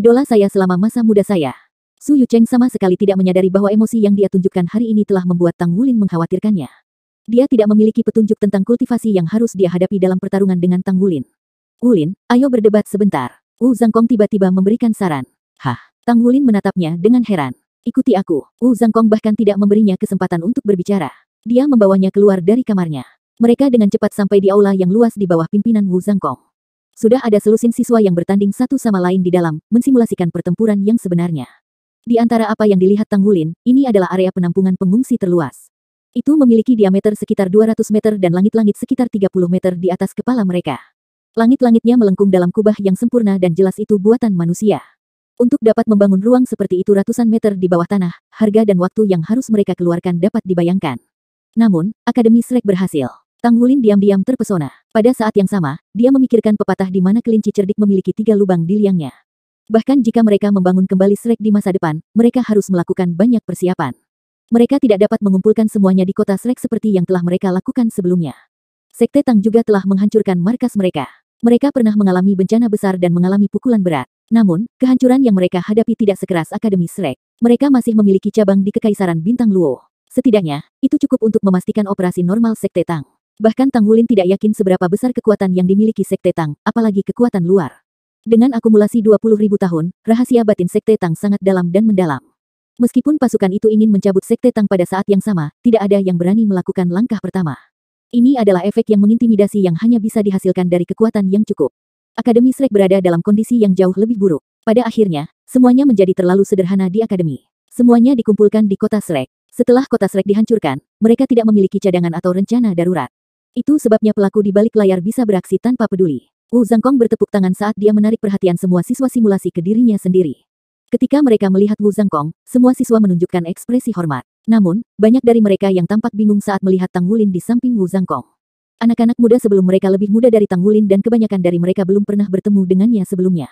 Idola saya selama masa muda saya. Su Yucheng sama sekali tidak menyadari bahwa emosi yang dia tunjukkan hari ini telah membuat Tang Wulin mengkhawatirkannya. Dia tidak memiliki petunjuk tentang kultivasi yang harus dia hadapi dalam pertarungan dengan Tang Wulin. Wulin, ayo berdebat sebentar. Wu Zhangkong tiba-tiba memberikan saran. Hah? Tang Wulin menatapnya dengan heran. Ikuti aku. Wu Zhangkong bahkan tidak memberinya kesempatan untuk berbicara. Dia membawanya keluar dari kamarnya. Mereka dengan cepat sampai di aula yang luas di bawah pimpinan Wu Zhangkong. Sudah ada selusin siswa yang bertanding satu sama lain di dalam, mensimulasikan pertempuran yang sebenarnya. Di antara apa yang dilihat Tang Wulin, ini adalah area penampungan pengungsi terluas. Itu memiliki diameter sekitar 200 meter dan langit-langit sekitar 30 meter di atas kepala mereka. Langit-langitnya melengkung dalam kubah yang sempurna dan jelas itu buatan manusia. Untuk dapat membangun ruang seperti itu ratusan meter di bawah tanah, harga dan waktu yang harus mereka keluarkan dapat dibayangkan. Namun, Akademi Shrek berhasil. Tang Wulin diam-diam terpesona. Pada saat yang sama, dia memikirkan pepatah di mana kelinci cerdik memiliki 3 lubang di liangnya. Bahkan jika mereka membangun kembali Shrek di masa depan, mereka harus melakukan banyak persiapan. Mereka tidak dapat mengumpulkan semuanya di kota Shrek seperti yang telah mereka lakukan sebelumnya. Sekte Tang juga telah menghancurkan markas mereka. Mereka pernah mengalami bencana besar dan mengalami pukulan berat. Namun, kehancuran yang mereka hadapi tidak sekeras Akademi Shrek. Mereka masih memiliki cabang di Kekaisaran Bintang Luo. Setidaknya, itu cukup untuk memastikan operasi normal Sekte Tang. Bahkan Tang Wulin tidak yakin seberapa besar kekuatan yang dimiliki Sekte Tang, apalagi kekuatan luar. Dengan akumulasi 20.000 tahun, rahasia batin Sekte Tang sangat dalam dan mendalam. Meskipun pasukan itu ingin mencabut Sekte Tang pada saat yang sama, tidak ada yang berani melakukan langkah pertama. Ini adalah efek yang mengintimidasi yang hanya bisa dihasilkan dari kekuatan yang cukup. Akademi Shrek berada dalam kondisi yang jauh lebih buruk. Pada akhirnya, semuanya menjadi terlalu sederhana di Akademi. Semuanya dikumpulkan di kota Shrek. Setelah kota Shrek dihancurkan, mereka tidak memiliki cadangan atau rencana darurat. Itu sebabnya pelaku di balik layar bisa beraksi tanpa peduli. Wu Zhangkong bertepuk tangan saat dia menarik perhatian semua siswa simulasi ke dirinya sendiri. Ketika mereka melihat Wu Zhangkong, semua siswa menunjukkan ekspresi hormat. Namun, banyak dari mereka yang tampak bingung saat melihat Tang Wulin di samping Wu Zhangkong. Anak-anak muda sebelum mereka lebih muda dari Tang Wulin dan kebanyakan dari mereka belum pernah bertemu dengannya sebelumnya.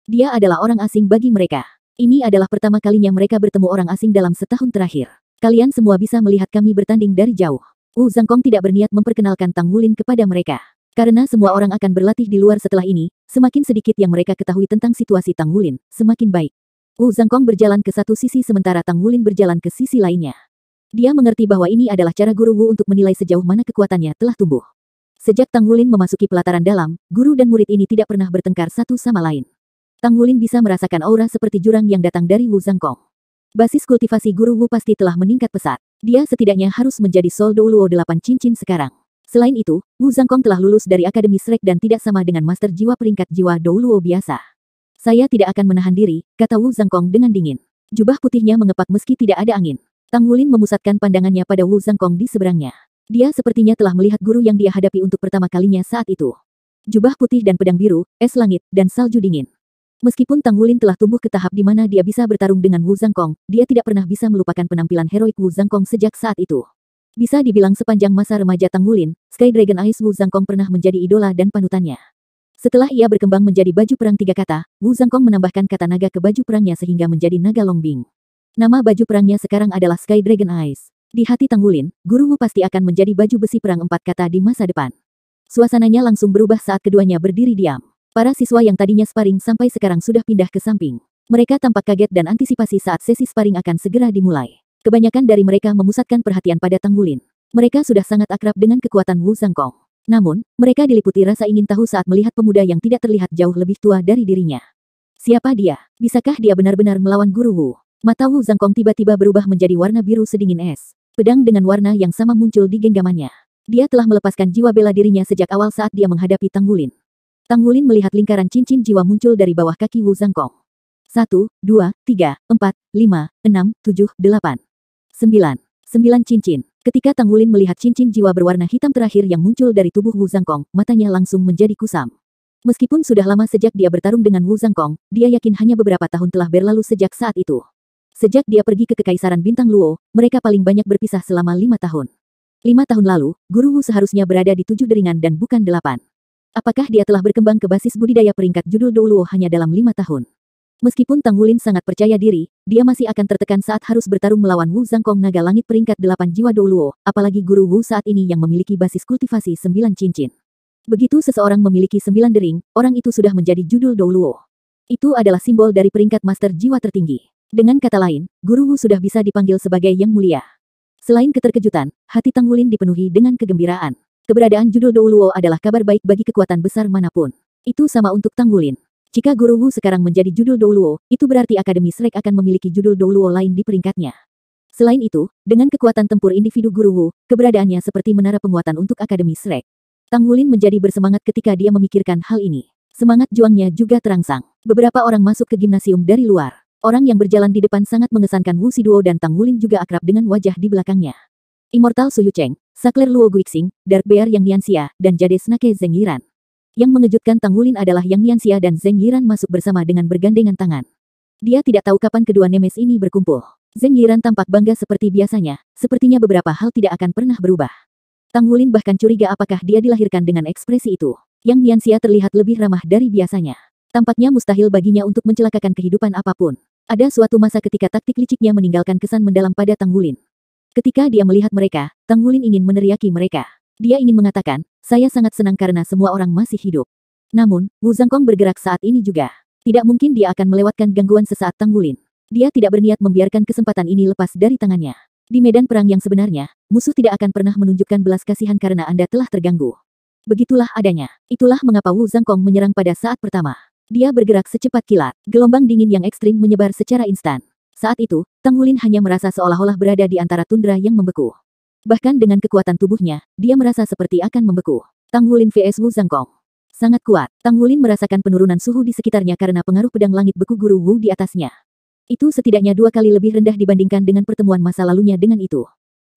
Dia adalah orang asing bagi mereka. Ini adalah pertama kalinya mereka bertemu orang asing dalam setahun terakhir. Kalian semua bisa melihat kami bertanding dari jauh. Wu Zhangkong tidak berniat memperkenalkan Tang Wulin kepada mereka. Karena semua orang akan berlatih di luar setelah ini, semakin sedikit yang mereka ketahui tentang situasi Tang Wulin, semakin baik. Wu Zhangkong berjalan ke satu sisi sementara Tang Wulin berjalan ke sisi lainnya. Dia mengerti bahwa ini adalah cara guru Wu untuk menilai sejauh mana kekuatannya telah tumbuh. Sejak Tang Wulin memasuki pelataran dalam, guru dan murid ini tidak pernah bertengkar satu sama lain. Tang Wulin bisa merasakan aura seperti jurang yang datang dari Wu Zhangkong. Basis kultivasi guru Wu pasti telah meningkat pesat. Dia setidaknya harus menjadi Sol Douluo 8 cincin sekarang. Selain itu, Wu Zhangkong telah lulus dari Akademi Shrek dan tidak sama dengan Master Jiwa peringkat jiwa Douluo biasa. Saya tidak akan menahan diri, kata Wu Zhangkong dengan dingin. Jubah putihnya mengepak meski tidak ada angin. Tang Wulin memusatkan pandangannya pada Wu Zhangkong di seberangnya. Dia sepertinya telah melihat guru yang dia hadapi untuk pertama kalinya saat itu. Jubah putih dan pedang biru, es langit, dan salju dingin. Meskipun Tang Wulin telah tumbuh ke tahap di mana dia bisa bertarung dengan Wu Zhangkong, dia tidak pernah bisa melupakan penampilan heroik Wu Zhangkong sejak saat itu. Bisa dibilang sepanjang masa remaja Tang Wulin, Sky Dragon Eyes Wu Zhangkong pernah menjadi idola dan panutannya. Setelah ia berkembang menjadi baju perang 3 kata, Wu Zhangkong menambahkan kata naga ke baju perangnya sehingga menjadi naga Longbing. Nama baju perangnya sekarang adalah Sky Dragon Eyes. Di hati Tang Wulin, guru Wu pasti akan menjadi baju besi perang 4 kata di masa depan. Suasananya langsung berubah saat keduanya berdiri diam. Para siswa yang tadinya sparring sampai sekarang sudah pindah ke samping. Mereka tampak kaget dan antisipasi saat sesi sparring akan segera dimulai. Kebanyakan dari mereka memusatkan perhatian pada Tang Wulin. Mereka sudah sangat akrab dengan kekuatan Wu Zhangkong. Namun, mereka diliputi rasa ingin tahu saat melihat pemuda yang tidak terlihat jauh lebih tua dari dirinya. Siapa dia? Bisakah dia benar-benar melawan guru Wu? Mata Wu Zhangkong tiba-tiba berubah menjadi warna biru sedingin es. Pedang dengan warna yang sama muncul di genggamannya. Dia telah melepaskan jiwa bela dirinya sejak awal saat dia menghadapi Tang Wulin. Tang Wulin melihat lingkaran cincin jiwa muncul dari bawah kaki Wu Zhangkong. 1, 2, 3, 4, 5, 6, 7, 8. 9 cincin. Ketika Tang Wulin melihat cincin jiwa berwarna hitam terakhir yang muncul dari tubuh Wu Zhangkong, matanya langsung menjadi kusam. Meskipun sudah lama sejak dia bertarung dengan Wu Zhangkong, dia yakin hanya beberapa tahun telah berlalu sejak saat itu. Sejak dia pergi ke Kekaisaran Bintang Luo, mereka paling banyak berpisah selama 5 tahun. 5 tahun lalu, guru Wu seharusnya berada di 7 deringan dan bukan 8. Apakah dia telah berkembang ke basis budidaya peringkat judul Douluo hanya dalam 5 tahun? Meskipun Tang Wulin sangat percaya diri, dia masih akan tertekan saat harus bertarung melawan Wu Zhangkong naga langit peringkat 8 jiwa Douluo, apalagi guru Wu saat ini yang memiliki basis kultivasi 9 cincin. Begitu seseorang memiliki 9 dering, orang itu sudah menjadi judul Douluo. Itu adalah simbol dari peringkat master jiwa tertinggi. Dengan kata lain, Guru Wu sudah bisa dipanggil sebagai Yang Mulia. Selain keterkejutan, hati Tang Wulin dipenuhi dengan kegembiraan. Keberadaan judul Douluo adalah kabar baik bagi kekuatan besar manapun. Itu sama untuk Tang Wulin. Jika Guru Wu sekarang menjadi judul Douluo, itu berarti Akademi Shrek akan memiliki judul Douluo lain di peringkatnya. Selain itu, dengan kekuatan tempur individu Guru Wu, keberadaannya seperti menara penguatan untuk Akademi Shrek. Tang Wulin menjadi bersemangat ketika dia memikirkan hal ini. Semangat juangnya juga terangsang. Beberapa orang masuk ke gimnasium dari luar. Orang yang berjalan di depan sangat mengesankan Wu Shiduo dan Tang Wulin juga akrab dengan wajah di belakangnya. Immortal Su Yucheng, Sakler Luo Guixing, Dark Bear Yang Nianxia, dan Jade Snake Zheng Yiran. Yang mengejutkan Tang Wulin adalah Yang Nianxia dan Zheng Yiran masuk bersama dengan bergandengan tangan. Dia tidak tahu kapan kedua nemes ini berkumpul. Zheng Yiran tampak bangga seperti biasanya, sepertinya beberapa hal tidak akan pernah berubah. Tang Wulin bahkan curiga apakah dia dilahirkan dengan ekspresi itu. Yang Nianxia terlihat lebih ramah dari biasanya. Tampaknya mustahil baginya untuk mencelakakan kehidupan apapun. Ada suatu masa ketika taktik liciknya meninggalkan kesan mendalam pada Tang Wulin. Ketika dia melihat mereka, Tang Wulin ingin meneriaki mereka. Dia ingin mengatakan, saya sangat senang karena semua orang masih hidup. Namun, Wu Zhangkong bergerak saat ini juga. Tidak mungkin dia akan melewatkan gangguan sesaat Tang Wulin. Dia tidak berniat membiarkan kesempatan ini lepas dari tangannya. Di medan perang yang sebenarnya, musuh tidak akan pernah menunjukkan belas kasihan karena Anda telah terganggu. Begitulah adanya. Itulah mengapa Wu Zhangkong menyerang pada saat pertama. Dia bergerak secepat kilat. Gelombang dingin yang ekstrim menyebar secara instan. Saat itu, Tang Wulin hanya merasa seolah-olah berada di antara tundra yang membeku. Bahkan dengan kekuatan tubuhnya, dia merasa seperti akan membeku. Tang Wulin vs Wu Zhangkong. Sangat kuat. Tang Wulin merasakan penurunan suhu di sekitarnya karena pengaruh pedang langit beku Guru Wu di atasnya. Itu setidaknya 2 kali lebih rendah dibandingkan dengan pertemuan masa lalunya dengan itu.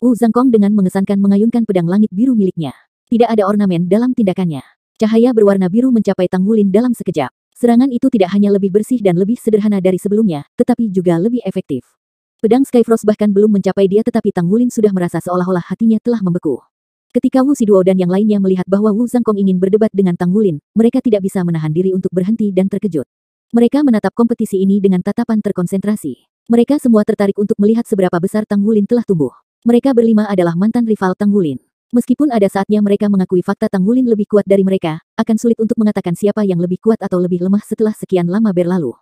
Wu Zhangkong dengan mengesankan mengayunkan pedang langit biru miliknya. Tidak ada ornamen dalam tindakannya. Cahaya berwarna biru mencapai Tang Wulin dalam sekejap. Serangan itu tidak hanya lebih bersih dan lebih sederhana dari sebelumnya, tetapi juga lebih efektif. Pedang Skyfrost bahkan belum mencapai dia tetapi Tang Wulin sudah merasa seolah-olah hatinya telah membeku. Ketika Wu Shiduo dan yang lainnya melihat bahwa Wu Zhangkong ingin berdebat dengan Tang Wulin, mereka tidak bisa menahan diri untuk berhenti dan terkejut. Mereka menatap kompetisi ini dengan tatapan terkonsentrasi. Mereka semua tertarik untuk melihat seberapa besar Tang Wulin telah tumbuh. Mereka berlima adalah mantan rival Tang Wulin. Meskipun ada saatnya mereka mengakui fakta Tang Wulin lebih kuat dari mereka, akan sulit untuk mengatakan siapa yang lebih kuat atau lebih lemah setelah sekian lama berlalu.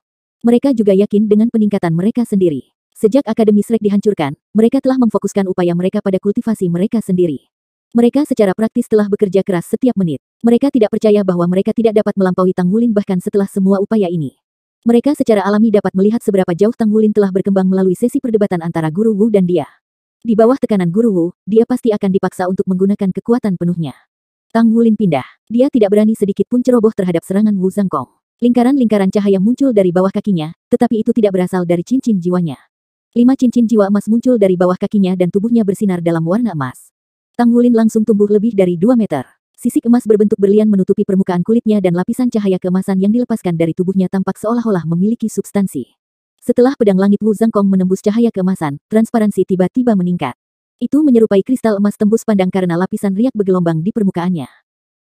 Mereka juga yakin dengan peningkatan mereka sendiri. Sejak Akademi Shrek dihancurkan, mereka telah memfokuskan upaya mereka pada kultivasi mereka sendiri. Mereka secara praktis telah bekerja keras setiap menit. Mereka tidak percaya bahwa mereka tidak dapat melampaui Tang Wulin bahkan setelah semua upaya ini. Mereka secara alami dapat melihat seberapa jauh Tang Wulin telah berkembang melalui sesi perdebatan antara Guru Wu dan dia. Di bawah tekanan Guru Wu, dia pasti akan dipaksa untuk menggunakan kekuatan penuhnya. Tang Wulin pindah. Dia tidak berani sedikit pun ceroboh terhadap serangan Wu Zhangkong. Lingkaran-lingkaran cahaya muncul dari bawah kakinya, tetapi itu tidak berasal dari cincin jiwanya. 5 cincin jiwa emas muncul dari bawah kakinya dan tubuhnya bersinar dalam warna emas. Tang Wulin langsung tumbuh lebih dari 2 meter. Sisik emas berbentuk berlian menutupi permukaan kulitnya dan lapisan cahaya keemasan yang dilepaskan dari tubuhnya tampak seolah-olah memiliki substansi. Setelah pedang langit Wu Zhangkong menembus cahaya keemasan, transparansi tiba-tiba meningkat. Itu menyerupai kristal emas tembus pandang karena lapisan riak bergelombang di permukaannya.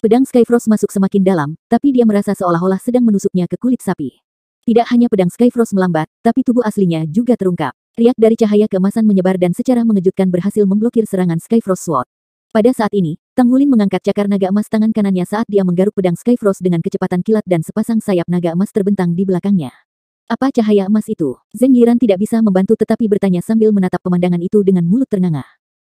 Pedang Skyfrost masuk semakin dalam, tapi dia merasa seolah-olah sedang menusuknya ke kulit sapi. Tidak hanya pedang Skyfrost melambat, tapi tubuh aslinya juga terungkap. Riak dari cahaya keemasan menyebar dan secara mengejutkan berhasil memblokir serangan Skyfrost Sword. Pada saat ini, Tang Wulin mengangkat cakar naga emas tangan kanannya saat dia menggaruk pedang Skyfrost dengan kecepatan kilat dan sepasang sayap naga emas terbentang di belakangnya. Apa cahaya emas itu? Zheng Yiran tidak bisa membantu tetapi bertanya sambil menatap pemandangan itu dengan mulut ternganga.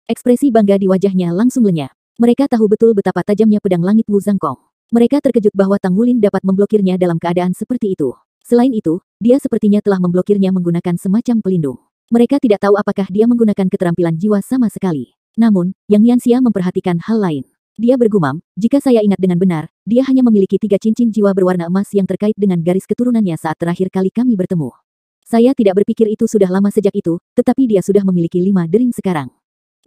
Ekspresi bangga di wajahnya langsung lenyap. Mereka tahu betul betapa tajamnya pedang langit Wu Zhangkong. Mereka terkejut bahwa Tang Wulin dapat memblokirnya dalam keadaan seperti itu. Selain itu, dia sepertinya telah memblokirnya menggunakan semacam pelindung. Mereka tidak tahu apakah dia menggunakan keterampilan jiwa sama sekali. Namun, Yang Nianxia memperhatikan hal lain. Dia bergumam, jika saya ingat dengan benar, dia hanya memiliki 3 cincin jiwa berwarna emas yang terkait dengan garis keturunannya saat terakhir kali kami bertemu. Saya tidak berpikir itu sudah lama sejak itu, tetapi dia sudah memiliki 5 dering sekarang.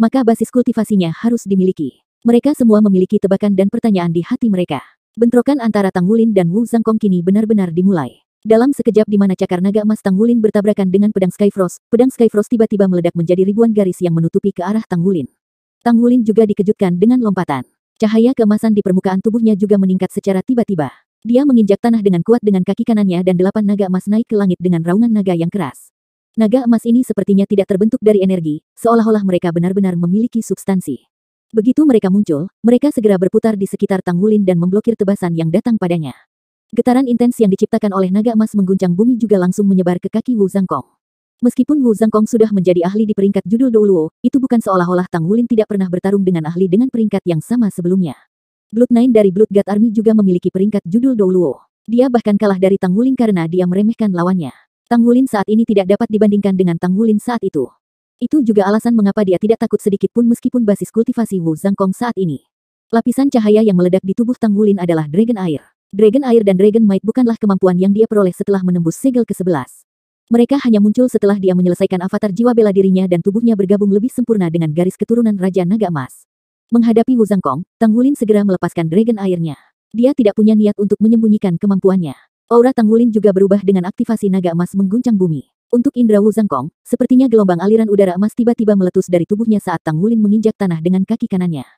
Maka basis kultivasinya harus dimiliki. Mereka semua memiliki tebakan dan pertanyaan di hati mereka. Bentrokan antara Tang Wulin dan Wu Zhangkong kini benar-benar dimulai. Dalam sekejap di mana cakar naga emas Tang Wulin bertabrakan dengan pedang Skyfrost tiba-tiba meledak menjadi ribuan garis yang menutupi ke arah Tang Wulin. Tang Wulin juga dikejutkan dengan lompatan. Cahaya keemasan di permukaan tubuhnya juga meningkat secara tiba-tiba. Dia menginjak tanah dengan kuat dengan kaki kanannya dan 8 naga emas naik ke langit dengan raungan naga yang keras. Naga emas ini sepertinya tidak terbentuk dari energi, seolah-olah mereka benar-benar memiliki substansi. Begitu mereka muncul, mereka segera berputar di sekitar Tang Wulin dan memblokir tebasan yang datang padanya. Getaran intens yang diciptakan oleh naga emas mengguncang bumi juga langsung menyebar ke kaki Wu Zhangkong. Meskipun Wu Zhangkong sudah menjadi ahli di peringkat judul Douluo, itu bukan seolah-olah Tang Wulin tidak pernah bertarung dengan ahli dengan peringkat yang sama sebelumnya. Blood9 dari Blood God Army juga memiliki peringkat judul Douluo. Dia bahkan kalah dari Tang Wulin karena dia meremehkan lawannya. Tang Wulin saat ini tidak dapat dibandingkan dengan Tang Wulin saat itu. Itu juga alasan mengapa dia tidak takut sedikit pun meskipun basis kultivasi Wu Zhangkong saat ini. Lapisan cahaya yang meledak di tubuh Tang Wulin adalah Dragon Air. Dragon Air dan Dragon Might bukanlah kemampuan yang dia peroleh setelah menembus segel ke-11. Mereka hanya muncul setelah dia menyelesaikan avatar jiwa bela dirinya dan tubuhnya bergabung lebih sempurna dengan garis keturunan Raja Naga Emas. Menghadapi Wu Zhangkong, Tang Wulin segera melepaskan Dragon Air-nya. Dia tidak punya niat untuk menyembunyikan kemampuannya. Aura Tang Wulin juga berubah dengan aktivasi naga emas mengguncang bumi. Untuk indera Wu Zhangkong, sepertinya gelombang aliran udara emas tiba-tiba meletus dari tubuhnya saat Tang Wulin menginjak tanah dengan kaki kanannya.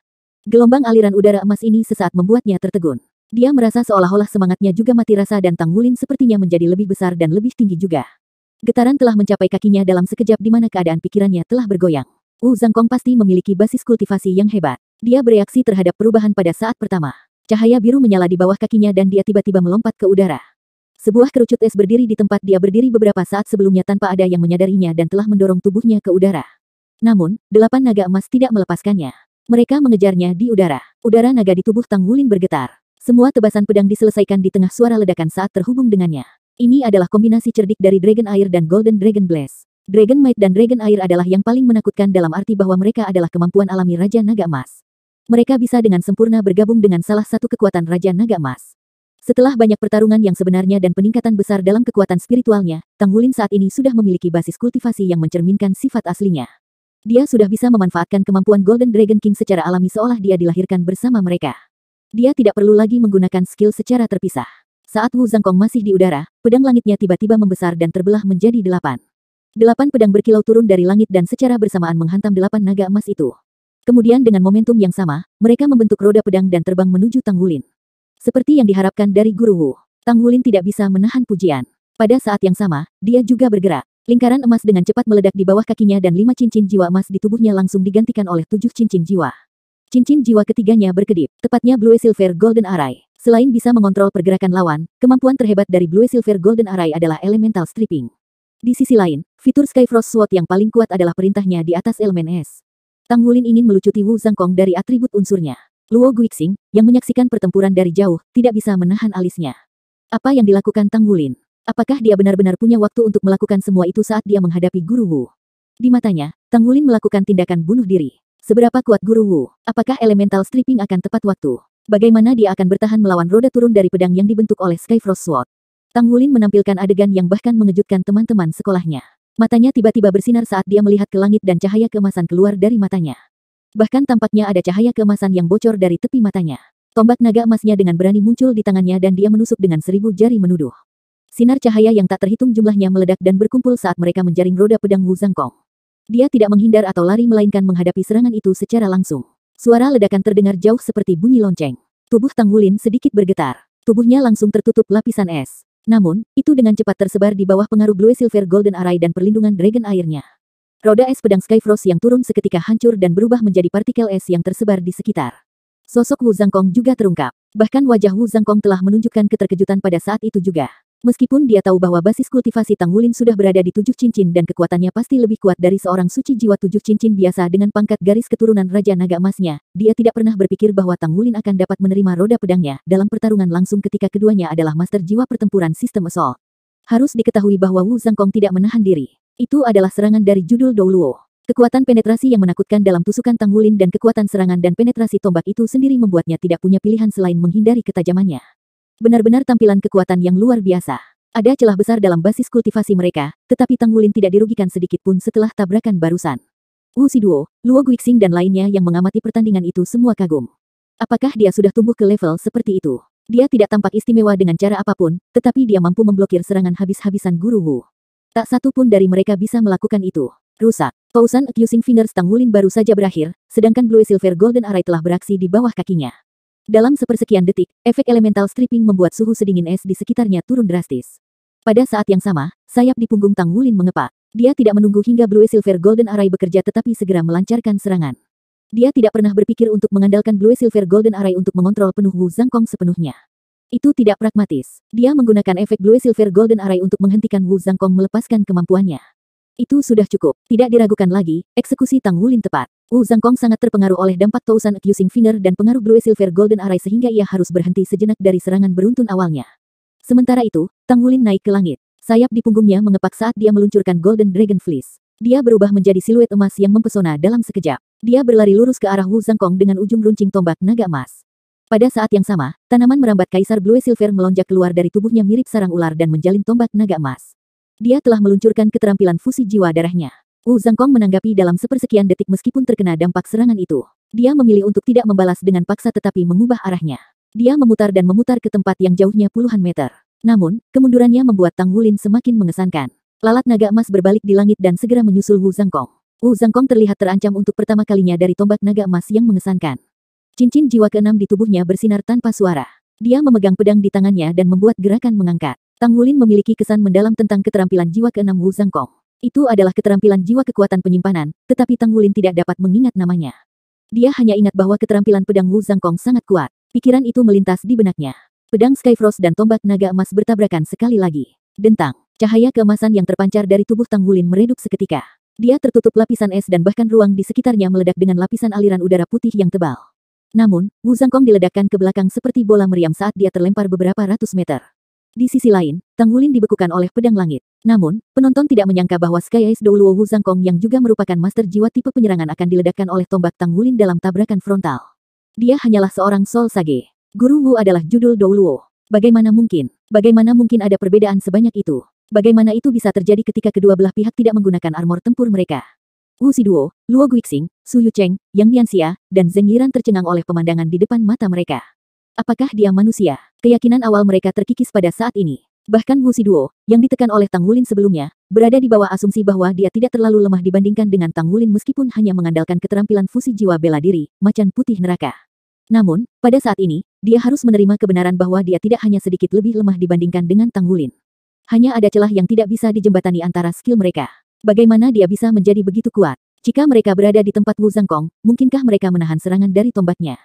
Gelombang aliran udara emas ini sesaat membuatnya tertegun. Dia merasa seolah-olah semangatnya juga mati rasa dan Tang Wulin sepertinya menjadi lebih besar dan lebih tinggi juga. Getaran telah mencapai kakinya dalam sekejap di mana keadaan pikirannya telah bergoyang. Wu Zhangkong pasti memiliki basis kultivasi yang hebat. Dia bereaksi terhadap perubahan pada saat pertama. Cahaya biru menyala di bawah kakinya dan dia tiba-tiba melompat ke udara. Sebuah kerucut es berdiri di tempat dia berdiri beberapa saat sebelumnya tanpa ada yang menyadarinya dan telah mendorong tubuhnya ke udara. Namun, 8 naga emas tidak melepaskannya. Mereka mengejarnya di udara. Udara naga di tubuh Tang Wulin bergetar. Semua tebasan pedang diselesaikan di tengah suara ledakan saat terhubung dengannya. Ini adalah kombinasi cerdik dari Dragon Air dan Golden Dragon Blaze. Dragon Might dan Dragon Air adalah yang paling menakutkan dalam arti bahwa mereka adalah kemampuan alami Raja Naga Emas. Mereka bisa dengan sempurna bergabung dengan salah satu kekuatan Raja Naga Emas. Setelah banyak pertarungan yang sebenarnya dan peningkatan besar dalam kekuatan spiritualnya, Tang Wulin saat ini sudah memiliki basis kultivasi yang mencerminkan sifat aslinya. Dia sudah bisa memanfaatkan kemampuan Golden Dragon King secara alami seolah dia dilahirkan bersama mereka. Dia tidak perlu lagi menggunakan skill secara terpisah. Saat Wu Zhangkong masih di udara, pedang langitnya tiba-tiba membesar dan terbelah menjadi 8. 8 pedang berkilau turun dari langit dan secara bersamaan menghantam 8 naga emas itu. Kemudian dengan momentum yang sama, mereka membentuk roda pedang dan terbang menuju Tang Wulin. Seperti yang diharapkan dari Guru Wu, Tang Wulin tidak bisa menahan pujian. Pada saat yang sama, dia juga bergerak. Lingkaran emas dengan cepat meledak di bawah kakinya dan 5 cincin jiwa emas di tubuhnya langsung digantikan oleh 7 cincin jiwa. Cincin jiwa ketiganya berkedip, tepatnya Blue Silver Golden Array. Selain bisa mengontrol pergerakan lawan, kemampuan terhebat dari Blue Silver Golden Array adalah Elemental Stripping. Di sisi lain, fitur Skyfrost Sword yang paling kuat adalah perintahnya di atas elemen es. Tang Wulin ingin melucuti Wu Zhangkong dari atribut unsurnya. Luo Guixing, yang menyaksikan pertempuran dari jauh, tidak bisa menahan alisnya. Apa yang dilakukan Tang Wulin? Apakah dia benar-benar punya waktu untuk melakukan semua itu saat dia menghadapi Guru Wu? Di matanya, Tang Wulin melakukan tindakan bunuh diri. Seberapa kuat Guru Wu? Apakah elemental stripping akan tepat waktu? Bagaimana dia akan bertahan melawan roda turun dari pedang yang dibentuk oleh Skyfrost Sword? Tang Wulin menampilkan adegan yang bahkan mengejutkan teman-teman sekolahnya. Matanya tiba-tiba bersinar saat dia melihat ke langit dan cahaya keemasan keluar dari matanya. Bahkan tampaknya ada cahaya keemasan yang bocor dari tepi matanya. Tombak naga emasnya dengan berani muncul di tangannya dan dia menusuk dengan 1000 jari menuduh. Sinar cahaya yang tak terhitung jumlahnya meledak dan berkumpul saat mereka menjaring roda pedang Wu Zhangkong. Dia tidak menghindar atau lari melainkan menghadapi serangan itu secara langsung. Suara ledakan terdengar jauh seperti bunyi lonceng. Tubuh Tang Wulin sedikit bergetar. Tubuhnya langsung tertutup lapisan es. Namun, itu dengan cepat tersebar di bawah pengaruh Blue Silver Golden Array dan perlindungan Dragon Air-nya. Roda es pedang Skyfrost yang turun seketika hancur dan berubah menjadi partikel es yang tersebar di sekitar. Sosok Wu Zhangkong juga terungkap. Bahkan wajah Wu Zhangkong telah menunjukkan keterkejutan pada saat itu juga. Meskipun dia tahu bahwa basis kultivasi Tang Wulin sudah berada di 7 cincin dan kekuatannya pasti lebih kuat dari seorang suci jiwa 7 cincin biasa dengan pangkat garis keturunan Raja Naga Emasnya, dia tidak pernah berpikir bahwa Tang Wulin akan dapat menerima roda pedangnya dalam pertarungan langsung ketika keduanya adalah master jiwa pertempuran sistem assault. Harus diketahui bahwa Wu Zhangkong tidak menahan diri. Itu adalah serangan dari judul Douluo. Kekuatan penetrasi yang menakutkan dalam tusukan Tang Wulin dan kekuatan serangan dan penetrasi tombak itu sendiri membuatnya tidak punya pilihan selain menghindari ketajamannya. Benar-benar tampilan kekuatan yang luar biasa. Ada celah besar dalam basis kultivasi mereka, tetapi Tang Wulin tidak dirugikan sedikit pun setelah tabrakan barusan. Wu Siduo, Luo Guixing dan lainnya yang mengamati pertandingan itu semua kagum. Apakah dia sudah tumbuh ke level seperti itu? Dia tidak tampak istimewa dengan cara apapun, tetapi dia mampu memblokir serangan habis-habisan Guru Wu. Tak satu pun dari mereka bisa melakukan itu. Rusak. Pausan Accusing Fingers Tang Wulin baru saja berakhir, sedangkan Blue Silver Golden Array telah beraksi di bawah kakinya. Dalam sepersekian detik, efek elemental stripping membuat suhu sedingin es di sekitarnya turun drastis. Pada saat yang sama, sayap di punggung Tang Wulin mengepak. Dia tidak menunggu hingga Blue Silver Golden Array bekerja tetapi segera melancarkan serangan. Dia tidak pernah berpikir untuk mengandalkan Blue Silver Golden Array untuk mengontrol penuh Wu Zhangkong sepenuhnya. Itu tidak pragmatis. Dia menggunakan efek Blue Silver Golden Array untuk menghentikan Wu Zhangkong melepaskan kemampuannya. Itu sudah cukup. Tidak diragukan lagi, eksekusi Tang Wulin tepat. Wu Zhangkong sangat terpengaruh oleh dampak Tousan Accusing Finger dan pengaruh Blue Silver Golden Array sehingga ia harus berhenti sejenak dari serangan beruntun awalnya. Sementara itu, Tang Wulin naik ke langit. Sayap di punggungnya mengepak saat dia meluncurkan Golden Dragon Fleece. Dia berubah menjadi siluet emas yang mempesona dalam sekejap. Dia berlari lurus ke arah Wu Zhangkong dengan ujung runcing tombak naga emas. Pada saat yang sama, tanaman merambat Kaisar Blue Silver melonjak keluar dari tubuhnya mirip sarang ular dan menjalin tombak naga emas. Dia telah meluncurkan keterampilan fusi jiwa darahnya. Wu Zhangkong menanggapi dalam sepersekian detik meskipun terkena dampak serangan itu. Dia memilih untuk tidak membalas dengan paksa tetapi mengubah arahnya. Dia memutar dan memutar ke tempat yang jauhnya puluhan meter. Namun, kemundurannya membuat Tang Wulin semakin mengesankan. Lalat naga emas berbalik di langit dan segera menyusul Wu Zhangkong. Wu Zhangkong terlihat terancam untuk pertama kalinya dari tombak naga emas yang mengesankan. Cincin jiwa keenam di tubuhnya bersinar tanpa suara. Dia memegang pedang di tangannya dan membuat gerakan mengangkat. Tang Wulin memiliki kesan mendalam tentang keterampilan jiwa keenam Wu Zhangkong. Itu adalah keterampilan jiwa kekuatan penyimpanan, tetapi Tang Wulin tidak dapat mengingat namanya. Dia hanya ingat bahwa keterampilan pedang Wu Zhangkong sangat kuat. Pikiran itu melintas di benaknya. Pedang Skyfrost dan tombak naga emas bertabrakan sekali lagi. Dentang. Cahaya keemasan yang terpancar dari tubuh Tang Wulin meredup seketika. Dia tertutup lapisan es dan bahkan ruang di sekitarnya meledak dengan lapisan aliran udara putih yang tebal. Namun, Wu Zhangkong diledakkan ke belakang seperti bola meriam saat dia terlempar beberapa ratus meter. Di sisi lain, Tang Wulin dibekukan oleh pedang langit. Namun, penonton tidak menyangka bahwa Sky Ace Douluo Wu Zhangkong yang juga merupakan master jiwa tipe penyerangan akan diledakkan oleh tombak Tang Wulin dalam tabrakan frontal. Dia hanyalah seorang Soul Sage. Guru Wu adalah judul Douluo. Bagaimana mungkin? Bagaimana mungkin ada perbedaan sebanyak itu? Bagaimana itu bisa terjadi ketika kedua belah pihak tidak menggunakan armor tempur mereka? Wu Ziduo, Luo Guixing, Su Yucheng, Yang Nianxia, dan Zheng Yiran tercengang oleh pemandangan di depan mata mereka. Apakah dia manusia? Keyakinan awal mereka terkikis pada saat ini. Bahkan Wu Ziduo, yang ditekan oleh Tang Wulin sebelumnya, berada di bawah asumsi bahwa dia tidak terlalu lemah dibandingkan dengan Tang Wulin meskipun hanya mengandalkan keterampilan fusi jiwa bela diri, macan putih neraka. Namun, pada saat ini, dia harus menerima kebenaran bahwa dia tidak hanya sedikit lebih lemah dibandingkan dengan Tang Wulin. Hanya ada celah yang tidak bisa dijembatani antara skill mereka. Bagaimana dia bisa menjadi begitu kuat? Jika mereka berada di tempat Wu Zhangkong, mungkinkah mereka menahan serangan dari tombaknya?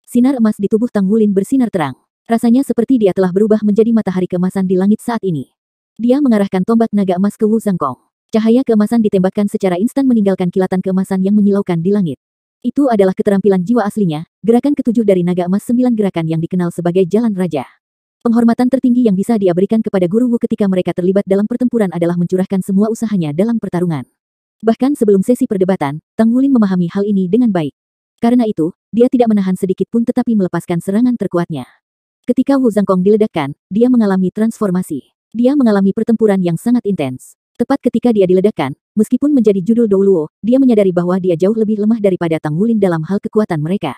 Sinar emas di tubuh Tang Wulin bersinar terang. Rasanya seperti dia telah berubah menjadi matahari keemasan di langit saat ini. Dia mengarahkan tombak naga emas ke Wu Zhangkong. Cahaya keemasan ditembakkan secara instan meninggalkan kilatan keemasan yang menyilaukan di langit. Itu adalah keterampilan jiwa aslinya, gerakan ketujuh dari naga emas 9 gerakan yang dikenal sebagai Jalan Raja. Penghormatan tertinggi yang bisa dia berikan kepada Guru Wu ketika mereka terlibat dalam pertempuran adalah mencurahkan semua usahanya dalam pertarungan. Bahkan sebelum sesi perdebatan, Tang Wulin memahami hal ini dengan baik. Karena itu, dia tidak menahan sedikit pun tetapi melepaskan serangan terkuatnya. Ketika Wu Zhangkong diledakkan, dia mengalami transformasi. Dia mengalami pertempuran yang sangat intens. Tepat ketika dia diledakkan, meskipun menjadi judul Douluo, dia menyadari bahwa dia jauh lebih lemah daripada Tang Wulin dalam hal kekuatan mereka.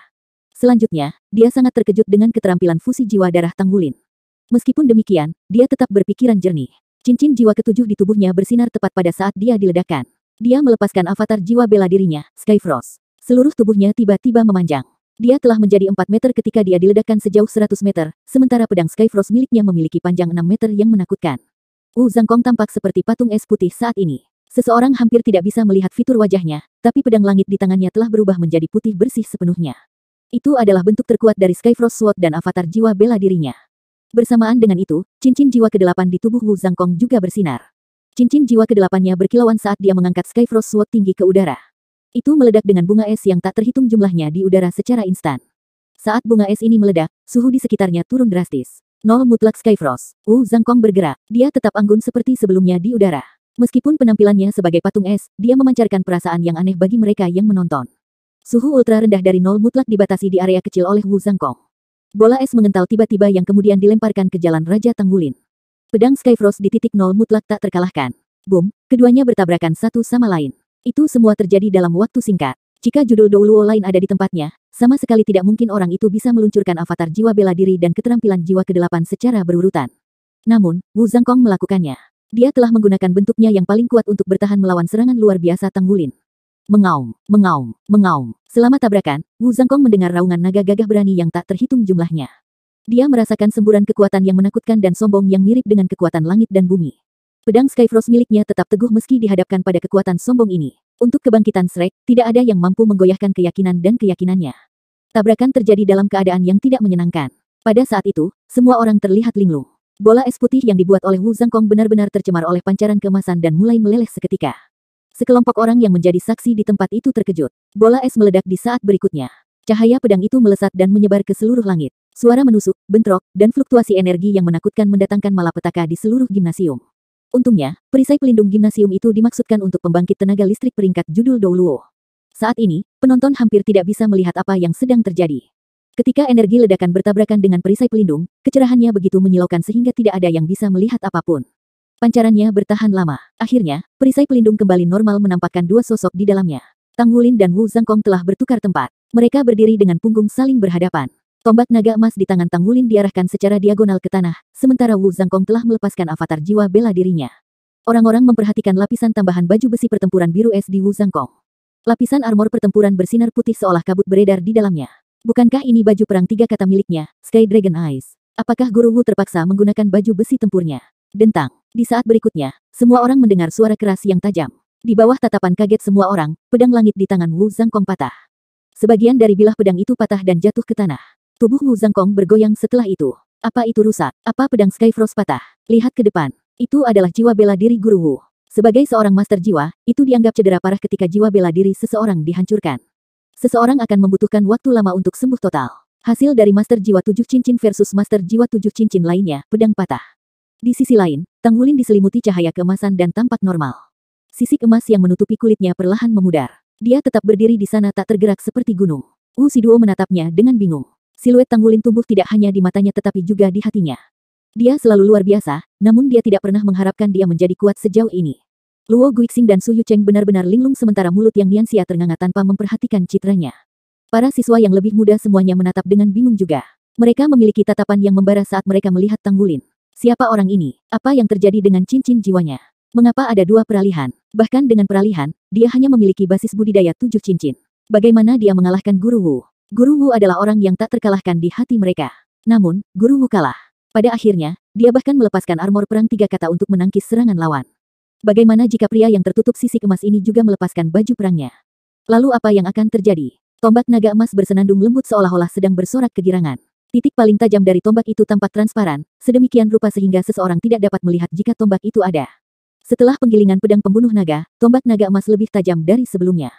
Selanjutnya, dia sangat terkejut dengan keterampilan fusi jiwa darah Tang Wulin. Meskipun demikian, dia tetap berpikiran jernih. Cincin jiwa ketujuh di tubuhnya bersinar tepat pada saat dia diledakkan. Dia melepaskan avatar jiwa bela dirinya, Skyfrost. Seluruh tubuhnya tiba-tiba memanjang. Dia telah menjadi 4 meter ketika dia diledakkan sejauh 100 meter, sementara pedang Skyfrost miliknya memiliki panjang 6 meter yang menakutkan. Wu Zhangkong tampak seperti patung es putih saat ini. Seseorang hampir tidak bisa melihat fitur wajahnya, tapi pedang langit di tangannya telah berubah menjadi putih bersih sepenuhnya. Itu adalah bentuk terkuat dari Skyfrost Sword dan avatar jiwa bela dirinya. Bersamaan dengan itu, cincin jiwa ke-8 di tubuh Wu Zhangkong juga bersinar. Cincin jiwa ke-8-nya berkilauan saat dia mengangkat Skyfrost Sword tinggi ke udara. Itu meledak dengan bunga es yang tak terhitung jumlahnya di udara secara instan. Saat bunga es ini meledak, suhu di sekitarnya turun drastis. Nol mutlak Skyfrost. Wu Zhangkong bergerak. Dia tetap anggun seperti sebelumnya di udara. Meskipun penampilannya sebagai patung es, dia memancarkan perasaan yang aneh bagi mereka yang menonton. Suhu ultra rendah dari nol mutlak dibatasi di area kecil oleh Wu Zhangkong. Bola es mengental tiba-tiba yang kemudian dilemparkan ke jalan Raja Tang Wulin. Pedang Skyfrost di titik nol mutlak tak terkalahkan. Boom, keduanya bertabrakan satu sama lain. Itu semua terjadi dalam waktu singkat. Jika judul Douluo lain ada di tempatnya, sama sekali tidak mungkin orang itu bisa meluncurkan avatar jiwa bela diri dan keterampilan jiwa ke-8 secara berurutan. Namun, Wu Zhangkong melakukannya. Dia telah menggunakan bentuknya yang paling kuat untuk bertahan melawan serangan luar biasa Tang Wulin. Mengaum, mengaum, mengaum. Selama tabrakan, Wu Zhangkong mendengar raungan naga gagah berani yang tak terhitung jumlahnya. Dia merasakan semburan kekuatan yang menakutkan dan sombong yang mirip dengan kekuatan langit dan bumi. Pedang Skyfrost miliknya tetap teguh meski dihadapkan pada kekuatan sombong ini. Untuk kebangkitan Shrek, tidak ada yang mampu menggoyahkan keyakinan dan keyakinannya. Tabrakan terjadi dalam keadaan yang tidak menyenangkan. Pada saat itu, semua orang terlihat linglung. Bola es putih yang dibuat oleh Wu Zhangkong benar-benar tercemar oleh pancaran keemasan dan mulai meleleh seketika. Sekelompok orang yang menjadi saksi di tempat itu terkejut. Bola es meledak di saat berikutnya. Cahaya pedang itu melesat dan menyebar ke seluruh langit. Suara menusuk, bentrok, dan fluktuasi energi yang menakutkan mendatangkan malapetaka di seluruh gimnasium. Untungnya, perisai pelindung gimnasium itu dimaksudkan untuk pembangkit tenaga listrik peringkat judul Douluo. Saat ini, penonton hampir tidak bisa melihat apa yang sedang terjadi. Ketika energi ledakan bertabrakan dengan perisai pelindung, kecerahannya begitu menyilaukan sehingga tidak ada yang bisa melihat apapun. Pancarannya bertahan lama. Akhirnya, perisai pelindung kembali normal menampakkan dua sosok di dalamnya. Tang Wulin dan Wu Zhangkong telah bertukar tempat. Mereka berdiri dengan punggung saling berhadapan. Tombak naga emas di tangan Tang Wulin diarahkan secara diagonal ke tanah, sementara Wu Zhangkong telah melepaskan avatar jiwa bela dirinya. Orang-orang memperhatikan lapisan tambahan baju besi pertempuran biru es di Wu Zhangkong. Lapisan armor pertempuran bersinar putih seolah kabut beredar di dalamnya. Bukankah ini baju perang 3 kata miliknya, Sky Dragon Eyes? Apakah Guru Wu terpaksa menggunakan baju besi tempurnya? Dentang. Di saat berikutnya, semua orang mendengar suara keras yang tajam. Di bawah tatapan kaget semua orang, pedang langit di tangan Wu Zhangkong patah. Sebagian dari bilah pedang itu patah dan jatuh ke tanah. Tubuh Wu Zhangkong bergoyang setelah itu. Apa itu rusak? Apa pedang Skyfrost patah? Lihat ke depan. Itu adalah jiwa bela diri Guru Wu. Sebagai seorang master jiwa, itu dianggap cedera parah ketika jiwa bela diri seseorang dihancurkan. Seseorang akan membutuhkan waktu lama untuk sembuh total. Hasil dari Master Jiwa 7 Cincin versus Master Jiwa 7 Cincin lainnya, pedang patah. Di sisi lain, Tang Wulin diselimuti cahaya keemasan dan tampak normal. Sisik emas yang menutupi kulitnya perlahan memudar. Dia tetap berdiri di sana tak tergerak seperti gunung. Wu Siduo menatapnya dengan bingung. Siluet Tang Wulin tumbuh tidak hanya di matanya tetapi juga di hatinya. Dia selalu luar biasa, namun dia tidak pernah mengharapkan dia menjadi kuat sejauh ini. Luo Guixing dan Su Yucheng benar-benar linglung sementara mulut yang Nianxia ternganga tanpa memperhatikan citranya. Para siswa yang lebih muda semuanya menatap dengan bingung juga. Mereka memiliki tatapan yang membara saat mereka melihat Tang Wulin. Siapa orang ini? Apa yang terjadi dengan cincin jiwanya? Mengapa ada 2 peralihan? Bahkan dengan peralihan, dia hanya memiliki basis budidaya 7 cincin. Bagaimana dia mengalahkan Guru Wu? Guru Wu adalah orang yang tak terkalahkan di hati mereka. Namun, Guru Wu kalah. Pada akhirnya, dia bahkan melepaskan armor perang 3 kata untuk menangkis serangan lawan. Bagaimana jika pria yang tertutup sisik emas ini juga melepaskan baju perangnya? Lalu apa yang akan terjadi? Tombak naga emas bersenandung lembut seolah-olah sedang bersorak kegirangan. Titik paling tajam dari tombak itu tampak transparan, sedemikian rupa sehingga seseorang tidak dapat melihat jika tombak itu ada. Setelah penggilingan pedang pembunuh naga, tombak naga emas lebih tajam dari sebelumnya.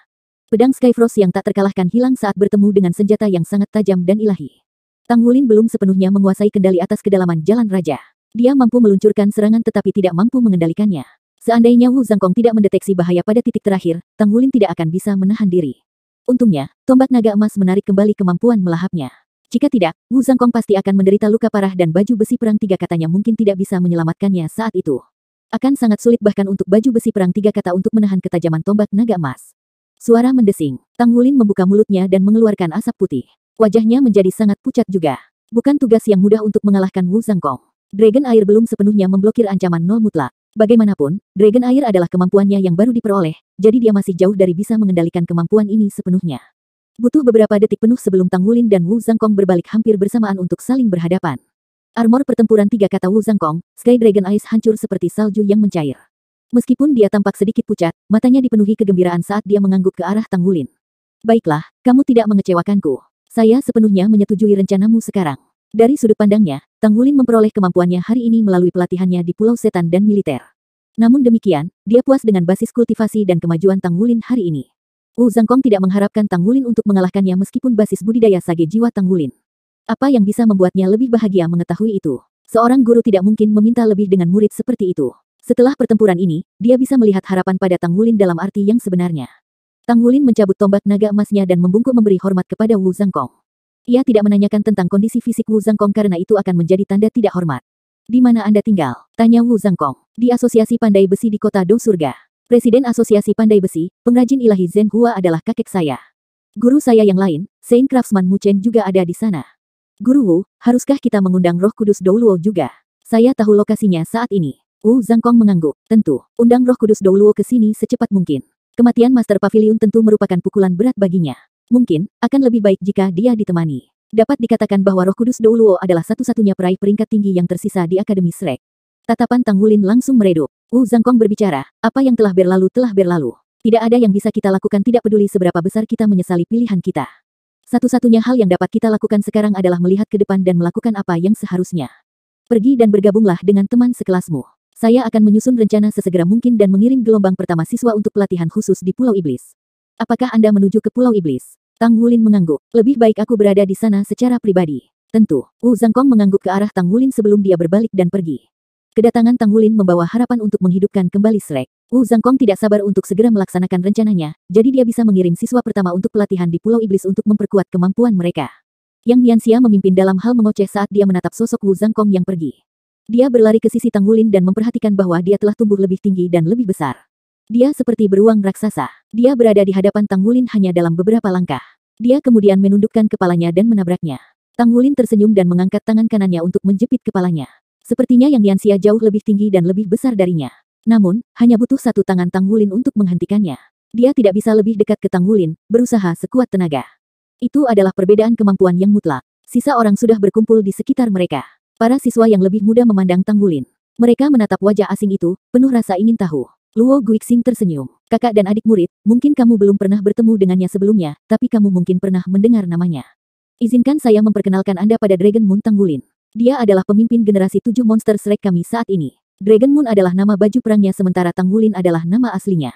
Pedang Skyfrost yang tak terkalahkan hilang saat bertemu dengan senjata yang sangat tajam dan ilahi. Tang Wulin belum sepenuhnya menguasai kendali atas kedalaman jalan raja. Dia mampu meluncurkan serangan tetapi tidak mampu mengendalikannya. Seandainya Wu Zhangkong tidak mendeteksi bahaya pada titik terakhir, Tang Wulin tidak akan bisa menahan diri. Untungnya, tombak naga emas menarik kembali kemampuan melahapnya. Jika tidak, Wu Zhangkong pasti akan menderita luka parah dan baju besi perang 3 katanya mungkin tidak bisa menyelamatkannya saat itu. Akan sangat sulit bahkan untuk baju besi perang 3 kata untuk menahan ketajaman tombak naga emas. Suara mendesing. Tang Wulin membuka mulutnya dan mengeluarkan asap putih. Wajahnya menjadi sangat pucat juga. Bukan tugas yang mudah untuk mengalahkan Wu Zhangkong. Dragon Air belum sepenuhnya memblokir ancaman nol mutlak. Bagaimanapun, Dragon Air adalah kemampuannya yang baru diperoleh, jadi dia masih jauh dari bisa mengendalikan kemampuan ini sepenuhnya. Butuh beberapa detik penuh sebelum Tang Wulin dan Wu Zhangkong berbalik hampir bersamaan untuk saling berhadapan. Armor pertempuran 3 kata Wu Zhangkong, Sky Dragon Ice hancur seperti salju yang mencair. Meskipun dia tampak sedikit pucat, matanya dipenuhi kegembiraan saat dia mengangguk ke arah Tang Wulin. Baiklah, kamu tidak mengecewakanku. Saya sepenuhnya menyetujui rencanamu sekarang. Dari sudut pandangnya, Tang Wulin memperoleh kemampuannya hari ini melalui pelatihannya di Pulau Setan dan militer. Namun demikian, dia puas dengan basis kultivasi dan kemajuan Tang Wulin hari ini. Wu Zhangkong tidak mengharapkan Tang Wulin untuk mengalahkannya meskipun basis budidaya sage jiwa Tang Wulin. Apa yang bisa membuatnya lebih bahagia mengetahui itu? Seorang guru tidak mungkin meminta lebih dengan murid seperti itu. Setelah pertempuran ini, dia bisa melihat harapan pada Tang Wulin dalam arti yang sebenarnya. Tang Wulin mencabut tombak naga emasnya dan membungkuk memberi hormat kepada Wu Zhangkong. Ia tidak menanyakan tentang kondisi fisik Wu Zhangkong karena itu akan menjadi tanda tidak hormat. Di mana Anda tinggal? Tanya Wu Zhangkong. Di Asosiasi Pandai Besi di Kota Do Surga. Presiden Asosiasi Pandai Besi, pengrajin ilahi Zhen Hua adalah kakek saya. Guru saya yang lain, Saint Craftsman Mu Chen juga ada di sana. Guru Wu, haruskah kita mengundang Roh Kudus Douluo juga? Saya tahu lokasinya saat ini. Wu Zhangkong mengangguk. Tentu, undang Roh Kudus Douluo ke sini secepat mungkin. Kematian Master Pavilion tentu merupakan pukulan berat baginya. Mungkin, akan lebih baik jika dia ditemani. Dapat dikatakan bahwa Roh Kudus Douluo adalah satu-satunya peraih peringkat tinggi yang tersisa di Akademi Shrek. Tatapan Tang Wulin langsung meredup. Wu Zhangkong berbicara, apa yang telah berlalu telah berlalu. Tidak ada yang bisa kita lakukan tidak peduli seberapa besar kita menyesali pilihan kita. Satu-satunya hal yang dapat kita lakukan sekarang adalah melihat ke depan dan melakukan apa yang seharusnya. Pergi dan bergabunglah dengan teman sekelasmu. Saya akan menyusun rencana sesegera mungkin dan mengirim gelombang pertama siswa untuk pelatihan khusus di Pulau Iblis. Apakah Anda menuju ke Pulau Iblis? Tang Wulin mengangguk. Lebih baik aku berada di sana secara pribadi. Tentu. Wu Zhangkong mengangguk ke arah Tang Wulin sebelum dia berbalik dan pergi. Kedatangan Tang Wulin membawa harapan untuk menghidupkan kembali Shrek. Wu Zhangkong tidak sabar untuk segera melaksanakan rencananya, jadi dia bisa mengirim siswa pertama untuk pelatihan di Pulau Iblis untuk memperkuat kemampuan mereka. Yang Nianxia memimpin dalam hal mengoceh saat dia menatap sosok Wu Zhangkong yang pergi. Dia berlari ke sisi Tang Wulin dan memperhatikan bahwa dia telah tumbuh lebih tinggi dan lebih besar. Dia seperti beruang raksasa. Dia berada di hadapan Tang Wulin hanya dalam beberapa langkah. Dia kemudian menundukkan kepalanya dan menabraknya. Tang Wulin tersenyum dan mengangkat tangan kanannya untuk menjepit kepalanya. Sepertinya Yang Nianxia jauh lebih tinggi dan lebih besar darinya. Namun, hanya butuh satu tangan Tang Wulin untuk menghentikannya. Dia tidak bisa lebih dekat ke Tang Wulin, berusaha sekuat tenaga. Itu adalah perbedaan kemampuan yang mutlak. Sisa orang sudah berkumpul di sekitar mereka. Para siswa yang lebih muda memandang Tang Wulin. Mereka menatap wajah asing itu, penuh rasa ingin tahu. Luo Guixing tersenyum. Kakak dan adik murid, mungkin kamu belum pernah bertemu dengannya sebelumnya, tapi kamu mungkin pernah mendengar namanya. Izinkan saya memperkenalkan Anda pada Dragon Moon Tang Wulin. Dia adalah pemimpin generasi 7 monster Shrek kami saat ini. Dragon Moon adalah nama baju perangnya sementara Tang Wulin adalah nama aslinya.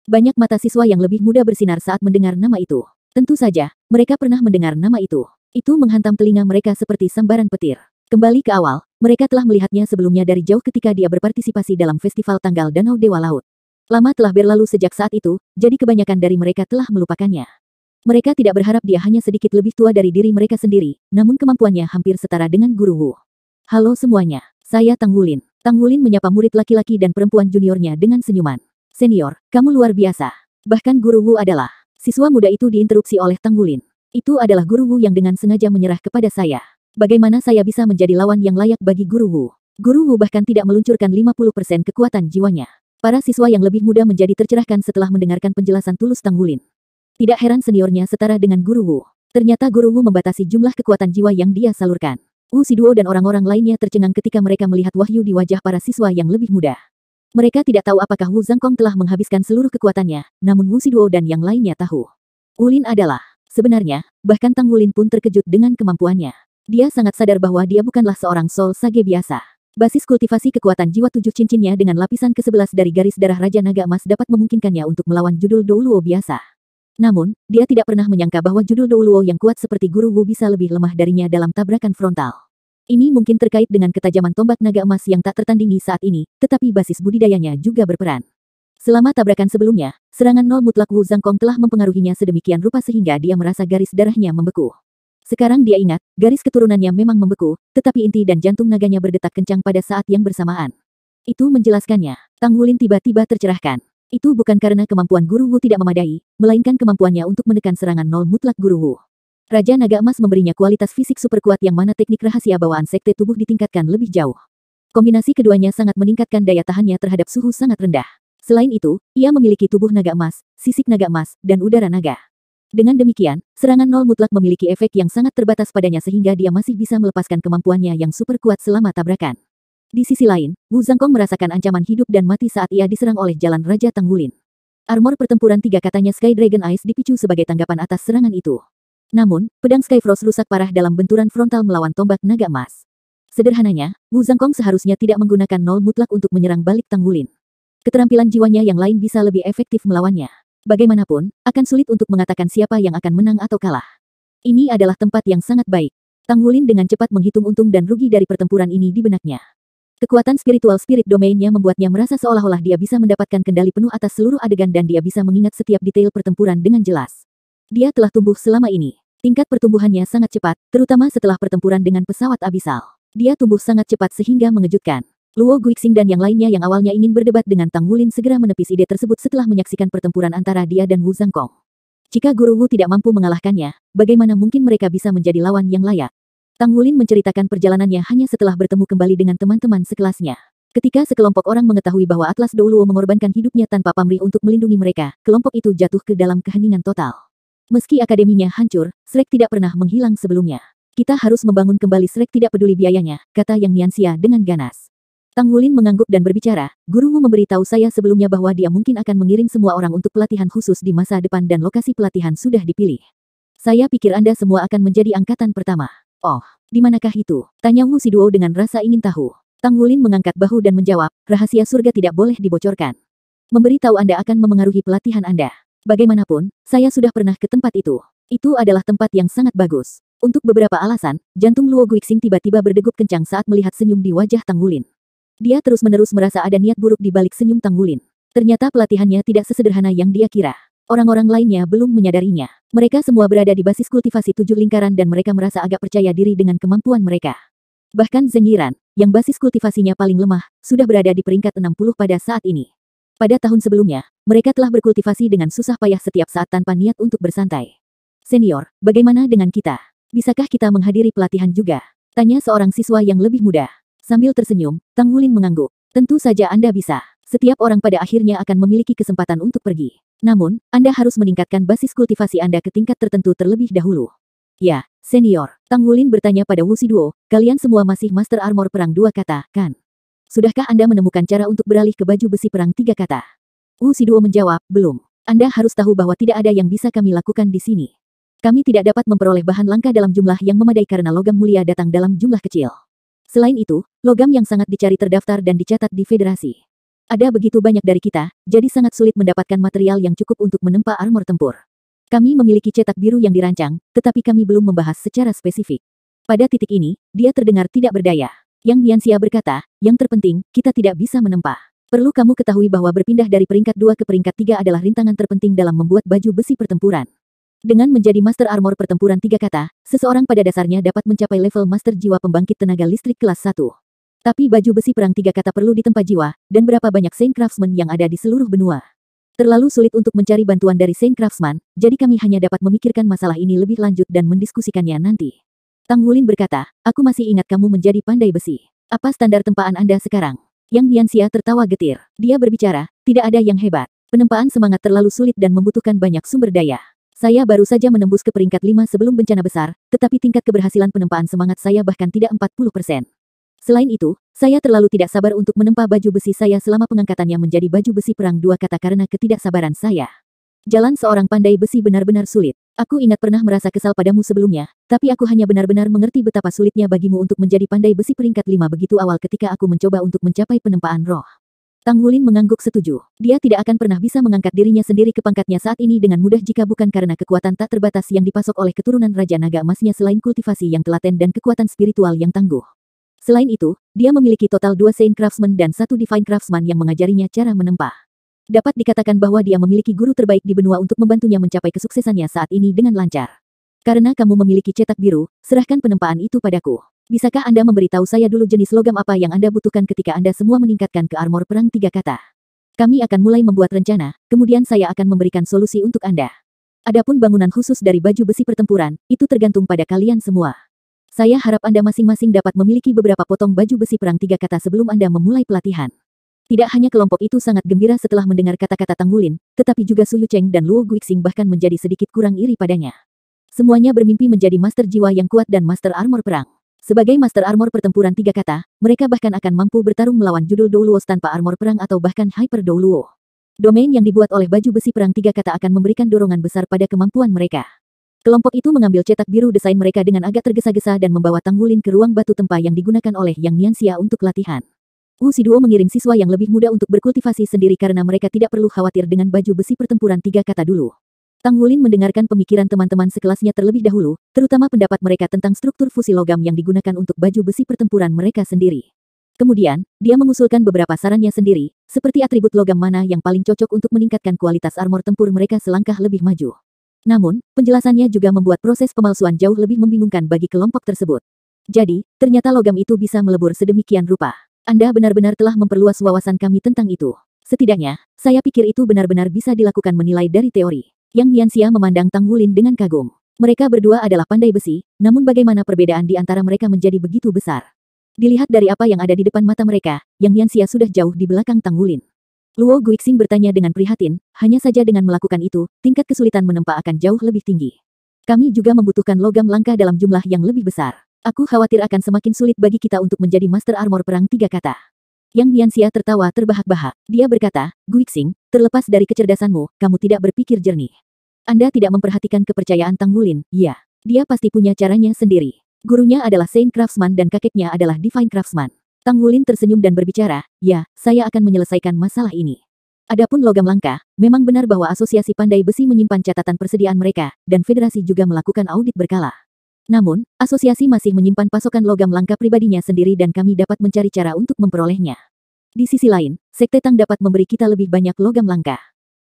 Banyak mata siswa yang lebih muda bersinar saat mendengar nama itu. Tentu saja, mereka pernah mendengar nama itu. Itu menghantam telinga mereka seperti sambaran petir. Kembali ke awal, mereka telah melihatnya sebelumnya dari jauh ketika dia berpartisipasi dalam festival tanggal Danau Dewa Laut. Lama telah berlalu sejak saat itu, jadi kebanyakan dari mereka telah melupakannya. Mereka tidak berharap dia hanya sedikit lebih tua dari diri mereka sendiri, namun kemampuannya hampir setara dengan Guru Wu. Halo semuanya, saya Tang Wulin. Tang Wulin menyapa murid laki-laki dan perempuan juniornya dengan senyuman. Senior, kamu luar biasa. Bahkan Guru Wu adalah. Siswa muda itu diinterupsi oleh Tang Wulin. Itu adalah Guru Wu yang dengan sengaja menyerah kepada saya. Bagaimana saya bisa menjadi lawan yang layak bagi Guru Wu? Guru Wu bahkan tidak meluncurkan 50% kekuatan jiwanya. Para siswa yang lebih muda menjadi tercerahkan setelah mendengarkan penjelasan tulus Tang Wulin. Tidak heran seniornya setara dengan Guru Wu. Ternyata Guru Wu membatasi jumlah kekuatan jiwa yang dia salurkan. Wu Siduo dan orang-orang lainnya tercengang ketika mereka melihat wahyu di wajah para siswa yang lebih muda. Mereka tidak tahu apakah Wu Zhangkong telah menghabiskan seluruh kekuatannya, namun Wu Siduo dan yang lainnya tahu. Wulin adalah. Sebenarnya, bahkan Tang Wulin pun terkejut dengan kemampuannya. Dia sangat sadar bahwa dia bukanlah seorang Soul Sage biasa. Basis kultivasi kekuatan jiwa 7 cincinnya dengan lapisan ke-11 dari garis darah Raja Naga Emas dapat memungkinkannya untuk melawan judul Douluo biasa. Namun, dia tidak pernah menyangka bahwa judul Douluo yang kuat seperti Guru Wu bisa lebih lemah darinya dalam tabrakan frontal. Ini mungkin terkait dengan ketajaman tombak naga emas yang tak tertandingi saat ini, tetapi basis budidayanya juga berperan. Selama tabrakan sebelumnya, serangan nol mutlak Wu Zhangkong telah mempengaruhinya sedemikian rupa sehingga dia merasa garis darahnya membeku. Sekarang dia ingat, garis keturunannya memang membeku, tetapi inti dan jantung naganya berdetak kencang pada saat yang bersamaan. Itu menjelaskannya. Tang Wulin tiba-tiba tercerahkan. Itu bukan karena kemampuan Guru Wu tidak memadai, melainkan kemampuannya untuk menekan serangan nol mutlak Guru Wu. Raja Naga Emas memberinya kualitas fisik super kuat yang mana teknik rahasia bawaan sekte tubuh ditingkatkan lebih jauh. Kombinasi keduanya sangat meningkatkan daya tahannya terhadap suhu sangat rendah. Selain itu, ia memiliki tubuh naga emas, sisik naga emas, dan udara naga. Dengan demikian, serangan nol mutlak memiliki efek yang sangat terbatas padanya sehingga dia masih bisa melepaskan kemampuannya yang super kuat selama tabrakan. Di sisi lain, Wu Zhangkong merasakan ancaman hidup dan mati saat ia diserang oleh jalan Raja Tang Wulin. Armor pertempuran 3 katanya Sky Dragon Ice dipicu sebagai tanggapan atas serangan itu. Namun, pedang Skyfrost rusak parah dalam benturan frontal melawan tombak naga emas. Sederhananya, Wu Zhangkong seharusnya tidak menggunakan nol mutlak untuk menyerang balik Tang Wulin. Keterampilan jiwanya yang lain bisa lebih efektif melawannya. Bagaimanapun, akan sulit untuk mengatakan siapa yang akan menang atau kalah. Ini adalah tempat yang sangat baik. Tang Wulin dengan cepat menghitung untung dan rugi dari pertempuran ini di benaknya. Kekuatan spiritual spirit domainnya membuatnya merasa seolah-olah dia bisa mendapatkan kendali penuh atas seluruh adegan dan dia bisa mengingat setiap detail pertempuran dengan jelas. Dia telah tumbuh selama ini. Tingkat pertumbuhannya sangat cepat, terutama setelah pertempuran dengan pesawat abisal. Dia tumbuh sangat cepat sehingga mengejutkan. Luo Guixing dan yang lainnya yang awalnya ingin berdebat dengan Tang Wulin segera menepis ide tersebut setelah menyaksikan pertempuran antara dia dan Wu Zhangkong. Jika Guru Wu tidak mampu mengalahkannya, bagaimana mungkin mereka bisa menjadi lawan yang layak? Tang Wulin menceritakan perjalanannya hanya setelah bertemu kembali dengan teman-teman sekelasnya. Ketika sekelompok orang mengetahui bahwa Atlas Douluo mengorbankan hidupnya tanpa pamrih untuk melindungi mereka, kelompok itu jatuh ke dalam keheningan total. Meski akademinya hancur, Shrek tidak pernah menghilang sebelumnya. Kita harus membangun kembali Shrek tidak peduli biayanya, kata Yang Nianxia dengan ganas. Tang Wulin mengangguk dan berbicara, Guru Wu memberitahu saya sebelumnya bahwa dia mungkin akan mengirim semua orang untuk pelatihan khusus di masa depan dan lokasi pelatihan sudah dipilih. Saya pikir Anda semua akan menjadi angkatan pertama. Oh, di manakah itu? Tanya Wu Siduo dengan rasa ingin tahu. Tang Wulin mengangkat bahu dan menjawab, rahasia surga tidak boleh dibocorkan. Memberi tahu Anda akan memengaruhi pelatihan Anda. Bagaimanapun, saya sudah pernah ke tempat itu. Itu adalah tempat yang sangat bagus. Untuk beberapa alasan, jantung Luo Guixing tiba-tiba berdegup kencang saat melihat senyum di wajah Tang Wulin. Dia terus-menerus merasa ada niat buruk di balik senyum Tang Wulin. Ternyata pelatihannya tidak sesederhana yang dia kira. Orang-orang lainnya belum menyadarinya. Mereka semua berada di basis kultivasi 7 lingkaran dan mereka merasa agak percaya diri dengan kemampuan mereka. Bahkan Zeng Yiran, yang basis kultivasinya paling lemah, sudah berada di peringkat 60 pada saat ini. Pada tahun sebelumnya, mereka telah berkultivasi dengan susah payah setiap saat tanpa niat untuk bersantai. Senior, bagaimana dengan kita? Bisakah kita menghadiri pelatihan juga? Tanya seorang siswa yang lebih muda. Sambil tersenyum, Tang Wulin mengangguk. Tentu saja Anda bisa. Setiap orang pada akhirnya akan memiliki kesempatan untuk pergi. Namun, Anda harus meningkatkan basis kultivasi Anda ke tingkat tertentu terlebih dahulu. Ya, senior. Tang Wulin bertanya pada Wu Siduo, kalian semua masih Master Armor Perang 2 kata, kan? Sudahkah Anda menemukan cara untuk beralih ke baju besi perang 3 kata? Wu Siduo menjawab, belum. Anda harus tahu bahwa tidak ada yang bisa kami lakukan di sini. Kami tidak dapat memperoleh bahan langka dalam jumlah yang memadai karena logam mulia datang dalam jumlah kecil. Selain itu, logam yang sangat dicari terdaftar dan dicatat di federasi. Ada begitu banyak dari kita, jadi sangat sulit mendapatkan material yang cukup untuk menempa armor tempur. Kami memiliki cetak biru yang dirancang, tetapi kami belum membahas secara spesifik. Pada titik ini, dia terdengar tidak berdaya. Yang Nianxia berkata, yang terpenting, kita tidak bisa menempa. Perlu kamu ketahui bahwa berpindah dari peringkat 2 ke peringkat 3 adalah rintangan terpenting dalam membuat baju besi pertempuran. Dengan menjadi Master Armor Pertempuran 3 kata, seseorang pada dasarnya dapat mencapai level Master Jiwa Pembangkit Tenaga Listrik kelas 1. Tapi baju besi perang 3 kata perlu ditempa jiwa, dan berapa banyak Saint Craftsman yang ada di seluruh benua. Terlalu sulit untuk mencari bantuan dari Saint Craftsman, jadi kami hanya dapat memikirkan masalah ini lebih lanjut dan mendiskusikannya nanti. Tang Wulin berkata, aku masih ingat kamu menjadi pandai besi. Apa standar tempaan Anda sekarang? Yang Nianxia tertawa getir. Dia berbicara, tidak ada yang hebat. Penempaan semangat terlalu sulit dan membutuhkan banyak sumber daya. Saya baru saja menembus ke peringkat 5 sebelum bencana besar, tetapi tingkat keberhasilan penempaan semangat saya bahkan tidak 40%. Selain itu, saya terlalu tidak sabar untuk menempa baju besi saya selama pengangkatannya menjadi baju besi perang 2 kata karena ketidaksabaran saya. Jalan seorang pandai besi benar-benar sulit. Aku ingat pernah merasa kesal padamu sebelumnya, tapi aku hanya benar-benar mengerti betapa sulitnya bagimu untuk menjadi pandai besi peringkat 5 begitu awal ketika aku mencoba untuk mencapai penempaan roh. Tang Wulin mengangguk setuju. Dia tidak akan pernah bisa mengangkat dirinya sendiri ke pangkatnya saat ini dengan mudah jika bukan karena kekuatan tak terbatas yang dipasok oleh keturunan Raja Naga Emasnya selain kultivasi yang telaten dan kekuatan spiritual yang tangguh. Selain itu, dia memiliki total 2 Saint Craftsman dan 1 Divine Craftsman yang mengajarinya cara menempa. Dapat dikatakan bahwa dia memiliki guru terbaik di benua untuk membantunya mencapai kesuksesannya saat ini dengan lancar. Karena kamu memiliki cetak biru, serahkan penempaan itu padaku. Bisakah Anda memberitahu saya dulu jenis logam apa yang Anda butuhkan ketika Anda semua meningkatkan ke armor perang 3 kata? Kami akan mulai membuat rencana, kemudian saya akan memberikan solusi untuk Anda. Adapun bangunan khusus dari baju besi pertempuran, itu tergantung pada kalian semua. Saya harap Anda masing-masing dapat memiliki beberapa potong baju besi perang 3 kata sebelum Anda memulai pelatihan. Tidak hanya kelompok itu sangat gembira setelah mendengar kata-kata Tang Wulin, tetapi juga Su Yucheng dan Luo Guixing bahkan menjadi sedikit kurang iri padanya. Semuanya bermimpi menjadi master jiwa yang kuat dan master armor perang. Sebagai master armor pertempuran 3 kata, mereka bahkan akan mampu bertarung melawan judul Douluos tanpa armor perang atau bahkan Hyper Douluo. Domain yang dibuat oleh baju besi perang 3 kata akan memberikan dorongan besar pada kemampuan mereka. Kelompok itu mengambil cetak biru desain mereka dengan agak tergesa-gesa dan membawa Tang Wulin ke ruang batu tempa yang digunakan oleh Yang Nianxia untuk latihan. Wu Siduo mengirim siswa yang lebih muda untuk berkultivasi sendiri karena mereka tidak perlu khawatir dengan baju besi pertempuran 3 kata dulu. Tang Wulin mendengarkan pemikiran teman-teman sekelasnya terlebih dahulu, terutama pendapat mereka tentang struktur fusi logam yang digunakan untuk baju besi pertempuran mereka sendiri. Kemudian, dia mengusulkan beberapa sarannya sendiri, seperti atribut logam mana yang paling cocok untuk meningkatkan kualitas armor tempur mereka selangkah lebih maju. Namun, penjelasannya juga membuat proses pemalsuan jauh lebih membingungkan bagi kelompok tersebut. Jadi, ternyata logam itu bisa melebur sedemikian rupa. Anda benar-benar telah memperluas wawasan kami tentang itu. Setidaknya, saya pikir itu benar-benar bisa dilakukan menilai dari teori. Yang Nianxia memandang Tang Wulin dengan kagum. Mereka berdua adalah pandai besi, namun bagaimana perbedaan di antara mereka menjadi begitu besar? Dilihat dari apa yang ada di depan mata mereka, Yang Nianxia sudah jauh di belakang Tang Wulin. Luo Guixing bertanya dengan prihatin, hanya saja dengan melakukan itu, tingkat kesulitan menempa akan jauh lebih tinggi. Kami juga membutuhkan logam langka dalam jumlah yang lebih besar. Aku khawatir akan semakin sulit bagi kita untuk menjadi master armor perang 3 kata. Yang Nianxia tertawa terbahak-bahak. Dia berkata, Guixing, terlepas dari kecerdasanmu, kamu tidak berpikir jernih. Anda tidak memperhatikan kepercayaan Tang Wulin, ya. Dia pasti punya caranya sendiri. Gurunya adalah Saint Craftsman dan kakeknya adalah Divine Craftsman. Tang Wulin tersenyum dan berbicara, ya, saya akan menyelesaikan masalah ini. Adapun logam langka, memang benar bahwa Asosiasi Pandai Besi menyimpan catatan persediaan mereka, dan Federasi juga melakukan audit berkala. Namun, asosiasi masih menyimpan pasokan logam langka pribadinya sendiri dan kami dapat mencari cara untuk memperolehnya. Di sisi lain, Sekte Tang dapat memberi kita lebih banyak logam langka.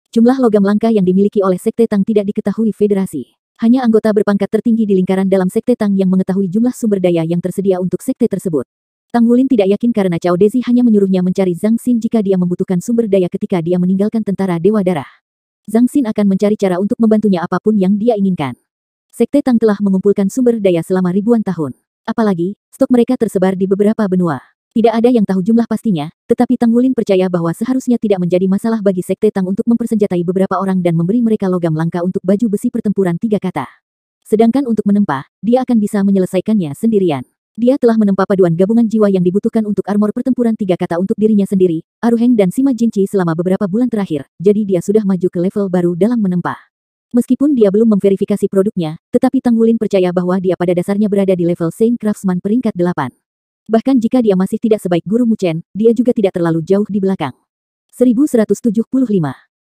Jumlah logam langka yang dimiliki oleh Sekte Tang tidak diketahui Federasi. Hanya anggota berpangkat tertinggi di lingkaran dalam Sekte Tang yang mengetahui jumlah sumber daya yang tersedia untuk sekte tersebut. Tang Wulin tidak yakin karena Cao Dezi hanya menyuruhnya mencari Zhang Xin jika dia membutuhkan sumber daya ketika dia meninggalkan tentara Dewa Darah. Zhang Xin akan mencari cara untuk membantunya apapun yang dia inginkan. Sekte Tang telah mengumpulkan sumber daya selama ribuan tahun. Apalagi, stok mereka tersebar di beberapa benua. Tidak ada yang tahu jumlah pastinya, tetapi Tang Wulin percaya bahwa seharusnya tidak menjadi masalah bagi Sekte Tang untuk mempersenjatai beberapa orang dan memberi mereka logam langka untuk baju besi pertempuran 3 kata. Sedangkan untuk menempa, dia akan bisa menyelesaikannya sendirian. Dia telah menempa paduan gabungan jiwa yang dibutuhkan untuk armor pertempuran 3 kata untuk dirinya sendiri, Aruheng dan Sima Jinchi selama beberapa bulan terakhir, jadi dia sudah maju ke level baru dalam menempa. Meskipun dia belum memverifikasi produknya, tetapi Tang Wulin percaya bahwa dia pada dasarnya berada di level Saint Craftsman peringkat 8. Bahkan jika dia masih tidak sebaik Guru Mu Chen, dia juga tidak terlalu jauh di belakang. 1175.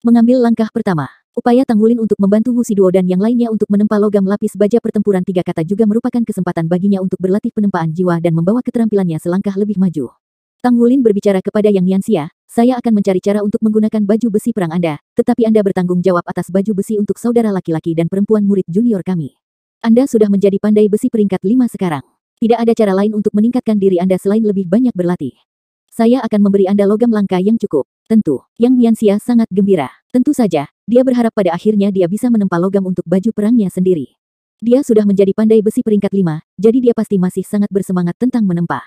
Mengambil langkah pertama. Upaya Tang Wulin untuk membantu Wu Siduo dan yang lainnya untuk menempa logam lapis baja pertempuran 3 kata juga merupakan kesempatan baginya untuk berlatih penempaan jiwa dan membawa keterampilannya selangkah lebih maju. Tang Wulin berbicara kepada Yang Nianxia, saya akan mencari cara untuk menggunakan baju besi perang Anda, tetapi Anda bertanggung jawab atas baju besi untuk saudara laki-laki dan perempuan murid junior kami. Anda sudah menjadi pandai besi peringkat 5 sekarang. Tidak ada cara lain untuk meningkatkan diri Anda selain lebih banyak berlatih. Saya akan memberi Anda logam langka yang cukup. Tentu, Yang Nianxia sangat gembira. Tentu saja, dia berharap pada akhirnya dia bisa menempa logam untuk baju perangnya sendiri. Dia sudah menjadi pandai besi peringkat 5, jadi dia pasti masih sangat bersemangat tentang menempa.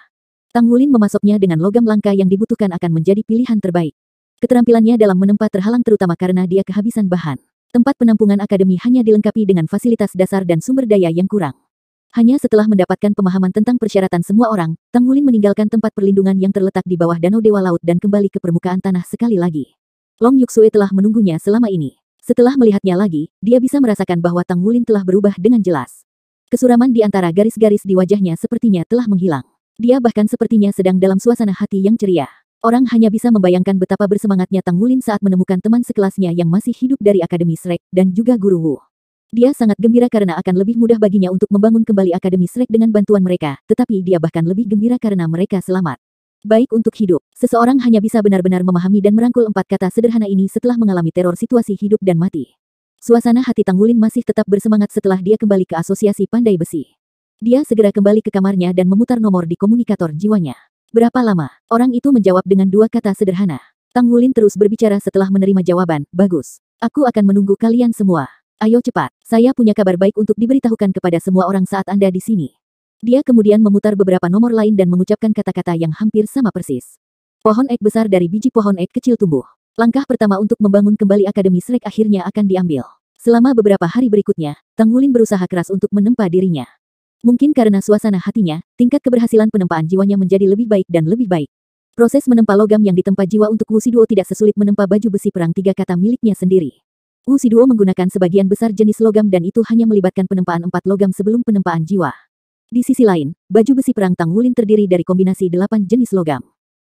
Tang Wulin memasoknya dengan logam langka yang dibutuhkan akan menjadi pilihan terbaik. Keterampilannya dalam menempa terhalang terutama karena dia kehabisan bahan. Tempat penampungan akademi hanya dilengkapi dengan fasilitas dasar dan sumber daya yang kurang. Hanya setelah mendapatkan pemahaman tentang persyaratan semua orang, Tang Wulin meninggalkan tempat perlindungan yang terletak di bawah Danau Dewa Laut dan kembali ke permukaan tanah sekali lagi. Long Yuxue telah menunggunya selama ini. Setelah melihatnya lagi, dia bisa merasakan bahwa Tang Wulin telah berubah dengan jelas. Kesuraman di antara garis-garis di wajahnya sepertinya telah menghilang. Dia bahkan sepertinya sedang dalam suasana hati yang ceria. Orang hanya bisa membayangkan betapa bersemangatnya Tang Wulin saat menemukan teman sekelasnya yang masih hidup dari Akademi Shrek dan juga Guru Wu. Dia sangat gembira karena akan lebih mudah baginya untuk membangun kembali Akademi Shrek dengan bantuan mereka, tetapi dia bahkan lebih gembira karena mereka selamat. Baik untuk hidup, seseorang hanya bisa benar-benar memahami dan merangkul 4 kata sederhana ini setelah mengalami teror situasi hidup dan mati. Suasana hati Tang Wulin masih tetap bersemangat setelah dia kembali ke Asosiasi Pandai Besi. Dia segera kembali ke kamarnya dan memutar nomor di komunikator jiwanya. Berapa lama? Orang itu menjawab dengan 2 kata sederhana. Tang Wulin terus berbicara setelah menerima jawaban, bagus. Aku akan menunggu kalian semua. Ayo cepat, saya punya kabar baik untuk diberitahukan kepada semua orang saat Anda di sini. Dia kemudian memutar beberapa nomor lain dan mengucapkan kata-kata yang hampir sama persis. Pohon ek besar dari biji pohon ek kecil tumbuh. Langkah pertama untuk membangun kembali Akademi Shrek akhirnya akan diambil. Selama beberapa hari berikutnya, Tang Wulin berusaha keras untuk menempa dirinya. Mungkin karena suasana hatinya, tingkat keberhasilan penempaan jiwanya menjadi lebih baik dan lebih baik. Proses menempa logam yang ditempa jiwa untuk Wu Siduo tidak sesulit menempa baju besi perang 3 kata miliknya sendiri. Wu Siduo menggunakan sebagian besar jenis logam dan itu hanya melibatkan penempaan 4 logam sebelum penempaan jiwa. Di sisi lain, baju besi perang Tang Wulin terdiri dari kombinasi 8 jenis logam.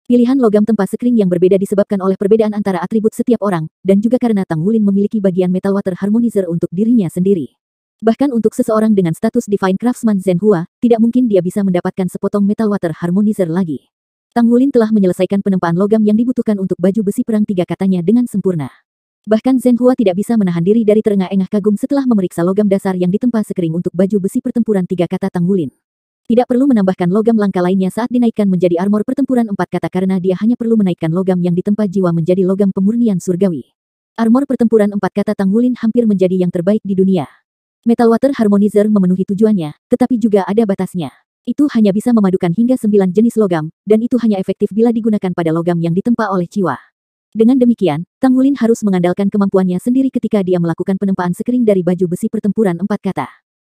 Pilihan logam tempa sekring yang berbeda disebabkan oleh perbedaan antara atribut setiap orang, dan juga karena Tang Wulin memiliki bagian Metal Water Harmonizer untuk dirinya sendiri. Bahkan untuk seseorang dengan status Divine Craftsman Zhenhua, tidak mungkin dia bisa mendapatkan sepotong Metal Water Harmonizer lagi. Tang Wulin telah menyelesaikan penempaan logam yang dibutuhkan untuk baju besi perang 3 katanya dengan sempurna. Bahkan Zhenhua tidak bisa menahan diri dari terengah-engah kagum setelah memeriksa logam dasar yang ditempa sekering untuk baju besi pertempuran 3 kata Tang Wulin. Tidak perlu menambahkan logam langka lainnya saat dinaikkan menjadi armor pertempuran 4 kata karena dia hanya perlu menaikkan logam yang ditempa jiwa menjadi logam pemurnian surgawi. Armor pertempuran 4 kata Tang Wulin hampir menjadi yang terbaik di dunia. Metal Water Harmonizer memenuhi tujuannya, tetapi juga ada batasnya. Itu hanya bisa memadukan hingga 9 jenis logam, dan itu hanya efektif bila digunakan pada logam yang ditempa oleh jiwa. Dengan demikian, Tang Wulin harus mengandalkan kemampuannya sendiri ketika dia melakukan penempaan sekring dari baju besi pertempuran 4 kata.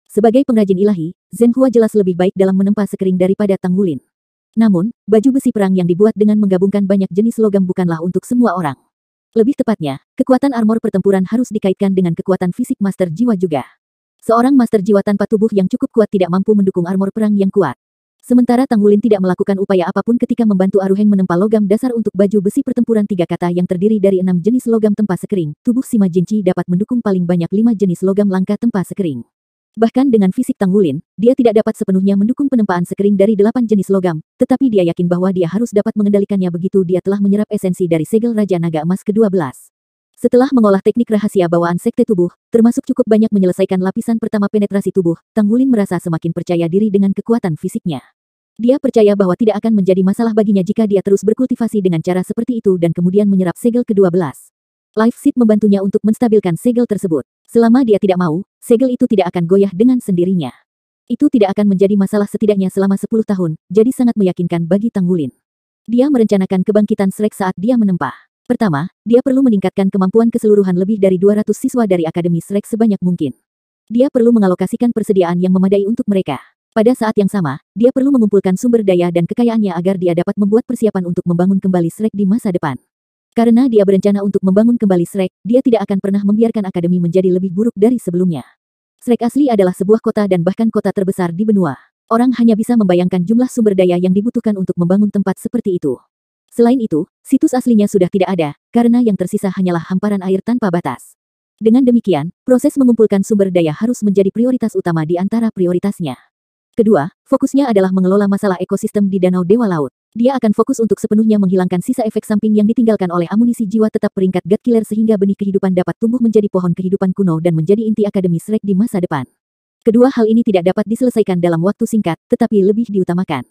Sebagai pengrajin ilahi, Zhenhua jelas lebih baik dalam menempa sekring daripada Tang Wulin. Namun, baju besi perang yang dibuat dengan menggabungkan banyak jenis logam bukanlah untuk semua orang. Lebih tepatnya, kekuatan armor pertempuran harus dikaitkan dengan kekuatan fisik master jiwa juga. Seorang master jiwa tanpa tubuh yang cukup kuat tidak mampu mendukung armor perang yang kuat. Sementara Tang Wulin tidak melakukan upaya apapun ketika membantu Aruheng menempa logam dasar untuk baju besi pertempuran 3 kata yang terdiri dari 6 jenis logam tempa sekering. Tubuh Sima Jinchi dapat mendukung paling banyak 5 jenis logam langka tempa sekering. Bahkan dengan fisik Tang Wulin, dia tidak dapat sepenuhnya mendukung penempaan sekering dari 8 jenis logam, tetapi dia yakin bahwa dia harus dapat mengendalikannya begitu dia telah menyerap esensi dari segel Raja Naga Emas ke-12. Setelah mengolah teknik rahasia bawaan sekte tubuh, termasuk cukup banyak menyelesaikan lapisan pertama penetrasi tubuh, Tang Wulin merasa semakin percaya diri dengan kekuatan fisiknya. Dia percaya bahwa tidak akan menjadi masalah baginya jika dia terus berkultivasi dengan cara seperti itu dan kemudian menyerap segel ke-12. Life Seed membantunya untuk menstabilkan segel tersebut. Selama dia tidak mau, segel itu tidak akan goyah dengan sendirinya. Itu tidak akan menjadi masalah setidaknya selama 10 tahun, jadi sangat meyakinkan bagi Tang Wulin. Dia merencanakan kebangkitan Shrek saat dia menempah. Pertama, dia perlu meningkatkan kemampuan keseluruhan lebih dari 200 siswa dari Akademi Shrek sebanyak mungkin. Dia perlu mengalokasikan persediaan yang memadai untuk mereka. Pada saat yang sama, dia perlu mengumpulkan sumber daya dan kekayaannya agar dia dapat membuat persiapan untuk membangun kembali Shrek di masa depan. Karena dia berencana untuk membangun kembali Shrek, dia tidak akan pernah membiarkan akademi menjadi lebih buruk dari sebelumnya. Shrek asli adalah sebuah kota dan bahkan kota terbesar di benua. Orang hanya bisa membayangkan jumlah sumber daya yang dibutuhkan untuk membangun tempat seperti itu. Selain itu, situs aslinya sudah tidak ada, karena yang tersisa hanyalah hamparan air tanpa batas. Dengan demikian, proses mengumpulkan sumber daya harus menjadi prioritas utama di antara prioritasnya. Kedua, fokusnya adalah mengelola masalah ekosistem di Danau Dewa Laut. Dia akan fokus untuk sepenuhnya menghilangkan sisa efek samping yang ditinggalkan oleh amunisi jiwa tetap peringkat God Killer sehingga benih kehidupan dapat tumbuh menjadi pohon kehidupan kuno dan menjadi inti Akademi Shrek di masa depan. Kedua hal ini tidak dapat diselesaikan dalam waktu singkat, tetapi lebih diutamakan.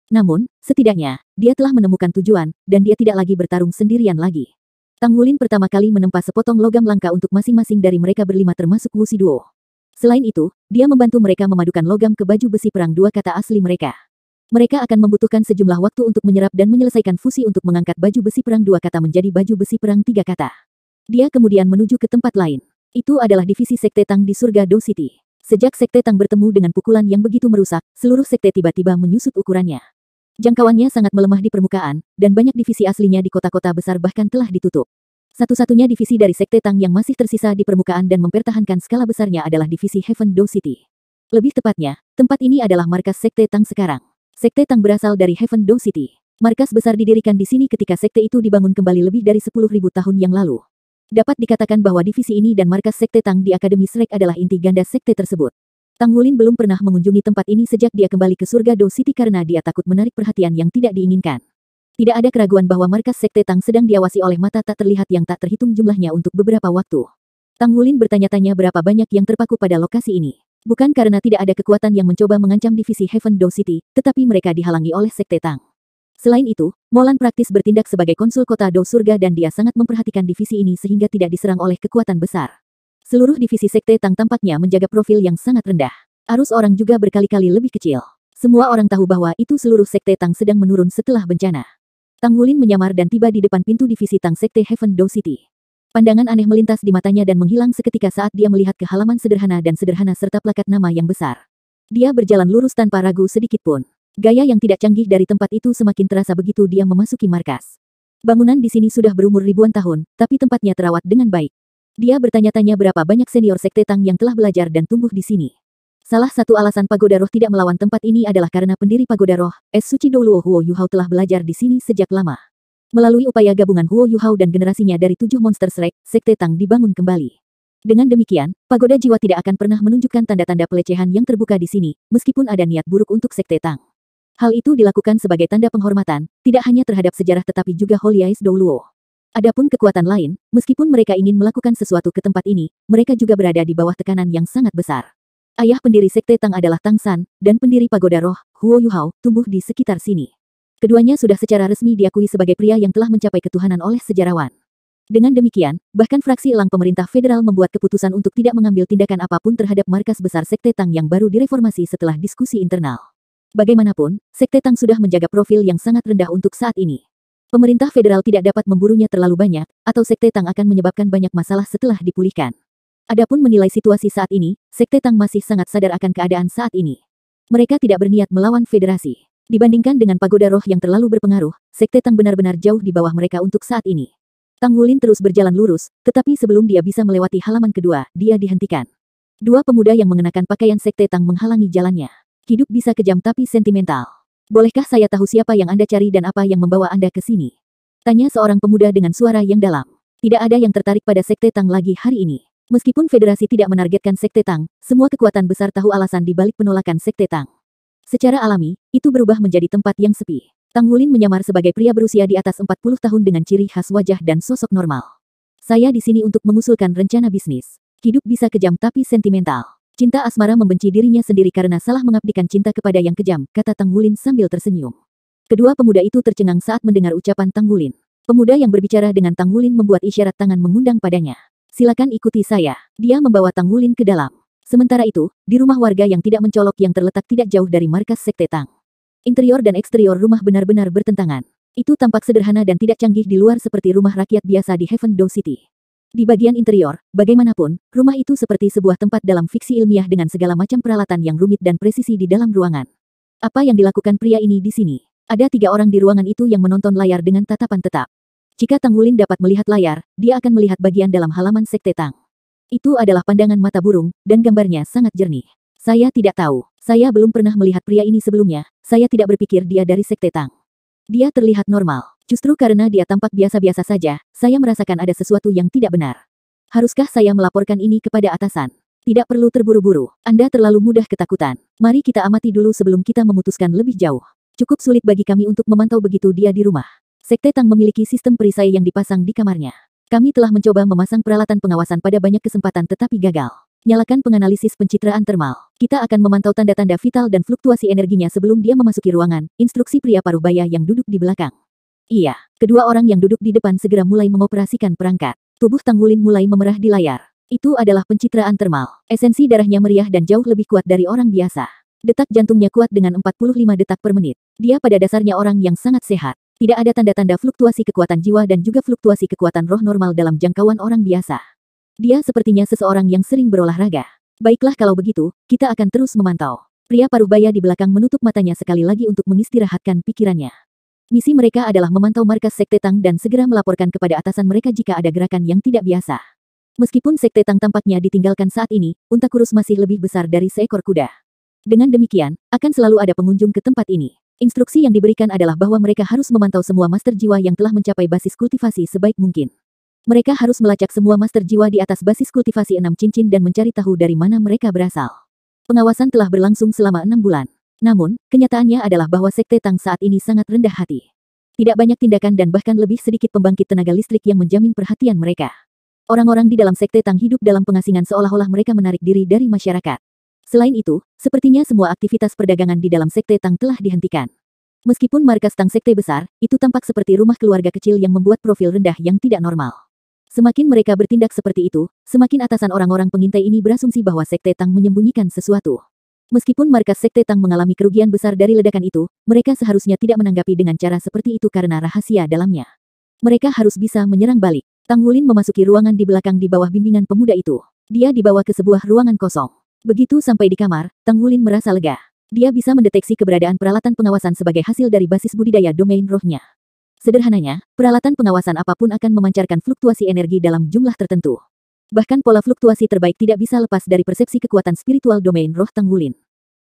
Namun, setidaknya, dia telah menemukan tujuan, dan dia tidak lagi bertarung sendirian lagi. Tang Wulin pertama kali menempa sepotong logam langka untuk masing-masing dari mereka berlima termasuk Wu Shiduo. Selain itu, dia membantu mereka memadukan logam ke baju besi perang 2 kata asli mereka. Mereka akan membutuhkan sejumlah waktu untuk menyerap dan menyelesaikan fusi untuk mengangkat baju besi perang 2 kata menjadi baju besi perang 3 kata. Dia kemudian menuju ke tempat lain. Itu adalah divisi Sekte Tang di surga Do City. Sejak Sekte Tang bertemu dengan pukulan yang begitu merusak, seluruh sekte tiba-tiba menyusut ukurannya. Jangkauannya sangat melemah di permukaan, dan banyak divisi aslinya di kota-kota besar bahkan telah ditutup. Satu-satunya divisi dari Sekte Tang yang masih tersisa di permukaan dan mempertahankan skala besarnya adalah divisi Heaven Do City. Lebih tepatnya, tempat ini adalah markas Sekte Tang sekarang. Sekte Tang berasal dari Heaven Do City. Markas besar didirikan di sini ketika sekte itu dibangun kembali lebih dari 10.000 tahun yang lalu. Dapat dikatakan bahwa divisi ini dan markas Sekte Tang di Akademi Shrek adalah inti ganda sekte tersebut. Tang Wulin belum pernah mengunjungi tempat ini sejak dia kembali ke surga Do City karena dia takut menarik perhatian yang tidak diinginkan. Tidak ada keraguan bahwa markas Sekte Tang sedang diawasi oleh mata tak terlihat yang tak terhitung jumlahnya untuk beberapa waktu. Tang Wulin bertanya-tanya berapa banyak yang terpaku pada lokasi ini. Bukan karena tidak ada kekuatan yang mencoba mengancam divisi Heaven Do City, tetapi mereka dihalangi oleh Sekte Tang. Selain itu, Molan praktis bertindak sebagai konsul kota Do Surga dan dia sangat memperhatikan divisi ini sehingga tidak diserang oleh kekuatan besar. Seluruh divisi Sekte Tang tampaknya menjaga profil yang sangat rendah. Arus orang juga berkali-kali lebih kecil. Semua orang tahu bahwa itu seluruh Sekte Tang sedang menurun setelah bencana. Tang Wulin menyamar dan tiba di depan pintu divisi Tang Sekte Heaven Do City. Pandangan aneh melintas di matanya dan menghilang seketika saat dia melihat ke halaman sederhana dan sederhana serta plakat nama yang besar. Dia berjalan lurus tanpa ragu sedikit pun. Gaya yang tidak canggih dari tempat itu semakin terasa begitu dia memasuki markas. Bangunan di sini sudah berumur ribuan tahun, tapi tempatnya terawat dengan baik. Dia bertanya-tanya berapa banyak senior Sekte Tang yang telah belajar dan tumbuh di sini. Salah satu alasan Pagoda Roh tidak melawan tempat ini adalah karena pendiri Pagoda Roh, Es Suci Douluo Huo Yuhao telah belajar di sini sejak lama. Melalui upaya gabungan Huo Yuhao dan generasinya dari 7 monster Shrek, Sekte Tang dibangun kembali. Dengan demikian, Pagoda Jiwa tidak akan pernah menunjukkan tanda-tanda pelecehan yang terbuka di sini, meskipun ada niat buruk untuk Sekte Tang. Hal itu dilakukan sebagai tanda penghormatan, tidak hanya terhadap sejarah tetapi juga Holy Eyes Douluo. Adapun kekuatan lain, meskipun mereka ingin melakukan sesuatu ke tempat ini, mereka juga berada di bawah tekanan yang sangat besar. Ayah pendiri Sekte Tang adalah Tang San, dan pendiri Pagoda Roh, Huo Yuhao, tumbuh di sekitar sini. Keduanya sudah secara resmi diakui sebagai pria yang telah mencapai ketuhanan oleh sejarawan. Dengan demikian, bahkan fraksi elang pemerintah federal membuat keputusan untuk tidak mengambil tindakan apapun terhadap markas besar Sekte Tang yang baru direformasi setelah diskusi internal. Bagaimanapun, Sekte Tang sudah menjaga profil yang sangat rendah untuk saat ini. Pemerintah federal tidak dapat memburunya terlalu banyak, atau Sekte Tang akan menyebabkan banyak masalah setelah dipulihkan. Adapun menilai situasi saat ini, Sekte Tang masih sangat sadar akan keadaan saat ini. Mereka tidak berniat melawan federasi. Dibandingkan dengan Pagoda Roh yang terlalu berpengaruh, Sekte Tang benar-benar jauh di bawah mereka untuk saat ini. Tang Wulin terus berjalan lurus, tetapi sebelum dia bisa melewati halaman kedua, dia dihentikan. Dua pemuda yang mengenakan pakaian sekte Tang menghalangi jalannya. Hidup bisa kejam tapi sentimental. Bolehkah saya tahu siapa yang Anda cari dan apa yang membawa Anda ke sini? Tanya seorang pemuda dengan suara yang dalam. Tidak ada yang tertarik pada sekte Tang lagi hari ini. Meskipun federasi tidak menargetkan sekte Tang, semua kekuatan besar tahu alasan di balik penolakan sekte Tang. Secara alami, itu berubah menjadi tempat yang sepi. Tang Wulin menyamar sebagai pria berusia di atas 40 tahun dengan ciri khas wajah dan sosok normal. Saya di sini untuk mengusulkan rencana bisnis. Hidup bisa kejam tapi sentimental. Cinta asmara membenci dirinya sendiri karena salah mengabdikan cinta kepada yang kejam, kata Tang Wulin sambil tersenyum. Kedua pemuda itu tercengang saat mendengar ucapan Tang Wulin. Pemuda yang berbicara dengan Tang Wulin membuat isyarat tangan mengundang padanya. Silakan ikuti saya. Dia membawa Tang Wulin ke dalam. Sementara itu, di rumah warga yang tidak mencolok yang terletak tidak jauh dari markas sekte Tang. Interior dan eksterior rumah benar-benar bertentangan. Itu tampak sederhana dan tidak canggih di luar seperti rumah rakyat biasa di Heaven Doe City. Di bagian interior, bagaimanapun, rumah itu seperti sebuah tempat dalam fiksi ilmiah dengan segala macam peralatan yang rumit dan presisi di dalam ruangan. Apa yang dilakukan pria ini di sini? Ada 3 orang di ruangan itu yang menonton layar dengan tatapan tetap. Jika Tang Wulin dapat melihat layar, dia akan melihat bagian dalam halaman sekte Tang. Itu adalah pandangan mata burung, dan gambarnya sangat jernih. Saya tidak tahu. Saya belum pernah melihat pria ini sebelumnya. Saya tidak berpikir dia dari sekte Tang. Dia terlihat normal. Justru karena dia tampak biasa-biasa saja, saya merasakan ada sesuatu yang tidak benar. Haruskah saya melaporkan ini kepada atasan? Tidak perlu terburu-buru. Anda terlalu mudah ketakutan. Mari kita amati dulu sebelum kita memutuskan lebih jauh. Cukup sulit bagi kami untuk memantau begitu dia di rumah. Sekte Tang memiliki sistem perisai yang dipasang di kamarnya. Kami telah mencoba memasang peralatan pengawasan pada banyak kesempatan tetapi gagal. Nyalakan penganalisis pencitraan termal. Kita akan memantau tanda-tanda vital dan fluktuasi energinya sebelum dia memasuki ruangan, instruksi pria parubaya yang duduk di belakang. Iya, kedua orang yang duduk di depan segera mulai mengoperasikan perangkat. Tubuh Tang Wulin mulai memerah di layar. Itu adalah pencitraan termal. Esensi darahnya meriah dan jauh lebih kuat dari orang biasa. Detak jantungnya kuat dengan 45 detak per menit. Dia pada dasarnya orang yang sangat sehat. Tidak ada tanda-tanda fluktuasi kekuatan jiwa dan juga fluktuasi kekuatan roh normal dalam jangkauan orang biasa. Dia sepertinya seseorang yang sering berolahraga. Baiklah kalau begitu, kita akan terus memantau. Pria parubaya di belakang menutup matanya sekali lagi untuk mengistirahatkan pikirannya. Misi mereka adalah memantau markas sekte Tang dan segera melaporkan kepada atasan mereka jika ada gerakan yang tidak biasa. Meskipun sekte Tang tampaknya ditinggalkan saat ini, unta kurus masih lebih besar dari seekor kuda. Dengan demikian, akan selalu ada pengunjung ke tempat ini. Instruksi yang diberikan adalah bahwa mereka harus memantau semua master jiwa yang telah mencapai basis kultivasi sebaik mungkin. Mereka harus melacak semua master jiwa di atas basis kultivasi 6 cincin dan mencari tahu dari mana mereka berasal. Pengawasan telah berlangsung selama 6 bulan. Namun, kenyataannya adalah bahwa sekte Tang saat ini sangat rendah hati. Tidak banyak tindakan dan bahkan lebih sedikit pembangkit tenaga listrik yang menjamin perhatian mereka. Orang-orang di dalam sekte Tang hidup dalam pengasingan seolah-olah mereka menarik diri dari masyarakat. Selain itu, sepertinya semua aktivitas perdagangan di dalam sekte Tang telah dihentikan. Meskipun markas Tang sekte besar, itu tampak seperti rumah keluarga kecil yang membuat profil rendah yang tidak normal. Semakin mereka bertindak seperti itu, semakin atasan orang-orang pengintai ini berasumsi bahwa sekte Tang menyembunyikan sesuatu. Meskipun markas sekte Tang mengalami kerugian besar dari ledakan itu, mereka seharusnya tidak menanggapi dengan cara seperti itu karena rahasia dalamnya. Mereka harus bisa menyerang balik. Tang Wulin memasuki ruangan di belakang di bawah bimbingan pemuda itu. Dia dibawa ke sebuah ruangan kosong. Begitu sampai di kamar, Tang Wulin merasa lega. Dia bisa mendeteksi keberadaan peralatan pengawasan sebagai hasil dari basis budidaya domain rohnya. Sederhananya, peralatan pengawasan apapun akan memancarkan fluktuasi energi dalam jumlah tertentu. Bahkan pola fluktuasi terbaik tidak bisa lepas dari persepsi kekuatan spiritual domain roh Tang Wulin.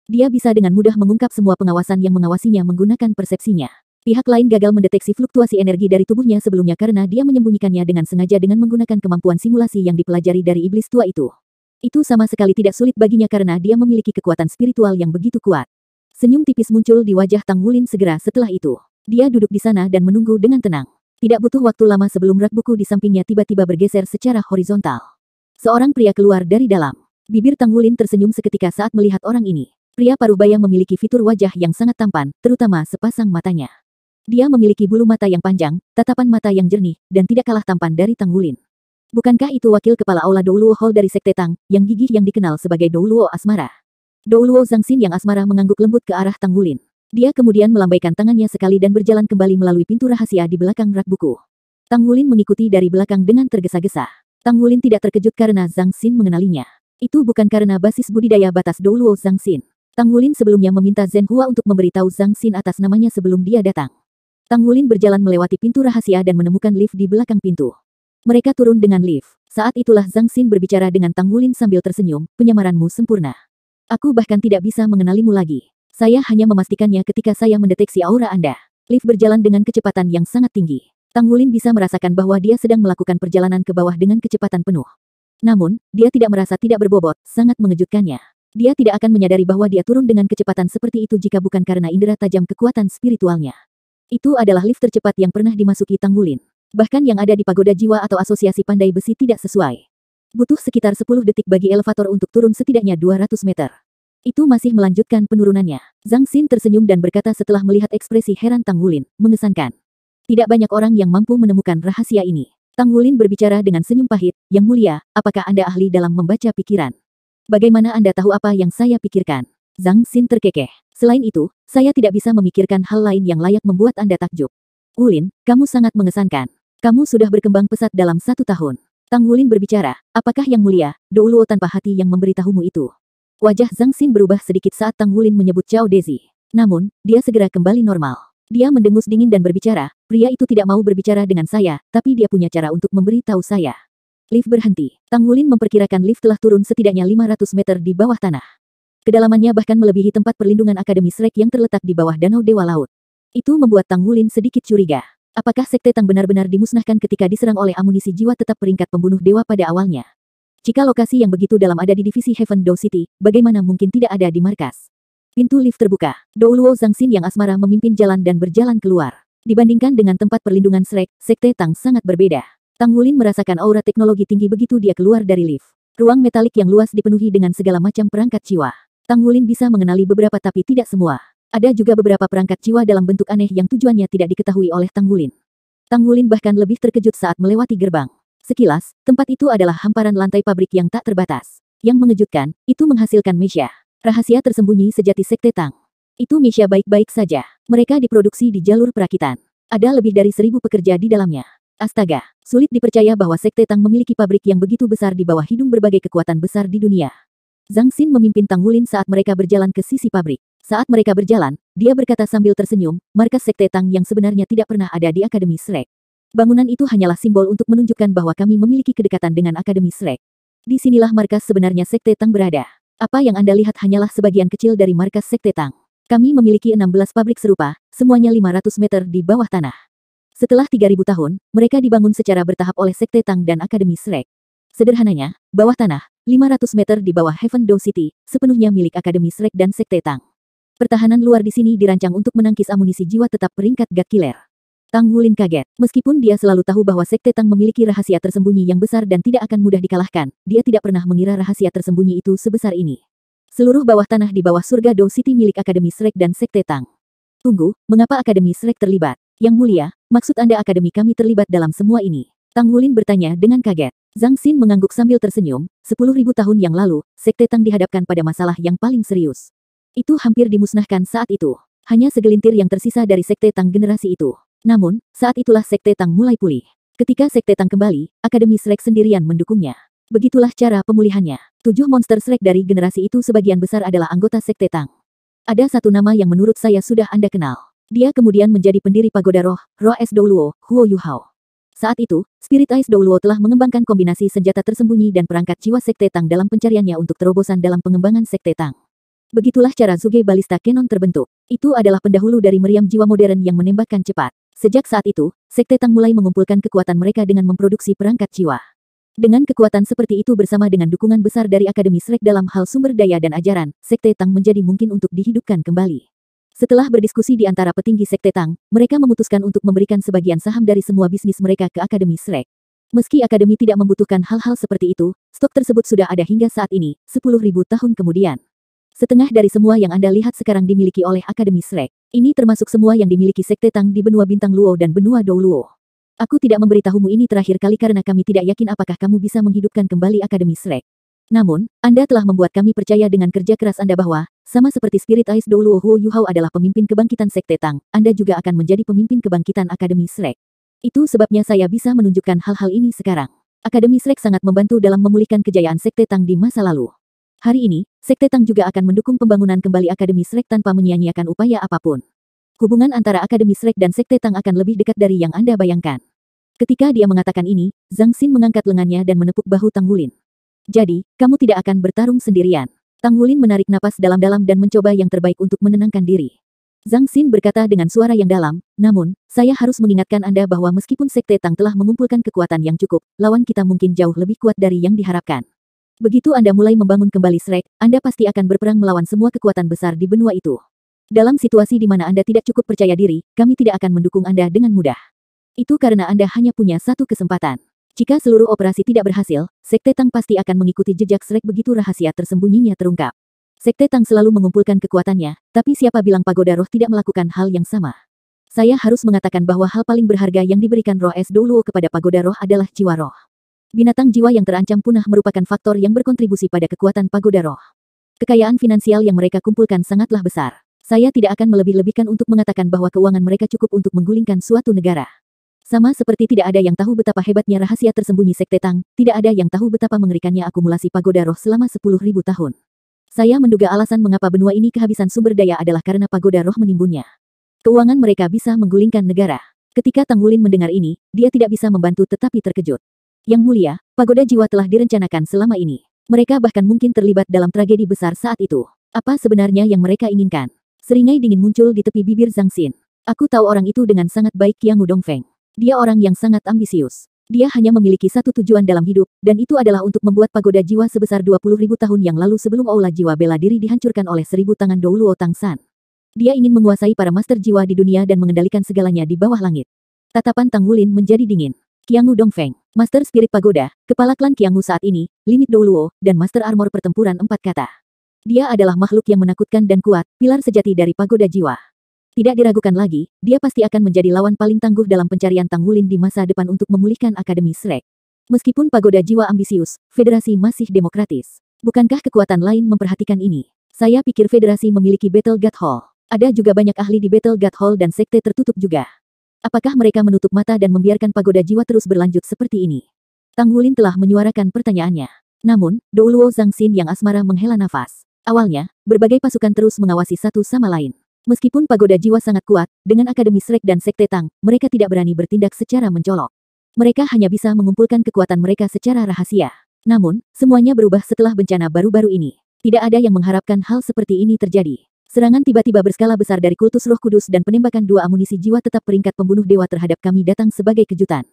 Dia bisa dengan mudah mengungkap semua pengawasan yang mengawasinya menggunakan persepsinya. Pihak lain gagal mendeteksi fluktuasi energi dari tubuhnya sebelumnya karena dia menyembunyikannya dengan sengaja dengan menggunakan kemampuan simulasi yang dipelajari dari iblis tua itu. Itu sama sekali tidak sulit baginya karena dia memiliki kekuatan spiritual yang begitu kuat. Senyum tipis muncul di wajah Tang Wulin segera setelah itu. Dia duduk di sana dan menunggu dengan tenang. Tidak butuh waktu lama sebelum rak buku di sampingnya tiba-tiba bergeser secara horizontal. Seorang pria keluar dari dalam. Bibir Tang Wulin tersenyum seketika saat melihat orang ini. Pria parubaya memiliki fitur wajah yang sangat tampan, terutama sepasang matanya. Dia memiliki bulu mata yang panjang, tatapan mata yang jernih, dan tidak kalah tampan dari Tang Wulin. Bukankah itu wakil kepala aula Douluo Hall dari sekte Tang, yang gigih yang dikenal sebagai Douluo Asmara? Douluo Zhangxin yang asmara mengangguk lembut ke arah Tang Wulin. Dia kemudian melambaikan tangannya sekali dan berjalan kembali melalui pintu rahasia di belakang rak buku. Tang Wulin mengikuti dari belakang dengan tergesa-gesa. Tang Wulin tidak terkejut karena Zhang Xin mengenalinya. Itu bukan karena basis budidaya batas Douluo Zhang Xin. Tang Wulin sebelumnya meminta Zhen Hua untuk memberitahu Zhang Xin atas namanya sebelum dia datang. Tang Wulin berjalan melewati pintu rahasia dan menemukan lift di belakang pintu. Mereka turun dengan lift. Saat itulah Zhang Xin berbicara dengan Tang Wulin sambil tersenyum, penyamaranmu sempurna. Aku bahkan tidak bisa mengenalimu lagi. Saya hanya memastikannya ketika saya mendeteksi aura Anda. Lift berjalan dengan kecepatan yang sangat tinggi. Tang Wulin bisa merasakan bahwa dia sedang melakukan perjalanan ke bawah dengan kecepatan penuh. Namun, dia tidak merasa tidak berbobot, sangat mengejutkannya. Dia tidak akan menyadari bahwa dia turun dengan kecepatan seperti itu jika bukan karena indera tajam kekuatan spiritualnya. Itu adalah lift tercepat yang pernah dimasuki Tang Wulin. Bahkan yang ada di Pagoda Jiwa atau Asosiasi Pandai Besi tidak sesuai. Butuh sekitar 10 detik bagi elevator untuk turun setidaknya 200 meter. Itu masih melanjutkan penurunannya. Zhang Xin tersenyum dan berkata setelah melihat ekspresi heran Tang Wulin, mengesankan. Tidak banyak orang yang mampu menemukan rahasia ini. Tang Wulin berbicara dengan senyum pahit, Yang Mulia, apakah Anda ahli dalam membaca pikiran? Bagaimana Anda tahu apa yang saya pikirkan? Zhang Xin terkekeh. Selain itu, saya tidak bisa memikirkan hal lain yang layak membuat Anda takjub. Wulin, kamu sangat mengesankan. Kamu sudah berkembang pesat dalam 1 tahun. Tang Wulin berbicara, apakah Yang Mulia, Douluo tanpa hati yang memberitahumu itu? Wajah Zhang Xin berubah sedikit saat Tang Wulin menyebut Cao Dezi. Namun, dia segera kembali normal. Dia mendengus dingin dan berbicara, pria itu tidak mau berbicara dengan saya, tapi dia punya cara untuk memberitahu saya. Lift berhenti. Tang Wulin memperkirakan lift telah turun setidaknya 500 meter di bawah tanah. Kedalamannya bahkan melebihi tempat perlindungan Akademi Shrek yang terletak di bawah Danau Dewa Laut. Itu membuat Tang Wulin sedikit curiga. Apakah Sekte Tang benar-benar dimusnahkan ketika diserang oleh amunisi jiwa tetap peringkat pembunuh dewa pada awalnya? Jika lokasi yang begitu dalam ada di divisi Heaven Dou City, bagaimana mungkin tidak ada di markas? Pintu lift terbuka. Douluo Zhang Xin yang asmara memimpin jalan dan berjalan keluar. Dibandingkan dengan tempat perlindungan Shrek, Sekte Tang sangat berbeda. Tang Wulin merasakan aura teknologi tinggi begitu dia keluar dari lift. Ruang metalik yang luas dipenuhi dengan segala macam perangkat jiwa. Tang Wulin bisa mengenali beberapa tapi tidak semua. Ada juga beberapa perangkat jiwa dalam bentuk aneh yang tujuannya tidak diketahui oleh Tang Wulin. Tang Wulin bahkan lebih terkejut saat melewati gerbang. Sekilas, tempat itu adalah hamparan lantai pabrik yang tak terbatas. Yang mengejutkan, itu menghasilkan Mesya. Rahasia tersembunyi sejati Sekte Tang. Itu Mesya baik-baik saja. Mereka diproduksi di jalur perakitan. Ada lebih dari 1000 pekerja di dalamnya. Astaga, sulit dipercaya bahwa Sekte Tang memiliki pabrik yang begitu besar di bawah hidung berbagai kekuatan besar di dunia. Zhang Xin memimpin Tang Wulin saat mereka berjalan ke sisi pabrik. Saat mereka berjalan, dia berkata sambil tersenyum, markas Sekte Tang yang sebenarnya tidak pernah ada di Akademi Shrek. Bangunan itu hanyalah simbol untuk menunjukkan bahwa kami memiliki kedekatan dengan Akademi Shrek. Disinilah markas sebenarnya Sekte Tang berada. Apa yang Anda lihat hanyalah sebagian kecil dari markas Sekte Tang. Kami memiliki 16 pabrik serupa, semuanya 500 meter di bawah tanah. Setelah 3000 tahun, mereka dibangun secara bertahap oleh Sekte Tang dan Akademi Shrek. Sederhananya, bawah tanah, 500 meter di bawah Heaven Dou City, sepenuhnya milik Akademi Shrek dan Sekte Tang. Pertahanan luar di sini dirancang untuk menangkis amunisi jiwa tetap peringkat God Killer. Tang Wulin kaget. Meskipun dia selalu tahu bahwa Sekte Tang memiliki rahasia tersembunyi yang besar dan tidak akan mudah dikalahkan, dia tidak pernah mengira rahasia tersembunyi itu sebesar ini. Seluruh bawah tanah di bawah surga Dou City milik Akademi Shrek dan Sekte Tang. Tunggu, mengapa Akademi Shrek terlibat? Yang Mulia, maksud Anda Akademi kami terlibat dalam semua ini? Tang Wulin bertanya dengan kaget. Zhang Xin mengangguk sambil tersenyum, 10.000 tahun yang lalu, Sekte Tang dihadapkan pada masalah yang paling serius. Itu hampir dimusnahkan saat itu. Hanya segelintir yang tersisa dari Sekte Tang generasi itu. Namun, saat itulah Sekte Tang mulai pulih. Ketika Sekte Tang kembali, Akademi Shrek sendirian mendukungnya. Begitulah cara pemulihannya. 7 monster Shrek dari generasi itu sebagian besar adalah anggota Sekte Tang. Ada satu nama yang menurut saya sudah Anda kenal. Dia kemudian menjadi pendiri Pagoda Roh, Roh Es Douluo, Huo Yuhao. Saat itu, Spirit Ice Douluo telah mengembangkan kombinasi senjata tersembunyi dan perangkat jiwa Sekte Tang dalam pencariannya untuk terobosan dalam pengembangan Sekte Tang. Begitulah cara Zuge Ballista Cannon terbentuk. Itu adalah pendahulu dari meriam jiwa modern yang menembakkan cepat. Sejak saat itu, Sekte Tang mulai mengumpulkan kekuatan mereka dengan memproduksi perangkat jiwa. Dengan kekuatan seperti itu bersama dengan dukungan besar dari Akademi Shrek dalam hal sumber daya dan ajaran, Sekte Tang menjadi mungkin untuk dihidupkan kembali. Setelah berdiskusi di antara petinggi Sekte Tang, mereka memutuskan untuk memberikan sebagian saham dari semua bisnis mereka ke Akademi Shrek. Meski Akademi tidak membutuhkan hal-hal seperti itu, stok tersebut sudah ada hingga saat ini, 10.000 tahun kemudian. Setengah dari semua yang Anda lihat sekarang dimiliki oleh Akademi Shrek. Ini termasuk semua yang dimiliki Sekte Tang di benua Bintang Luo dan benua Douluo. Aku tidak memberitahumu ini terakhir kali karena kami tidak yakin apakah kamu bisa menghidupkan kembali Akademi Shrek. Namun, Anda telah membuat kami percaya dengan kerja keras Anda bahwa, sama seperti Spirit Ice Douluo Huo Yuhao adalah pemimpin kebangkitan Sekte Tang, Anda juga akan menjadi pemimpin kebangkitan Akademi Shrek. Itu sebabnya saya bisa menunjukkan hal-hal ini sekarang. Akademi Shrek sangat membantu dalam memulihkan kejayaan Sekte Tang di masa lalu. Hari ini, Sekte Tang juga akan mendukung pembangunan kembali Akademi Shrek tanpa menyia-nyiakan upaya apapun. Hubungan antara Akademi Shrek dan Sekte Tang akan lebih dekat dari yang Anda bayangkan. Ketika dia mengatakan ini, Zhang Xin mengangkat lengannya dan menepuk bahu Tang Wulin. Jadi, kamu tidak akan bertarung sendirian. Tang Wulin menarik napas dalam-dalam dan mencoba yang terbaik untuk menenangkan diri. Zhang Xin berkata dengan suara yang dalam, namun, saya harus mengingatkan Anda bahwa meskipun Sekte Tang telah mengumpulkan kekuatan yang cukup, lawan kita mungkin jauh lebih kuat dari yang diharapkan. Begitu Anda mulai membangun kembali Shrek, Anda pasti akan berperang melawan semua kekuatan besar di benua itu. Dalam situasi di mana Anda tidak cukup percaya diri, kami tidak akan mendukung Anda dengan mudah. Itu karena Anda hanya punya satu kesempatan. Jika seluruh operasi tidak berhasil, Sekte Tang pasti akan mengikuti jejak Shrek begitu rahasia tersembunyinya terungkap. Sekte Tang selalu mengumpulkan kekuatannya, tapi siapa bilang Pagoda Roh tidak melakukan hal yang sama? Saya harus mengatakan bahwa hal paling berharga yang diberikan Roh Es Douluo kepada Pagoda Roh adalah jiwa roh. Binatang jiwa yang terancam punah merupakan faktor yang berkontribusi pada kekuatan Pagoda Roh. Kekayaan finansial yang mereka kumpulkan sangatlah besar. Saya tidak akan melebih-lebihkan untuk mengatakan bahwa keuangan mereka cukup untuk menggulingkan suatu negara. Sama seperti tidak ada yang tahu betapa hebatnya rahasia tersembunyi Sekte Tang, tidak ada yang tahu betapa mengerikannya akumulasi Pagoda Roh selama 10.000 tahun. Saya menduga alasan mengapa benua ini kehabisan sumber daya adalah karena Pagoda Roh menimbunnya. Keuangan mereka bisa menggulingkan negara. Ketika Tang Wulin mendengar ini, dia tidak bisa membantu tetapi terkejut. Yang mulia, Pagoda Jiwa telah direncanakan selama ini. Mereka bahkan mungkin terlibat dalam tragedi besar saat itu. Apa sebenarnya yang mereka inginkan? Seringai dingin muncul di tepi bibir Zhang Xin. Aku tahu orang itu dengan sangat baik, Qiangu Dongfeng. Dia orang yang sangat ambisius. Dia hanya memiliki satu tujuan dalam hidup, dan itu adalah untuk membuat pagoda jiwa sebesar 20.000 tahun yang lalu sebelum aula jiwa bela diri dihancurkan oleh 1000 tangan Douluo Tang San. Dia ingin menguasai para master jiwa di dunia dan mengendalikan segalanya di bawah langit. Tatapan Tang Wulin menjadi dingin. Qiangu Dongfeng, Master Spirit Pagoda, Kepala Klan Qiangu saat ini, Limit Douluo, dan Master Armor Pertempuran 4 kata. Dia adalah makhluk yang menakutkan dan kuat, pilar sejati dari pagoda jiwa. Tidak diragukan lagi, dia pasti akan menjadi lawan paling tangguh dalam pencarian Tang Wulin di masa depan untuk memulihkan Akademi Shrek. Meskipun pagoda jiwa ambisius, federasi masih demokratis. Bukankah kekuatan lain memperhatikan ini? Saya pikir federasi memiliki Battle God Hall. Ada juga banyak ahli di Battle God Hall dan sekte tertutup juga. Apakah mereka menutup mata dan membiarkan pagoda jiwa terus berlanjut seperti ini? Tang Wulin telah menyuarakan pertanyaannya. Namun, Douluo Zhang Xin yang asmara menghela nafas. Awalnya, berbagai pasukan terus mengawasi satu sama lain. Meskipun pagoda jiwa sangat kuat, dengan Akademi Shrek dan Sekte Tang, mereka tidak berani bertindak secara mencolok. Mereka hanya bisa mengumpulkan kekuatan mereka secara rahasia. Namun, semuanya berubah setelah bencana baru-baru ini. Tidak ada yang mengharapkan hal seperti ini terjadi. Serangan tiba-tiba berskala besar dari kultus Roh Kudus dan penembakan 2 amunisi jiwa tetap peringkat pembunuh dewa terhadap kami datang sebagai kejutan.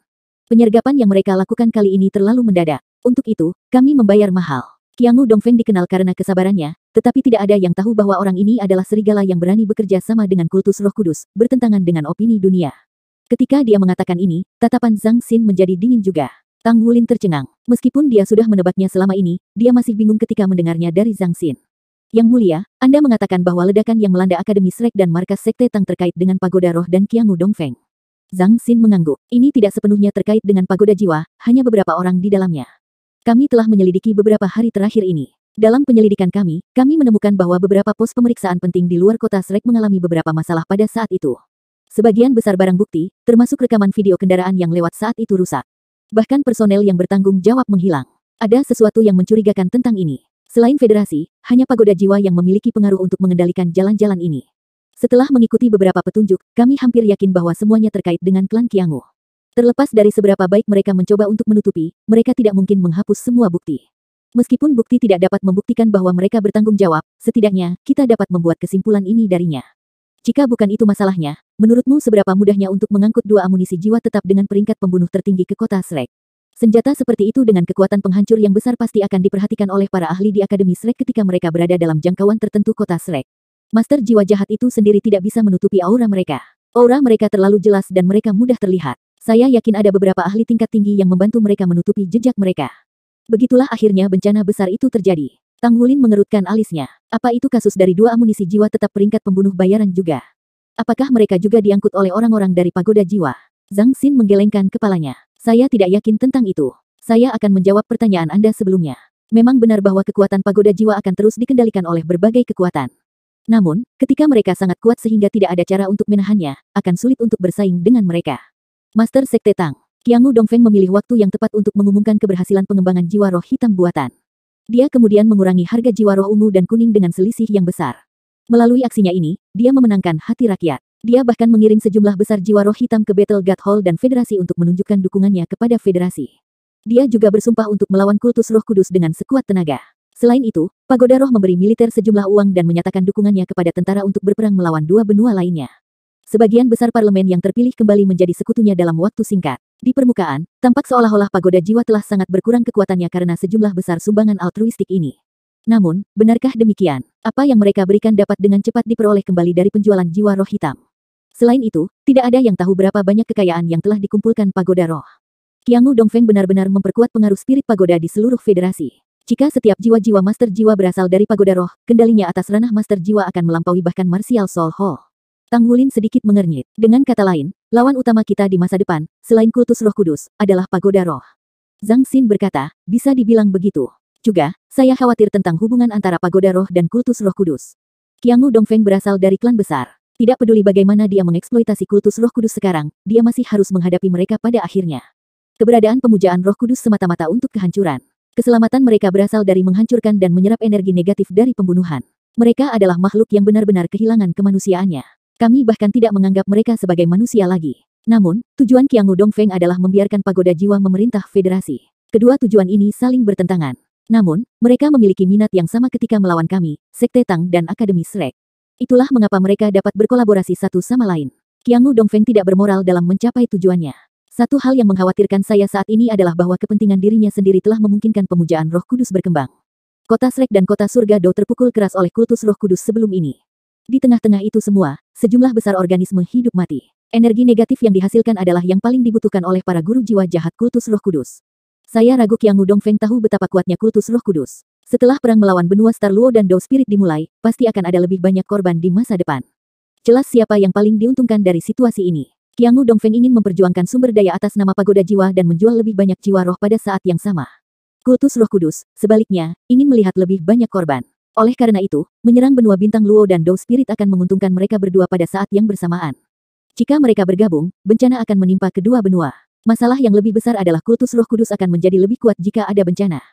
Penyergapan yang mereka lakukan kali ini terlalu mendadak. Untuk itu, kami membayar mahal. Qiangu Dongfeng dikenal karena kesabarannya, tetapi tidak ada yang tahu bahwa orang ini adalah serigala yang berani bekerja sama dengan kultus Roh Kudus, bertentangan dengan opini dunia. Ketika dia mengatakan ini, tatapan Zhang Xin menjadi dingin juga. Tang Wulin tercengang. Meskipun dia sudah menebaknya selama ini, dia masih bingung ketika mendengarnya dari Zhang Xin. Yang mulia, Anda mengatakan bahwa ledakan yang melanda Akademi Shrek dan markas Sekte Tang terkait dengan pagoda roh dan Qiangu Dongfeng. Zhang Xin mengangguk. Ini tidak sepenuhnya terkait dengan pagoda jiwa, hanya beberapa orang di dalamnya. Kami telah menyelidiki beberapa hari terakhir ini. Dalam penyelidikan kami menemukan bahwa beberapa pos pemeriksaan penting di luar kota Shrek mengalami beberapa masalah pada saat itu. Sebagian besar barang bukti, termasuk rekaman video kendaraan yang lewat saat itu rusak. Bahkan personel yang bertanggung jawab menghilang. Ada sesuatu yang mencurigakan tentang ini. Selain federasi, hanya pagoda jiwa yang memiliki pengaruh untuk mengendalikan jalan-jalan ini. Setelah mengikuti beberapa petunjuk, kami hampir yakin bahwa semuanya terkait dengan klan Qiangu. Terlepas dari seberapa baik mereka mencoba untuk menutupi, mereka tidak mungkin menghapus semua bukti. Meskipun bukti tidak dapat membuktikan bahwa mereka bertanggung jawab, setidaknya kita dapat membuat kesimpulan ini darinya. Jika bukan itu masalahnya, menurutmu seberapa mudahnya untuk mengangkut 2 amunisi jiwa tetap dengan peringkat pembunuh tertinggi ke kota Shrek? Senjata seperti itu dengan kekuatan penghancur yang besar pasti akan diperhatikan oleh para ahli di Akademi Shrek ketika mereka berada dalam jangkauan tertentu kota Shrek. Master jiwa jahat itu sendiri tidak bisa menutupi aura mereka. Aura mereka terlalu jelas dan mereka mudah terlihat. Saya yakin ada beberapa ahli tingkat tinggi yang membantu mereka menutupi jejak mereka. Begitulah akhirnya bencana besar itu terjadi. Tang Wulin mengerutkan alisnya. Apa itu kasus dari 2 amunisi jiwa tetap peringkat pembunuh bayaran juga? Apakah mereka juga diangkut oleh orang-orang dari pagoda jiwa? Zhang Xin menggelengkan kepalanya. Saya tidak yakin tentang itu. Saya akan menjawab pertanyaan Anda sebelumnya. Memang benar bahwa kekuatan pagoda jiwa akan terus dikendalikan oleh berbagai kekuatan. Namun, ketika mereka sangat kuat sehingga tidak ada cara untuk menahannya, akan sulit untuk bersaing dengan mereka. Master Sekte Tang, Qiangu Dongfeng memilih waktu yang tepat untuk mengumumkan keberhasilan pengembangan jiwa roh hitam buatan. Dia kemudian mengurangi harga jiwa roh ungu dan kuning dengan selisih yang besar. Melalui aksinya ini, dia memenangkan hati rakyat. Dia bahkan mengirim sejumlah besar jiwa roh hitam ke Battle God Hall dan Federasi untuk menunjukkan dukungannya kepada Federasi. Dia juga bersumpah untuk melawan kultus Roh Kudus dengan sekuat tenaga. Selain itu, Pagoda Roh memberi militer sejumlah uang dan menyatakan dukungannya kepada tentara untuk berperang melawan dua benua lainnya. Sebagian besar parlemen yang terpilih kembali menjadi sekutunya dalam waktu singkat. Di permukaan, tampak seolah-olah pagoda jiwa telah sangat berkurang kekuatannya karena sejumlah besar sumbangan altruistik ini. Namun, benarkah demikian? Apa yang mereka berikan dapat dengan cepat diperoleh kembali dari penjualan jiwa roh hitam. Selain itu, tidak ada yang tahu berapa banyak kekayaan yang telah dikumpulkan pagoda roh. Qiangu Dongfeng benar-benar memperkuat pengaruh spirit pagoda di seluruh federasi. Jika setiap jiwa-jiwa master jiwa berasal dari pagoda roh, kendalinya atas ranah master jiwa akan melampaui bahkan Martial Soul Hall. Tang Wulin sedikit mengernyit. Dengan kata lain, lawan utama kita di masa depan, selain kultus roh kudus, adalah pagoda roh. Zhang Xin berkata, bisa dibilang begitu. Juga, saya khawatir tentang hubungan antara pagoda roh dan kultus roh kudus. Qiangu Dongfeng berasal dari klan besar. Tidak peduli bagaimana dia mengeksploitasi kultus roh kudus sekarang, dia masih harus menghadapi mereka pada akhirnya. Keberadaan pemujaan roh kudus semata-mata untuk kehancuran. Keselamatan mereka berasal dari menghancurkan dan menyerap energi negatif dari pembunuhan. Mereka adalah makhluk yang benar-benar kehilangan kemanusiaannya. Kami bahkan tidak menganggap mereka sebagai manusia lagi. Namun, tujuan Qiangu Dongfeng adalah membiarkan pagoda jiwa memerintah federasi. Kedua tujuan ini saling bertentangan. Namun, mereka memiliki minat yang sama ketika melawan kami, Sekte Tang dan Akademi Shrek. Itulah mengapa mereka dapat berkolaborasi satu sama lain. Qiangu Dongfeng tidak bermoral dalam mencapai tujuannya. Satu hal yang mengkhawatirkan saya saat ini adalah bahwa kepentingan dirinya sendiri telah memungkinkan pemujaan roh kudus berkembang. Kota Shrek dan kota surga Do terpukul keras oleh kultus roh kudus sebelum ini. Di tengah-tengah itu semua, sejumlah besar organisme hidup mati. Energi negatif yang dihasilkan adalah yang paling dibutuhkan oleh para guru jiwa jahat kultus roh kudus. Saya ragu Qiangu Dongfeng tahu betapa kuatnya kultus roh kudus. Setelah perang melawan benua Star Luo dan Dao Spirit dimulai, pasti akan ada lebih banyak korban di masa depan. Jelas siapa yang paling diuntungkan dari situasi ini. Qiangu Dongfeng ingin memperjuangkan sumber daya atas nama pagoda jiwa dan menjual lebih banyak jiwa roh pada saat yang sama. Kultus roh kudus, sebaliknya, ingin melihat lebih banyak korban. Oleh karena itu, menyerang benua bintang Luo dan Dao Spirit akan menguntungkan mereka berdua pada saat yang bersamaan. Jika mereka bergabung, bencana akan menimpa kedua benua. Masalah yang lebih besar adalah kultus roh kudus akan menjadi lebih kuat jika ada bencana.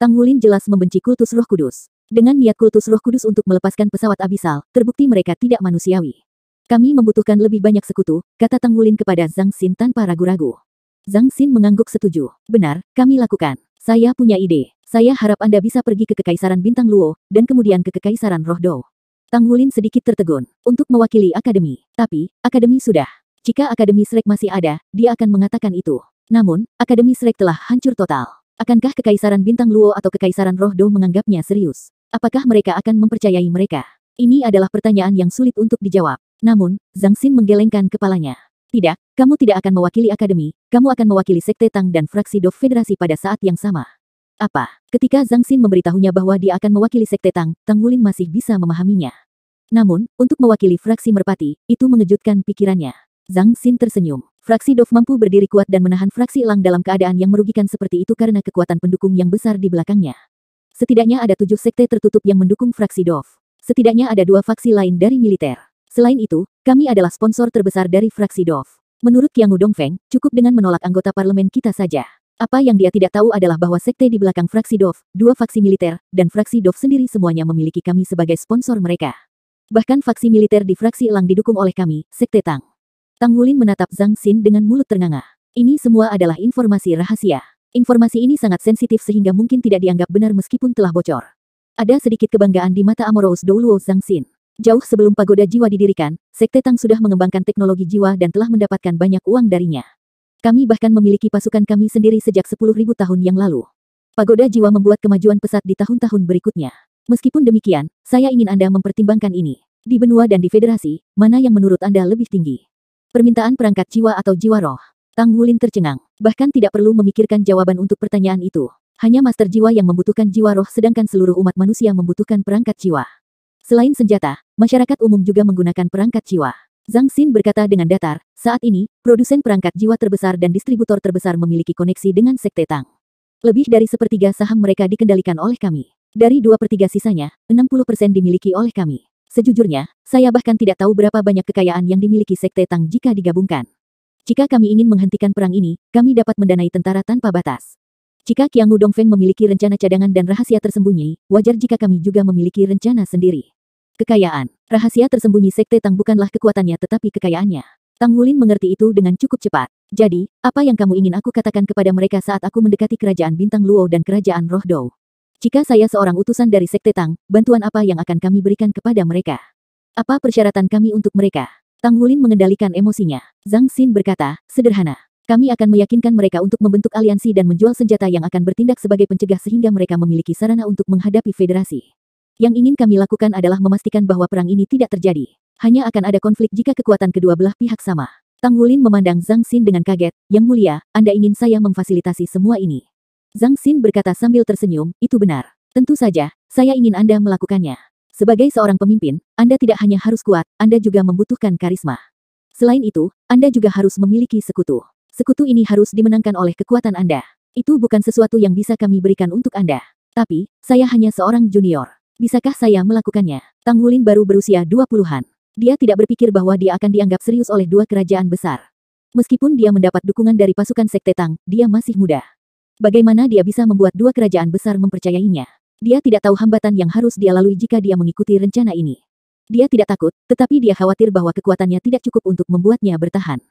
Tang Wulin jelas membenci kultus roh kudus. Dengan niat kultus roh kudus untuk melepaskan pesawat abisal, terbukti mereka tidak manusiawi. Kami membutuhkan lebih banyak sekutu, kata Tang Wulin kepada Zhang Xin tanpa ragu-ragu. Zhang Xin mengangguk setuju. Benar, kami lakukan. Saya punya ide. Saya harap Anda bisa pergi ke Kekaisaran Bintang Luo, dan kemudian ke Kekaisaran Roh Dao. Tang Wulin sedikit tertegun. Untuk mewakili Akademi. Tapi, Akademi sudah. Jika Akademi Shrek masih ada, dia akan mengatakan itu. Namun, Akademi Shrek telah hancur total. Akankah Kekaisaran Bintang Luo atau Kekaisaran Roh Dao menganggapnya serius? Apakah mereka akan mempercayai mereka? Ini adalah pertanyaan yang sulit untuk dijawab. Namun, Zhang Xin menggelengkan kepalanya. Tidak, kamu tidak akan mewakili Akademi, kamu akan mewakili Sekte Tang dan Fraksi Dao Federasi pada saat yang sama. Apa? Ketika Zhang Xin memberitahunya bahwa dia akan mewakili Sekte Tang, Tang Wulin masih bisa memahaminya. Namun, untuk mewakili Fraksi Merpati, itu mengejutkan pikirannya. Zhang Xin tersenyum. Fraksi Dov mampu berdiri kuat dan menahan fraksi Elang dalam keadaan yang merugikan seperti itu karena kekuatan pendukung yang besar di belakangnya. Setidaknya ada 7 sekte tertutup yang mendukung fraksi Dov. Setidaknya ada 2 faksi lain dari militer. Selain itu, kami adalah sponsor terbesar dari fraksi Dov. Menurut Qiangu Dongfeng, cukup dengan menolak anggota parlemen kita saja. Apa yang dia tidak tahu adalah bahwa sekte di belakang fraksi Dov, 2 faksi militer, dan fraksi Dov sendiri semuanya memiliki kami sebagai sponsor mereka. Bahkan faksi militer di fraksi Elang didukung oleh kami, Sekte Tang. Tang Wulin menatap Zhang Xin dengan mulut ternganga. Ini semua adalah informasi rahasia. Informasi ini sangat sensitif sehingga mungkin tidak dianggap benar meskipun telah bocor. Ada sedikit kebanggaan di mata Amorous Douluo Zhang Xin. Jauh sebelum pagoda jiwa didirikan, Sekte Tang sudah mengembangkan teknologi jiwa dan telah mendapatkan banyak uang darinya. Kami bahkan memiliki pasukan kami sendiri sejak 10.000 tahun yang lalu. Pagoda jiwa membuat kemajuan pesat di tahun-tahun berikutnya. Meskipun demikian, saya ingin Anda mempertimbangkan ini. Di benua dan di federasi, mana yang menurut Anda lebih tinggi? Permintaan perangkat jiwa atau jiwa roh? Tang Wulin tercengang. Bahkan tidak perlu memikirkan jawaban untuk pertanyaan itu. Hanya master jiwa yang membutuhkan jiwa roh sedangkan seluruh umat manusia membutuhkan perangkat jiwa. Selain senjata, masyarakat umum juga menggunakan perangkat jiwa. Zhang Xin berkata dengan datar, saat ini, produsen perangkat jiwa terbesar dan distributor terbesar memiliki koneksi dengan Sekte Tang. Lebih dari 1/3 saham mereka dikendalikan oleh kami. Dari 2/3 sisanya, 60% dimiliki oleh kami. Sejujurnya, saya bahkan tidak tahu berapa banyak kekayaan yang dimiliki Sekte Tang jika digabungkan. Jika kami ingin menghentikan perang ini, kami dapat mendanai tentara tanpa batas. Jika Qiangu Dongfeng memiliki rencana cadangan dan rahasia tersembunyi, wajar jika kami juga memiliki rencana sendiri. Kekayaan. Rahasia tersembunyi Sekte Tang bukanlah kekuatannya tetapi kekayaannya. Tang Wulin mengerti itu dengan cukup cepat. Jadi, apa yang kamu ingin aku katakan kepada mereka saat aku mendekati kerajaan Bintang Luo dan kerajaan Roh Dou? Jika saya seorang utusan dari Sekte Tang, bantuan apa yang akan kami berikan kepada mereka? Apa persyaratan kami untuk mereka? Tang Wulin mengendalikan emosinya. Zhang Xin berkata, sederhana. Kami akan meyakinkan mereka untuk membentuk aliansi dan menjual senjata yang akan bertindak sebagai pencegah sehingga mereka memiliki sarana untuk menghadapi federasi. Yang ingin kami lakukan adalah memastikan bahwa perang ini tidak terjadi. Hanya akan ada konflik jika kekuatan kedua belah pihak sama. Tang Wulin memandang Zhang Xin dengan kaget. Yang mulia, Anda ingin saya memfasilitasi semua ini? Zhang Xin berkata sambil tersenyum, itu benar. Tentu saja, saya ingin Anda melakukannya. Sebagai seorang pemimpin, Anda tidak hanya harus kuat, Anda juga membutuhkan karisma. Selain itu, Anda juga harus memiliki sekutu. Sekutu ini harus dimenangkan oleh kekuatan Anda. Itu bukan sesuatu yang bisa kami berikan untuk Anda. Tapi, saya hanya seorang junior. Bisakah saya melakukannya? Tang Wulin baru berusia 20-an. Dia tidak berpikir bahwa dia akan dianggap serius oleh dua kerajaan besar. Meskipun dia mendapat dukungan dari pasukan Sekte Tang, dia masih muda. Bagaimana dia bisa membuat dua kerajaan besar mempercayainya? Dia tidak tahu hambatan yang harus dia lalui jika dia mengikuti rencana ini. Dia tidak takut, tetapi dia khawatir bahwa kekuatannya tidak cukup untuk membuatnya bertahan.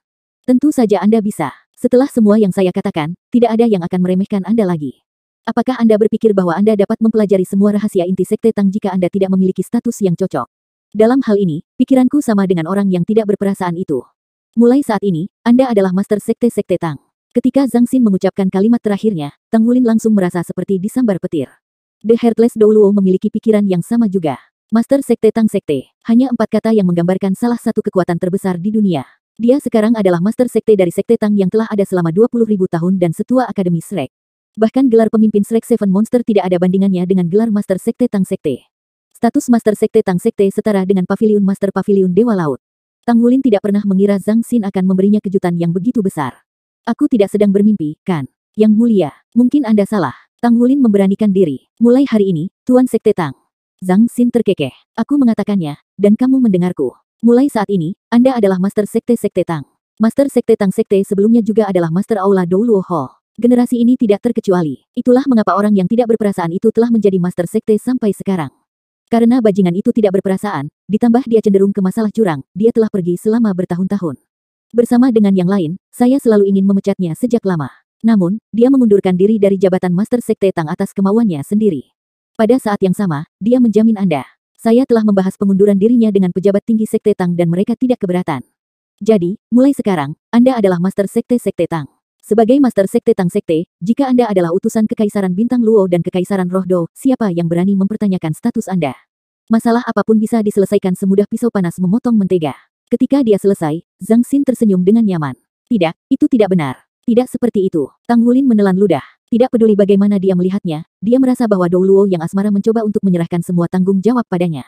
Tentu saja Anda bisa. Setelah semua yang saya katakan, tidak ada yang akan meremehkan Anda lagi. Apakah Anda berpikir bahwa Anda dapat mempelajari semua rahasia inti Sekte Tang jika Anda tidak memiliki status yang cocok? Dalam hal ini, pikiranku sama dengan orang yang tidak berperasaan itu. Mulai saat ini, Anda adalah Master Sekte Tang. Ketika Zhang Xin mengucapkan kalimat terakhirnya, Tang Wulin langsung merasa seperti disambar petir. The Heartless Douluo memiliki pikiran yang sama juga. Master Sekte Tang Sekte, hanya 4 kata yang menggambarkan salah satu kekuatan terbesar di dunia. Dia sekarang adalah Master Sekte dari Sekte Tang yang telah ada selama 20.000 tahun dan setua Akademi Shrek. Bahkan gelar pemimpin Shrek Seven Monster tidak ada bandingannya dengan gelar Master Sekte Tang Sekte. Status Master Sekte Tang Sekte setara dengan Paviliun Master Paviliun Dewa Laut. Tang Wulin tidak pernah mengira Zhang Xin akan memberinya kejutan yang begitu besar. Aku tidak sedang bermimpi, kan? Yang mulia, mungkin Anda salah. Tang Wulin memberanikan diri. Mulai hari ini, Tuan Sekte Tang. Zhang Xin terkekeh. Aku mengatakannya, dan kamu mendengarku. Mulai saat ini, Anda adalah Master Sekte Tang. Master Sekte Tang Sekte sebelumnya juga adalah Master Aula Douluo Hall. Generasi ini tidak terkecuali. Itulah mengapa orang yang tidak berperasaan itu telah menjadi Master Sekte sampai sekarang. Karena bajingan itu tidak berperasaan, ditambah dia cenderung ke masalah curang, dia telah pergi selama bertahun-tahun. Bersama dengan yang lain, saya selalu ingin memecatnya sejak lama. Namun, dia mengundurkan diri dari jabatan Master Sekte Tang atas kemauannya sendiri. Pada saat yang sama, dia menjamin Anda. Saya telah membahas pengunduran dirinya dengan pejabat tinggi Sekte Tang dan mereka tidak keberatan. Jadi, mulai sekarang, Anda adalah Master Sekte Tang. Sebagai Master Sekte Tang Sekte, jika Anda adalah utusan Kekaisaran Bintang Luo dan Kekaisaran Roh Dou, siapa yang berani mempertanyakan status Anda? Masalah apapun bisa diselesaikan semudah pisau panas memotong mentega. Ketika dia selesai, Zhang Xin tersenyum dengan nyaman. Tidak, itu tidak benar. Tidak seperti itu. Tang Wulin menelan ludah. Tidak peduli bagaimana dia melihatnya, dia merasa bahwa Dou Luo yang asmara mencoba untuk menyerahkan semua tanggung jawab padanya.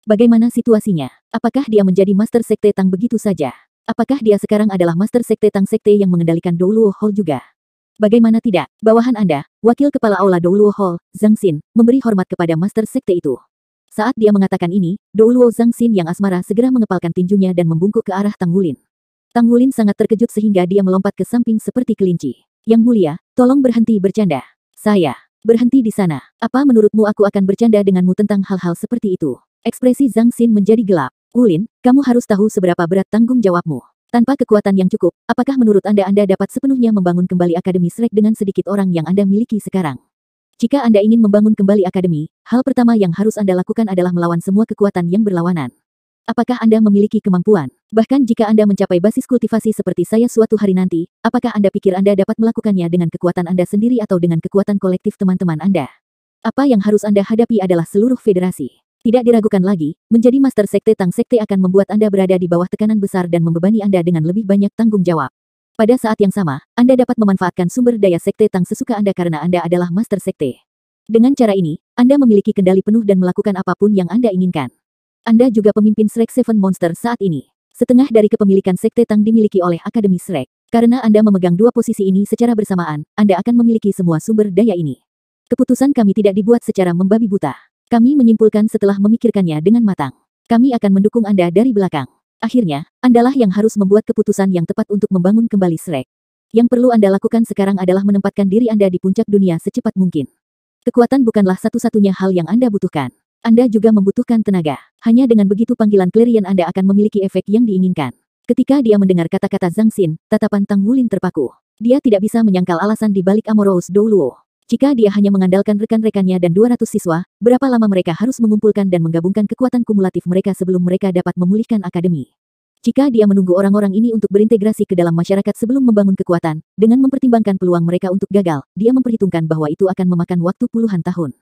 Bagaimana situasinya? Apakah dia menjadi Master Sekte Tang begitu saja? Apakah dia sekarang adalah Master Sekte Tang Sekte yang mengendalikan Douluo Hall juga? Bagaimana tidak? Bawahan Anda, Wakil Kepala Aula Douluo Hall, Zhang Xin, memberi hormat kepada Master Sekte itu. Saat dia mengatakan ini, Douluo Zhang Xin yang asmara segera mengepalkan tinjunya dan membungkuk ke arah Tang Wulin. Tang Wulin sangat terkejut sehingga dia melompat ke samping seperti kelinci. Yang mulia, tolong berhenti bercanda. Saya, berhenti di sana. Apa menurutmu aku akan bercanda denganmu tentang hal-hal seperti itu? Ekspresi Zhang Xin menjadi gelap. Wulin, kamu harus tahu seberapa berat tanggung jawabmu. Tanpa kekuatan yang cukup, apakah menurut Anda dapat sepenuhnya membangun kembali Akademi Shrek dengan sedikit orang yang Anda miliki sekarang? Jika Anda ingin membangun kembali Akademi, hal pertama yang harus Anda lakukan adalah melawan semua kekuatan yang berlawanan. Apakah Anda memiliki kemampuan? Bahkan jika Anda mencapai basis kultivasi seperti saya suatu hari nanti, apakah Anda pikir Anda dapat melakukannya dengan kekuatan Anda sendiri atau dengan kekuatan kolektif teman-teman Anda? Apa yang harus Anda hadapi adalah seluruh federasi. Tidak diragukan lagi, menjadi Master Sekte Tang Sekte akan membuat Anda berada di bawah tekanan besar dan membebani Anda dengan lebih banyak tanggung jawab. Pada saat yang sama, Anda dapat memanfaatkan sumber daya Sekte Tang sesuka Anda karena Anda adalah Master Sekte. Dengan cara ini, Anda memiliki kendali penuh dan melakukan apapun yang Anda inginkan. Anda juga pemimpin Shrek Seven Monster saat ini. Setengah dari kepemilikan Sekte Tang dimiliki oleh Akademi Shrek. Karena Anda memegang dua posisi ini secara bersamaan, Anda akan memiliki semua sumber daya ini. Keputusan kami tidak dibuat secara membabi buta. Kami menyimpulkan setelah memikirkannya dengan matang. Kami akan mendukung Anda dari belakang. Akhirnya, Andalah yang harus membuat keputusan yang tepat untuk membangun kembali Shrek. Yang perlu Anda lakukan sekarang adalah menempatkan diri Anda di puncak dunia secepat mungkin. Kekuatan bukanlah satu-satunya hal yang Anda butuhkan. Anda juga membutuhkan tenaga. Hanya dengan begitu panggilan Clarion Anda akan memiliki efek yang diinginkan. Ketika dia mendengar kata-kata Zhang Xin, tatapan Tang Wulin terpaku. Dia tidak bisa menyangkal alasan di balik Amorous Douluo. Jika dia hanya mengandalkan rekan-rekannya dan 200 siswa, berapa lama mereka harus mengumpulkan dan menggabungkan kekuatan kumulatif mereka sebelum mereka dapat memulihkan akademi? Jika dia menunggu orang-orang ini untuk berintegrasi ke dalam masyarakat sebelum membangun kekuatan, dengan mempertimbangkan peluang mereka untuk gagal, dia memperhitungkan bahwa itu akan memakan waktu puluhan tahun.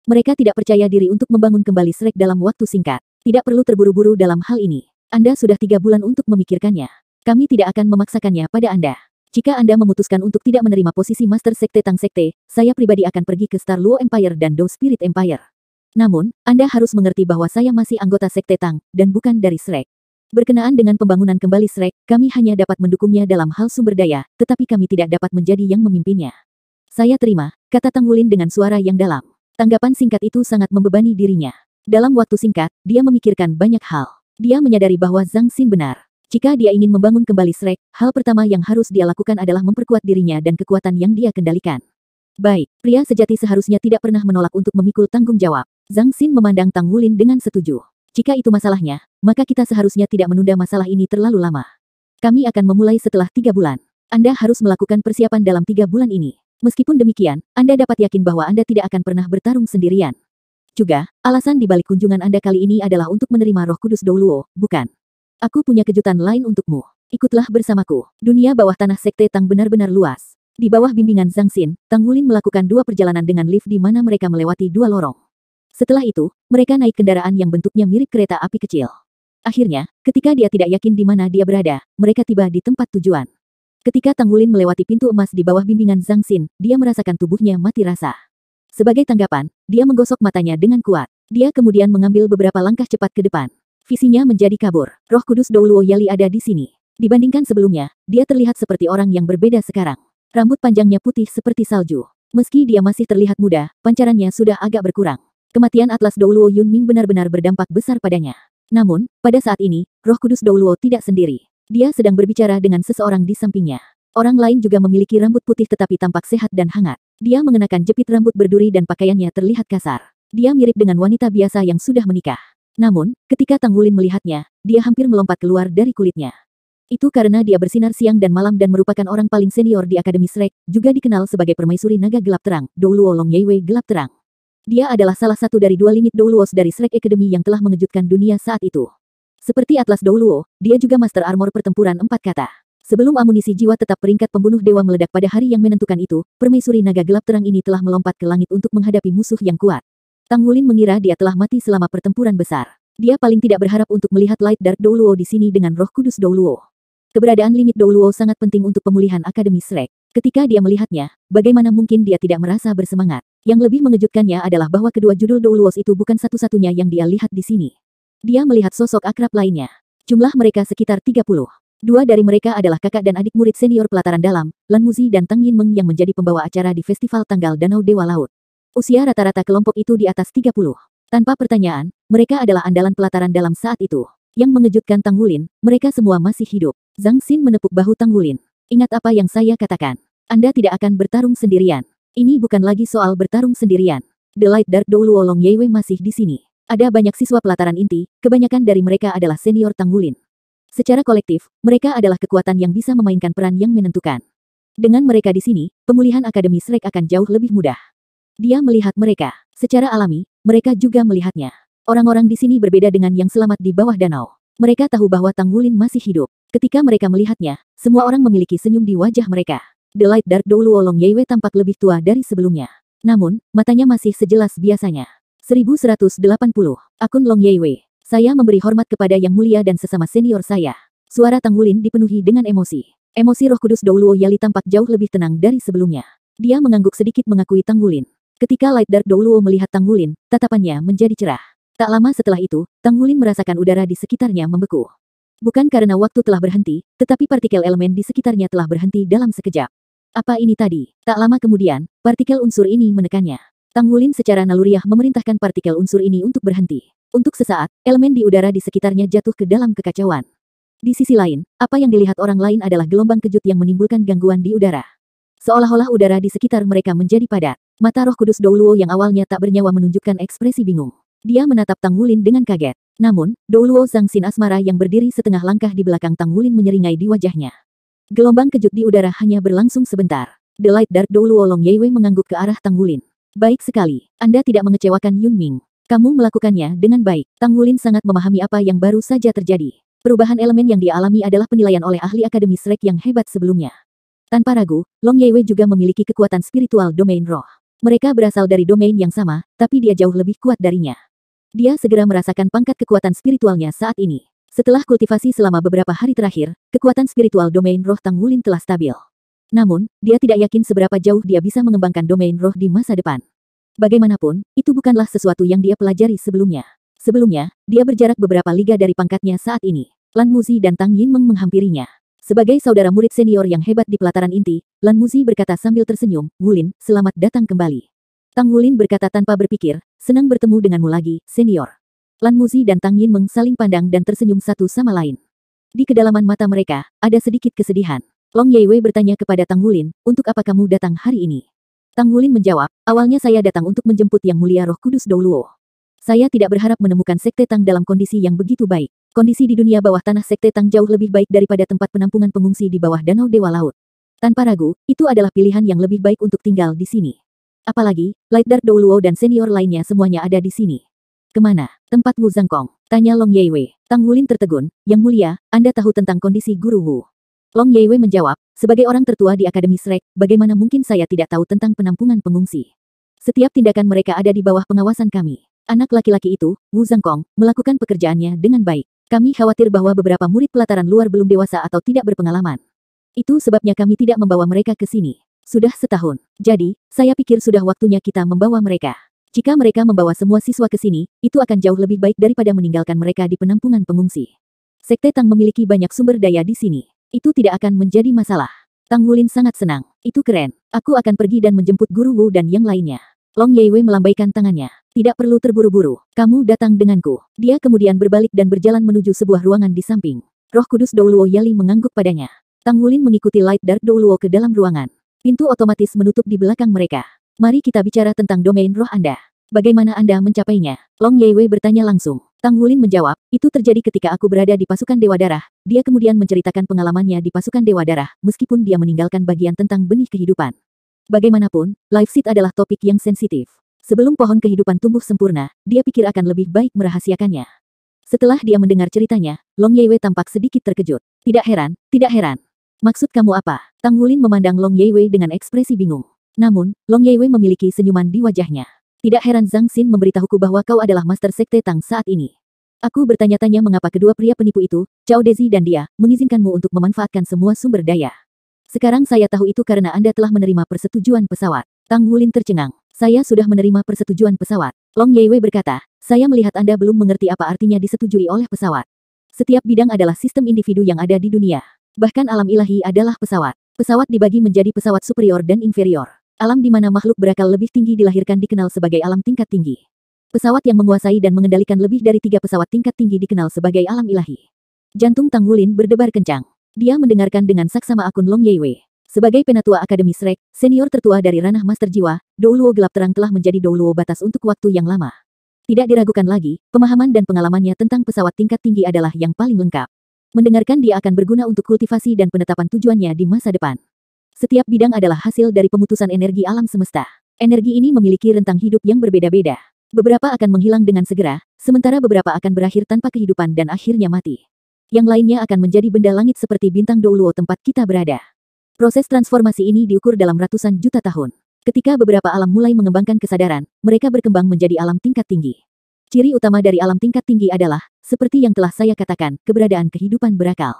Mereka tidak percaya diri untuk membangun kembali Shrek dalam waktu singkat. Tidak perlu terburu-buru dalam hal ini. Anda sudah 3 bulan untuk memikirkannya. Kami tidak akan memaksakannya pada Anda. Jika Anda memutuskan untuk tidak menerima posisi Master Sekte Tang Sekte, saya pribadi akan pergi ke Star Luo Empire dan Dou Spirit Empire. Namun, Anda harus mengerti bahwa saya masih anggota Sekte Tang, dan bukan dari Shrek. Berkenaan dengan pembangunan kembali Shrek, kami hanya dapat mendukungnya dalam hal sumber daya, tetapi kami tidak dapat menjadi yang memimpinnya. Saya terima, kata Tang Wulin dengan suara yang dalam. Tanggapan singkat itu sangat membebani dirinya. Dalam waktu singkat, dia memikirkan banyak hal. Dia menyadari bahwa Zhang Xin benar. Jika dia ingin membangun kembali Shrek, hal pertama yang harus dia lakukan adalah memperkuat dirinya dan kekuatan yang dia kendalikan. Baik, pria sejati seharusnya tidak pernah menolak untuk memikul tanggung jawab. Zhang Xin memandang Tang Wulin dengan setuju. Jika itu masalahnya, maka kita seharusnya tidak menunda masalah ini terlalu lama. Kami akan memulai setelah 3 bulan. Anda harus melakukan persiapan dalam 3 bulan ini. Meskipun demikian, Anda dapat yakin bahwa Anda tidak akan pernah bertarung sendirian. Juga, alasan di balik kunjungan Anda kali ini adalah untuk menerima Roh Kudus Douluo, bukan? Aku punya kejutan lain untukmu. Ikutlah bersamaku. Dunia bawah tanah Sekte Tang benar-benar luas. Di bawah bimbingan Zhang Xin, Tang Wulin melakukan 2 perjalanan dengan lift di mana mereka melewati 2 lorong. Setelah itu, mereka naik kendaraan yang bentuknya mirip kereta api kecil. Akhirnya, ketika dia tidak yakin di mana dia berada, mereka tiba di tempat tujuan. Ketika Tang Wulin melewati pintu emas di bawah bimbingan Zhang Xin, dia merasakan tubuhnya mati rasa. Sebagai tanggapan, dia menggosok matanya dengan kuat. Dia kemudian mengambil beberapa langkah cepat ke depan. Visinya menjadi kabur. Roh Kudus Douluo Yali ada di sini. Dibandingkan sebelumnya, dia terlihat seperti orang yang berbeda sekarang. Rambut panjangnya putih seperti salju. Meski dia masih terlihat muda, pancarannya sudah agak berkurang. Kematian Atlas Douluo Yunming benar-benar berdampak besar padanya. Namun, pada saat ini, Roh Kudus Douluo tidak sendiri. Dia sedang berbicara dengan seseorang di sampingnya. Orang lain juga memiliki rambut putih tetapi tampak sehat dan hangat. Dia mengenakan jepit rambut berduri dan pakaiannya terlihat kasar. Dia mirip dengan wanita biasa yang sudah menikah. Namun, ketika Tang Wulin melihatnya, dia hampir melompat keluar dari kulitnya. Itu karena dia bersinar siang dan malam dan merupakan orang paling senior di Akademi Shrek, juga dikenal sebagai permaisuri naga gelap terang, Douluo Long Yeiwei gelap terang. Dia adalah salah satu dari 2 limit Douluos dari Shrek Academy yang telah mengejutkan dunia saat itu. Seperti Atlas Douluo, dia juga Master Armor Pertempuran 4 kata. Sebelum amunisi jiwa tetap peringkat pembunuh dewa meledak pada hari yang menentukan itu, permaisuri naga gelap terang ini telah melompat ke langit untuk menghadapi musuh yang kuat. Tang Wulin mengira dia telah mati selama pertempuran besar. Dia paling tidak berharap untuk melihat Light Dark Douluo di sini dengan Roh Kudus Douluo. Keberadaan limit Douluo sangat penting untuk pemulihan Akademi Shrek. Ketika dia melihatnya, bagaimana mungkin dia tidak merasa bersemangat? Yang lebih mengejutkannya adalah bahwa kedua judul Douluos itu bukan satu-satunya yang dia lihat di sini. Dia melihat sosok akrab lainnya. Jumlah mereka sekitar 30. 2 dari mereka adalah kakak dan adik murid senior pelataran dalam, Lan Muzi dan Tang Yinmeng yang menjadi pembawa acara di Festival Tanggal Danau Dewa Laut. Usia rata-rata kelompok itu di atas 30. Tanpa pertanyaan, mereka adalah andalan pelataran dalam saat itu. Yang mengejutkan Tang Wulin, mereka semua masih hidup. Zhang Xin menepuk bahu Tang Wulin. Ingat apa yang saya katakan. Anda tidak akan bertarung sendirian. Ini bukan lagi soal bertarung sendirian. The Light Dark Douluo Long Yeiwei masih di sini. Ada banyak siswa pelataran inti, kebanyakan dari mereka adalah senior Tang Wulin. Secara kolektif, mereka adalah kekuatan yang bisa memainkan peran yang menentukan. Dengan mereka di sini, pemulihan Akademi Shrek akan jauh lebih mudah. Dia melihat mereka. Secara alami, mereka juga melihatnya. Orang-orang di sini berbeda dengan yang selamat di bawah danau. Mereka tahu bahwa Tang Wulin masih hidup. Ketika mereka melihatnya, semua orang memiliki senyum di wajah mereka. The Light Dark Douluo Long Yeiwei tampak lebih tua dari sebelumnya. Namun, matanya masih sejelas biasanya. 1180. Akun Long Yeiwei. Saya memberi hormat kepada Yang Mulia dan sesama senior saya. Suara Tang Wulin dipenuhi dengan emosi. Emosi Roh Kudus Douluo Yali tampak jauh lebih tenang dari sebelumnya. Dia mengangguk sedikit mengakui Tang Wulin. Ketika Light Dark Douluo melihat Tang Wulin, tatapannya menjadi cerah. Tak lama setelah itu, Tang Wulin merasakan udara di sekitarnya membeku. Bukan karena waktu telah berhenti, tetapi partikel elemen di sekitarnya telah berhenti dalam sekejap. Apa ini tadi? Tak lama kemudian, partikel unsur ini menekannya. Tang Wulin secara naluriah memerintahkan partikel unsur ini untuk berhenti. Untuk sesaat, elemen di udara di sekitarnya jatuh ke dalam kekacauan. Di sisi lain, apa yang dilihat orang lain adalah gelombang kejut yang menimbulkan gangguan di udara. Seolah-olah udara di sekitar mereka menjadi padat. Mata Roh Kudus Douluo yang awalnya tak bernyawa menunjukkan ekspresi bingung. Dia menatap Tang Wulin dengan kaget. Namun, Douluo Zhangxin asmara yang berdiri setengah langkah di belakang Tang Wulin menyeringai di wajahnya. Gelombang kejut di udara hanya berlangsung sebentar. The Light Dark Douluo Long Yeiwei mengangguk ke arah Tang Wulin. Baik sekali, Anda tidak mengecewakan Yun Ming. Kamu melakukannya dengan baik. Tang Wulin sangat memahami apa yang baru saja terjadi. Perubahan elemen yang dia alami adalah penilaian oleh ahli Akademi Shrek yang hebat sebelumnya. Tanpa ragu, Long Yeiwei juga memiliki kekuatan spiritual domain roh. Mereka berasal dari domain yang sama, tapi dia jauh lebih kuat darinya. Dia segera merasakan pangkat kekuatan spiritualnya saat ini. Setelah kultivasi selama beberapa hari terakhir, kekuatan spiritual domain roh Tang Wulin telah stabil. Namun, dia tidak yakin seberapa jauh dia bisa mengembangkan domain roh di masa depan. Bagaimanapun, itu bukanlah sesuatu yang dia pelajari sebelumnya. Sebelumnya, dia berjarak beberapa liga dari pangkatnya saat ini. Lan Muzi dan Tang Yinmeng menghampirinya. Sebagai saudara murid senior yang hebat di pelataran inti, Lan Muzi berkata sambil tersenyum, "Wulin, selamat datang kembali." Tang Wulin berkata tanpa berpikir, "Senang bertemu denganmu lagi, senior." Lan Muzi dan Tang Yinmeng saling pandang dan tersenyum satu sama lain. Di kedalaman mata mereka, ada sedikit kesedihan. Long Yeiwei bertanya kepada Tang Wulin, "Untuk apa kamu datang hari ini?" Tang Wulin menjawab, "Awalnya saya datang untuk menjemput Yang Mulia Roh Kudus Douluo. Saya tidak berharap menemukan Sekte Tang dalam kondisi yang begitu baik. Kondisi di dunia bawah tanah Sekte Tang jauh lebih baik daripada tempat penampungan pengungsi di bawah Danau Dewa Laut. Tanpa ragu, itu adalah pilihan yang lebih baik untuk tinggal di sini. Apalagi, Light Dark Douluo dan senior lainnya semuanya ada di sini." "Kemana?" "Tempat Wu Zhangkong," tanya Long Yeiwei. Tang Wulin tertegun, "Yang Mulia, Anda tahu tentang kondisi Guru Wu?" Long Yeiwei menjawab, "Sebagai orang tertua di Akademi Shrek, bagaimana mungkin saya tidak tahu tentang penampungan pengungsi? Setiap tindakan mereka ada di bawah pengawasan kami. Anak laki-laki itu, Wu Zhangkong, melakukan pekerjaannya dengan baik. Kami khawatir bahwa beberapa murid pelataran luar belum dewasa atau tidak berpengalaman. Itu sebabnya kami tidak membawa mereka ke sini. Sudah setahun. Jadi, saya pikir sudah waktunya kita membawa mereka. Jika mereka membawa semua siswa ke sini, itu akan jauh lebih baik daripada meninggalkan mereka di penampungan pengungsi. Sekte Tang memiliki banyak sumber daya di sini. Itu tidak akan menjadi masalah." Tang Wulin sangat senang. "Itu keren. Aku akan pergi dan menjemput Guru Wu dan yang lainnya." Long Yeiwei melambaikan tangannya. "Tidak perlu terburu-buru. Kamu datang denganku." Dia kemudian berbalik dan berjalan menuju sebuah ruangan di samping. Roh Kudus Douluo Yali mengangguk padanya. Tang Wulin mengikuti Light Dark Douluo ke dalam ruangan. Pintu otomatis menutup di belakang mereka. "Mari kita bicara tentang domain roh Anda. Bagaimana Anda mencapainya?" Long Yeiwei bertanya langsung. Tang Wulin menjawab, "Itu terjadi ketika aku berada di pasukan Dewa Darah." Dia kemudian menceritakan pengalamannya di pasukan Dewa Darah, meskipun dia meninggalkan bagian tentang benih kehidupan. Bagaimanapun, life seed adalah topik yang sensitif. Sebelum pohon kehidupan tumbuh sempurna, dia pikir akan lebih baik merahasiakannya. Setelah dia mendengar ceritanya, Long Yeiwei tampak sedikit terkejut. Tidak heran, tidak heran. "Maksud kamu apa?" Tang Wulin memandang Long Yeiwei dengan ekspresi bingung. Namun, Long Yeiwei memiliki senyuman di wajahnya. "Tidak heran Zhangxin memberitahuku bahwa kau adalah Master Sekte Tang saat ini. Aku bertanya-tanya mengapa kedua pria penipu itu, Cao Dezi dan dia, mengizinkanmu untuk memanfaatkan semua sumber daya. Sekarang saya tahu itu karena Anda telah menerima persetujuan pesawat." Tang Wulin tercengang. "Saya sudah menerima persetujuan pesawat." Long Yeiwei berkata, "Saya melihat Anda belum mengerti apa artinya disetujui oleh pesawat. Setiap bidang adalah sistem individu yang ada di dunia. Bahkan alam ilahi adalah pesawat. Pesawat dibagi menjadi pesawat superior dan inferior. Alam di mana makhluk berakal lebih tinggi dilahirkan dikenal sebagai alam tingkat tinggi. Pesawat yang menguasai dan mengendalikan lebih dari 3 pesawat tingkat tinggi dikenal sebagai alam ilahi." Jantung Tang Wulin berdebar kencang. Dia mendengarkan dengan saksama akun Long Yeiwei. Sebagai penatua Akademi Shrek, senior tertua dari ranah Master Jiwa, Douluo Gelap Terang telah menjadi Douluo Batas untuk waktu yang lama. Tidak diragukan lagi, pemahaman dan pengalamannya tentang pesawat tingkat tinggi adalah yang paling lengkap. Mendengarkan dia akan berguna untuk kultivasi dan penetapan tujuannya di masa depan. Setiap bidang adalah hasil dari pemutusan energi alam semesta. Energi ini memiliki rentang hidup yang berbeda-beda. Beberapa akan menghilang dengan segera, sementara beberapa akan berakhir tanpa kehidupan dan akhirnya mati. Yang lainnya akan menjadi benda langit seperti bintang Douluo tempat kita berada. Proses transformasi ini diukur dalam ratusan juta tahun. Ketika beberapa alam mulai mengembangkan kesadaran, mereka berkembang menjadi alam tingkat tinggi. Ciri utama dari alam tingkat tinggi adalah, seperti yang telah saya katakan, keberadaan kehidupan berakal.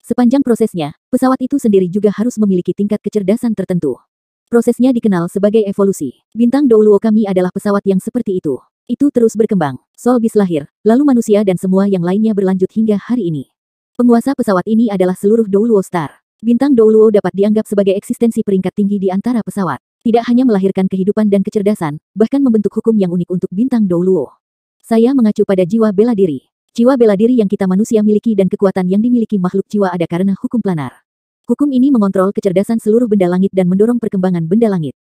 Sepanjang prosesnya, pesawat itu sendiri juga harus memiliki tingkat kecerdasan tertentu. Prosesnya dikenal sebagai evolusi. Bintang Douluo kami adalah pesawat yang seperti itu. Itu terus berkembang. Solbis lahir, lalu manusia dan semua yang lainnya berlanjut hingga hari ini. Penguasa pesawat ini adalah seluruh Douluo Star. Bintang Douluo dapat dianggap sebagai eksistensi peringkat tinggi di antara pesawat. Tidak hanya melahirkan kehidupan dan kecerdasan, bahkan membentuk hukum yang unik untuk bintang Douluo. Saya mengacu pada jiwa bela diri. Jiwa bela diri yang kita manusia miliki dan kekuatan yang dimiliki makhluk jiwa ada karena hukum planar. Hukum ini mengontrol kecerdasan seluruh benda langit dan mendorong perkembangan benda langit.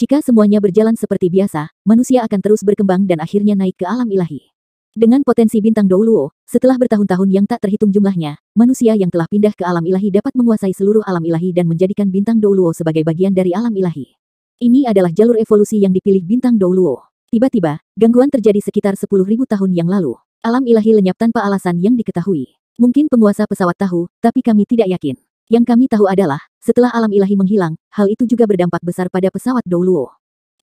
Jika semuanya berjalan seperti biasa, manusia akan terus berkembang dan akhirnya naik ke alam ilahi. Dengan potensi bintang Douluo, setelah bertahun-tahun yang tak terhitung jumlahnya, manusia yang telah pindah ke alam ilahi dapat menguasai seluruh alam ilahi dan menjadikan bintang Douluo sebagai bagian dari alam ilahi. Ini adalah jalur evolusi yang dipilih bintang Douluo. Tiba-tiba, gangguan terjadi sekitar 10.000 tahun yang lalu. Alam ilahi lenyap tanpa alasan yang diketahui. Mungkin penguasa pesawat tahu, tapi kami tidak yakin. Yang kami tahu adalah, setelah alam ilahi menghilang, hal itu juga berdampak besar pada pesawat Douluo.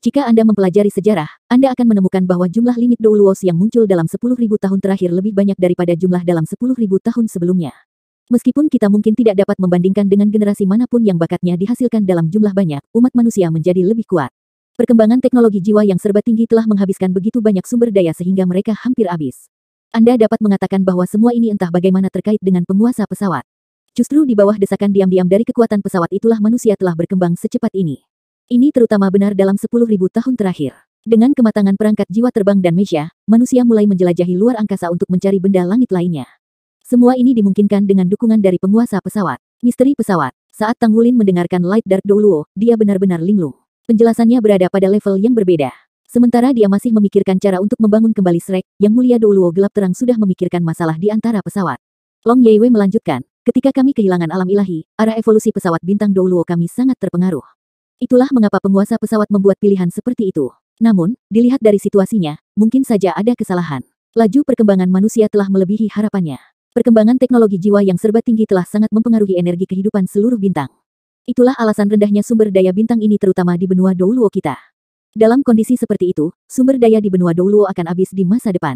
Jika Anda mempelajari sejarah, Anda akan menemukan bahwa jumlah limit Douluos yang muncul dalam 10.000 tahun terakhir lebih banyak daripada jumlah dalam 10.000 tahun sebelumnya. Meskipun kita mungkin tidak dapat membandingkan dengan generasi manapun yang bakatnya dihasilkan dalam jumlah banyak, umat manusia menjadi lebih kuat. Perkembangan teknologi jiwa yang serba tinggi telah menghabiskan begitu banyak sumber daya sehingga mereka hampir habis. Anda dapat mengatakan bahwa semua ini entah bagaimana terkait dengan penguasa pesawat. Justru di bawah desakan diam-diam dari kekuatan pesawat itulah manusia telah berkembang secepat ini. Ini terutama benar dalam 10.000 tahun terakhir. Dengan kematangan perangkat jiwa terbang dan media, manusia mulai menjelajahi luar angkasa untuk mencari benda langit lainnya. Semua ini dimungkinkan dengan dukungan dari penguasa pesawat. Misteri pesawat. Saat Tang Wulin mendengarkan Light Dark Douluo, dia benar-benar linglung. Penjelasannya berada pada level yang berbeda. Sementara dia masih memikirkan cara untuk membangun kembali Shrek, Yang Mulia Douluo gelap terang sudah memikirkan masalah di antara pesawat. Long Yeiwei melanjutkan, ketika kami kehilangan alam ilahi, arah evolusi pesawat bintang Douluo kami sangat terpengaruh. Itulah mengapa penguasa pesawat membuat pilihan seperti itu. Namun, dilihat dari situasinya, mungkin saja ada kesalahan. Laju perkembangan manusia telah melebihi harapannya. Perkembangan teknologi jiwa yang serba tinggi telah sangat mempengaruhi energi kehidupan seluruh bintang. Itulah alasan rendahnya sumber daya bintang ini terutama di benua Douluo kita. Dalam kondisi seperti itu, sumber daya di benua Douluo akan habis di masa depan.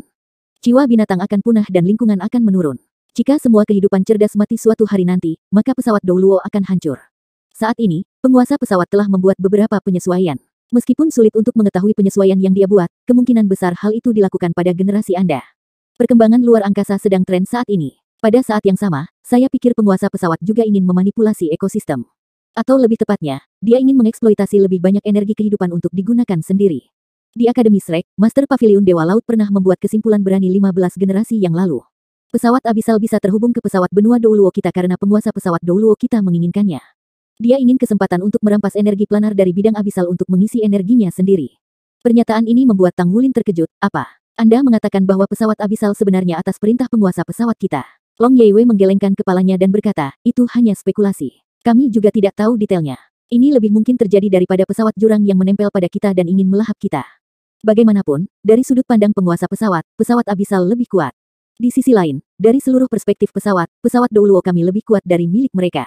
Jiwa binatang akan punah dan lingkungan akan menurun. Jika semua kehidupan cerdas mati suatu hari nanti, maka pesawat Douluo akan hancur. Saat ini, penguasa pesawat telah membuat beberapa penyesuaian. Meskipun sulit untuk mengetahui penyesuaian yang dia buat, kemungkinan besar hal itu dilakukan pada generasi Anda. Perkembangan luar angkasa sedang tren saat ini. Pada saat yang sama, saya pikir penguasa pesawat juga ingin memanipulasi ekosistem. Atau lebih tepatnya, dia ingin mengeksploitasi lebih banyak energi kehidupan untuk digunakan sendiri. Di Akademi Shrek, Master Pavilion Dewa Laut pernah membuat kesimpulan berani 15 generasi yang lalu. Pesawat abisal bisa terhubung ke pesawat benua Douluo kita karena penguasa pesawat Douluo kita menginginkannya. Dia ingin kesempatan untuk merampas energi planar dari bidang abisal untuk mengisi energinya sendiri. Pernyataan ini membuat Tang Wulin terkejut. Apa? Anda mengatakan bahwa pesawat abisal sebenarnya atas perintah penguasa pesawat kita? Long Yeiwei menggelengkan kepalanya dan berkata, itu hanya spekulasi. Kami juga tidak tahu detailnya. Ini lebih mungkin terjadi daripada pesawat jurang yang menempel pada kita dan ingin melahap kita. Bagaimanapun, dari sudut pandang penguasa pesawat, pesawat abisal lebih kuat. Di sisi lain, dari seluruh perspektif pesawat Douluo kami lebih kuat dari milik mereka.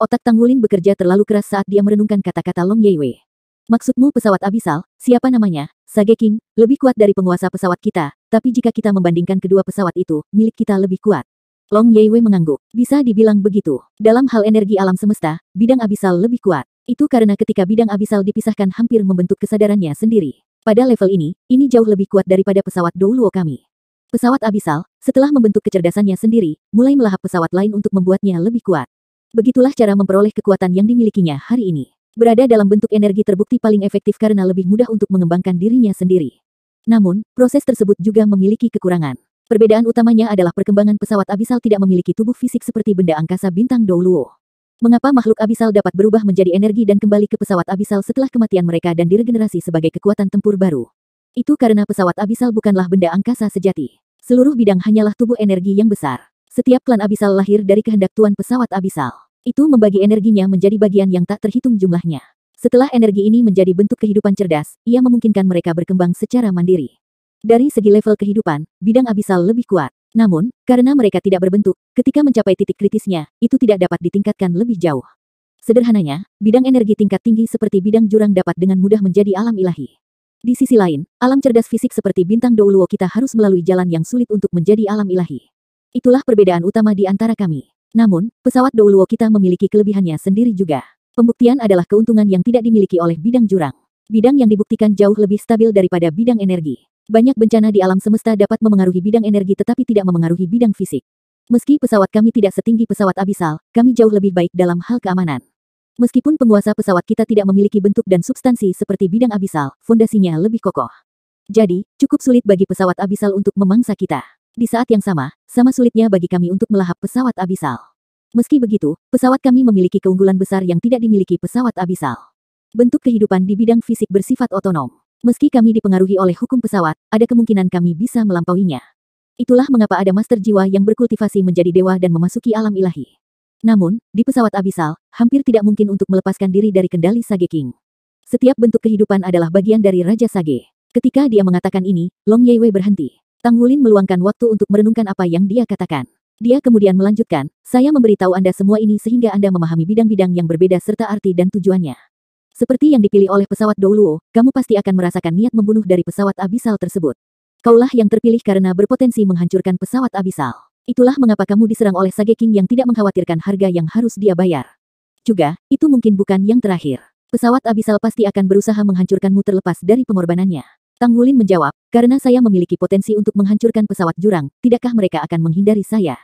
Otak Tang Wulin bekerja terlalu keras saat dia merenungkan kata-kata Long Yeiwei. Maksudmu pesawat abisal, siapa namanya? Sage King, lebih kuat dari penguasa pesawat kita, tapi jika kita membandingkan kedua pesawat itu, milik kita lebih kuat. Long Yeiwei mengangguk. Bisa dibilang begitu. Dalam hal energi alam semesta, bidang abisal lebih kuat. Itu karena ketika bidang abisal dipisahkan hampir membentuk kesadarannya sendiri. Pada level ini jauh lebih kuat daripada pesawat Douluo kami. Pesawat abisal, setelah membentuk kecerdasannya sendiri, mulai melahap pesawat lain untuk membuatnya lebih kuat. Begitulah cara memperoleh kekuatan yang dimilikinya hari ini. Berada dalam bentuk energi terbukti paling efektif karena lebih mudah untuk mengembangkan dirinya sendiri. Namun, proses tersebut juga memiliki kekurangan. Perbedaan utamanya adalah perkembangan pesawat abisal tidak memiliki tubuh fisik seperti benda angkasa bintang Douluo. Mengapa makhluk abisal dapat berubah menjadi energi dan kembali ke pesawat abisal setelah kematian mereka dan diregenerasi sebagai kekuatan tempur baru? Itu karena pesawat abisal bukanlah benda angkasa sejati. Seluruh bidang hanyalah tubuh energi yang besar. Setiap klan abisal lahir dari kehendak tuan pesawat abisal. Itu membagi energinya menjadi bagian yang tak terhitung jumlahnya. Setelah energi ini menjadi bentuk kehidupan cerdas, ia memungkinkan mereka berkembang secara mandiri. Dari segi level kehidupan, bidang abisal lebih kuat. Namun, karena mereka tidak berbentuk, ketika mencapai titik kritisnya, itu tidak dapat ditingkatkan lebih jauh. Sederhananya, bidang energi tingkat tinggi seperti bidang jurang dapat dengan mudah menjadi alam ilahi. Di sisi lain, alam cerdas fisik seperti bintang Douluo kita harus melalui jalan yang sulit untuk menjadi alam ilahi. Itulah perbedaan utama di antara kami. Namun, pesawat Douluo kita memiliki kelebihannya sendiri juga. Pembuktian adalah keuntungan yang tidak dimiliki oleh bidang jurang. Bidang yang dibuktikan jauh lebih stabil daripada bidang energi. Banyak bencana di alam semesta dapat memengaruhi bidang energi tetapi tidak memengaruhi bidang fisik. Meski pesawat kami tidak setinggi pesawat abisal, kami jauh lebih baik dalam hal keamanan. Meskipun penguasa pesawat kita tidak memiliki bentuk dan substansi seperti bidang abisal, fondasinya lebih kokoh. Jadi, cukup sulit bagi pesawat abisal untuk memangsa kita. Di saat yang sama sulitnya bagi kami untuk melahap pesawat abisal. Meski begitu, pesawat kami memiliki keunggulan besar yang tidak dimiliki pesawat abisal. Bentuk kehidupan di bidang fisik bersifat otonom. Meski kami dipengaruhi oleh hukum pesawat, ada kemungkinan kami bisa melampauinya. Itulah mengapa ada master jiwa yang berkultivasi menjadi dewa dan memasuki alam ilahi. Namun, di pesawat abisal, hampir tidak mungkin untuk melepaskan diri dari kendali Sage King. Setiap bentuk kehidupan adalah bagian dari Raja Sage. Ketika dia mengatakan ini, Long Yeiwei berhenti. Tang Wulin meluangkan waktu untuk merenungkan apa yang dia katakan. Dia kemudian melanjutkan, saya memberitahu Anda semua ini sehingga Anda memahami bidang-bidang yang berbeda serta arti dan tujuannya. Seperti yang dipilih oleh pesawat Douluo, kamu pasti akan merasakan niat membunuh dari pesawat abisal tersebut. Kaulah yang terpilih karena berpotensi menghancurkan pesawat abisal. Itulah mengapa kamu diserang oleh Sage King yang tidak mengkhawatirkan harga yang harus dia bayar. Juga, itu mungkin bukan yang terakhir. Pesawat abisal pasti akan berusaha menghancurkanmu terlepas dari pengorbanannya. Tang Wulin menjawab, karena saya memiliki potensi untuk menghancurkan pesawat jurang, tidakkah mereka akan menghindari saya?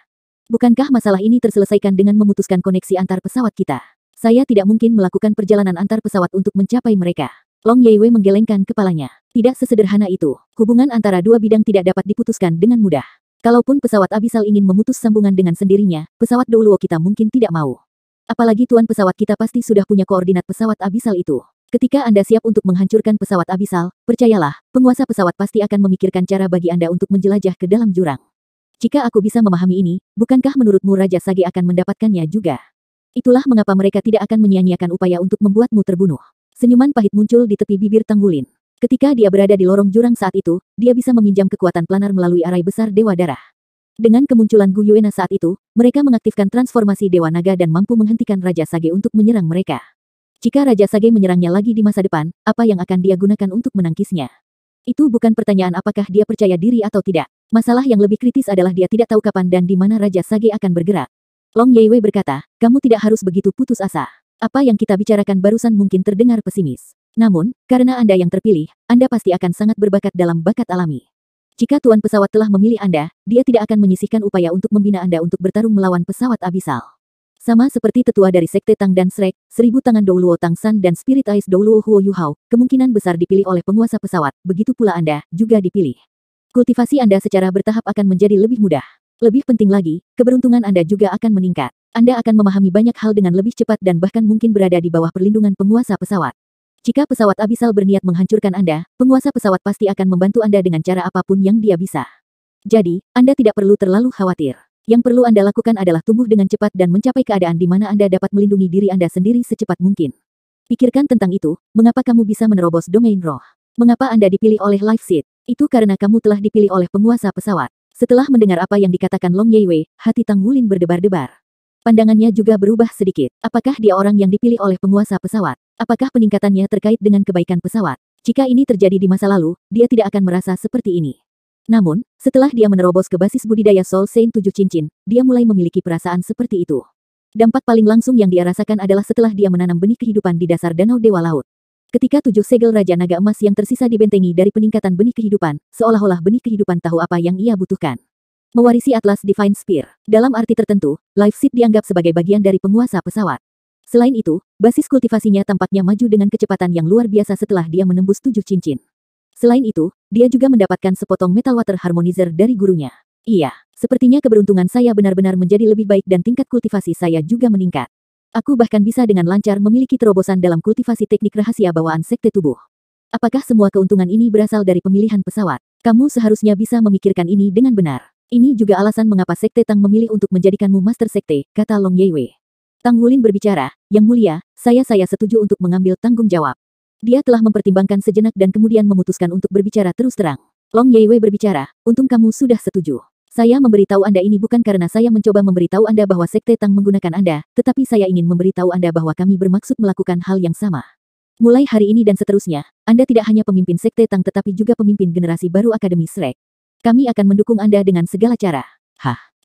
Bukankah masalah ini terselesaikan dengan memutuskan koneksi antar pesawat kita? Saya tidak mungkin melakukan perjalanan antar pesawat untuk mencapai mereka. Long Yeiwei menggelengkan kepalanya. Tidak sesederhana itu. Hubungan antara dua bidang tidak dapat diputuskan dengan mudah. Kalaupun pesawat abisal ingin memutus sambungan dengan sendirinya, pesawat Douluo kita mungkin tidak mau. Apalagi tuan pesawat kita pasti sudah punya koordinat pesawat abisal itu. Ketika Anda siap untuk menghancurkan pesawat abisal, percayalah, penguasa pesawat pasti akan memikirkan cara bagi Anda untuk menjelajah ke dalam jurang. Jika aku bisa memahami ini, bukankah menurutmu Raja Sage akan mendapatkannya juga? Itulah mengapa mereka tidak akan menyia-nyiakan upaya untuk membuatmu terbunuh. Senyuman pahit muncul di tepi bibir Tang Wulin. Ketika dia berada di lorong jurang saat itu, dia bisa meminjam kekuatan planar melalui arai besar Dewa Darah. Dengan kemunculan Gu Yuena saat itu, mereka mengaktifkan transformasi Dewa Naga dan mampu menghentikan Raja Sage untuk menyerang mereka. Jika Raja Sage menyerangnya lagi di masa depan, apa yang akan dia gunakan untuk menangkisnya? Itu bukan pertanyaan apakah dia percaya diri atau tidak. Masalah yang lebih kritis adalah dia tidak tahu kapan dan di mana Raja Sage akan bergerak. Long Yeiwei berkata, kamu tidak harus begitu putus asa. Apa yang kita bicarakan barusan mungkin terdengar pesimis. Namun, karena Anda yang terpilih, Anda pasti akan sangat berbakat dalam bakat alami. Jika tuan pesawat telah memilih Anda, dia tidak akan menyisihkan upaya untuk membina Anda untuk bertarung melawan pesawat abisal. Sama seperti tetua dari Sekte Tang dan Shrek, 1000 tangan Douluo Tang San dan Spirit Ice Douluo Huo Yuhao, kemungkinan besar dipilih oleh penguasa pesawat, begitu pula Anda, juga dipilih. Kultivasi Anda secara bertahap akan menjadi lebih mudah. Lebih penting lagi, keberuntungan Anda juga akan meningkat. Anda akan memahami banyak hal dengan lebih cepat dan bahkan mungkin berada di bawah perlindungan penguasa pesawat. Jika pesawat abisal berniat menghancurkan Anda, penguasa pesawat pasti akan membantu Anda dengan cara apapun yang dia bisa. Jadi, Anda tidak perlu terlalu khawatir. Yang perlu Anda lakukan adalah tumbuh dengan cepat dan mencapai keadaan di mana Anda dapat melindungi diri Anda sendiri secepat mungkin. Pikirkan tentang itu, mengapa kamu bisa menerobos domain roh? Mengapa Anda dipilih oleh Life Seed? Itu karena kamu telah dipilih oleh penguasa pesawat. Setelah mendengar apa yang dikatakan Long Yeiwei, hati Tang Wulin berdebar-debar. Pandangannya juga berubah sedikit. Apakah dia orang yang dipilih oleh penguasa pesawat? Apakah peningkatannya terkait dengan kebaikan pesawat? Jika ini terjadi di masa lalu, dia tidak akan merasa seperti ini. Namun, setelah dia menerobos ke basis budidaya Soul Saint 7 cincin, dia mulai memiliki perasaan seperti itu. Dampak paling langsung yang dia rasakan adalah setelah dia menanam benih kehidupan di dasar danau Dewa Laut. Ketika 7 segel Raja Naga Emas yang tersisa dibentengi dari peningkatan benih kehidupan, seolah-olah benih kehidupan tahu apa yang ia butuhkan. Mewarisi Atlas Divine Spear. Dalam arti tertentu, Life Seed dianggap sebagai bagian dari penguasa pesawat. Selain itu, basis kultivasinya tampaknya maju dengan kecepatan yang luar biasa setelah dia menembus 7 cincin. Selain itu, dia juga mendapatkan sepotong Metal Water Harmonizer dari gurunya. Iya, sepertinya keberuntungan saya benar-benar menjadi lebih baik dan tingkat kultivasi saya juga meningkat. Aku bahkan bisa dengan lancar memiliki terobosan dalam kultivasi teknik rahasia bawaan sekte tubuh. Apakah semua keuntungan ini berasal dari pemilihan pesawat? Kamu seharusnya bisa memikirkan ini dengan benar. Ini juga alasan mengapa Sekte Tang memilih untuk menjadikanmu Master Sekte, kata Long Yeiwei. Tang Wulin berbicara, Yang Mulia, saya setuju untuk mengambil tanggung jawab. Dia telah mempertimbangkan sejenak dan kemudian memutuskan untuk berbicara terus terang. Long Yeiwei berbicara, untung kamu sudah setuju. Saya memberitahu Anda ini bukan karena saya mencoba memberitahu Anda bahwa Sekte Tang menggunakan Anda, tetapi saya ingin memberitahu Anda bahwa kami bermaksud melakukan hal yang sama. Mulai hari ini dan seterusnya, Anda tidak hanya pemimpin Sekte Tang tetapi juga pemimpin generasi baru Akademi Shrek. Kami akan mendukung Anda dengan segala cara.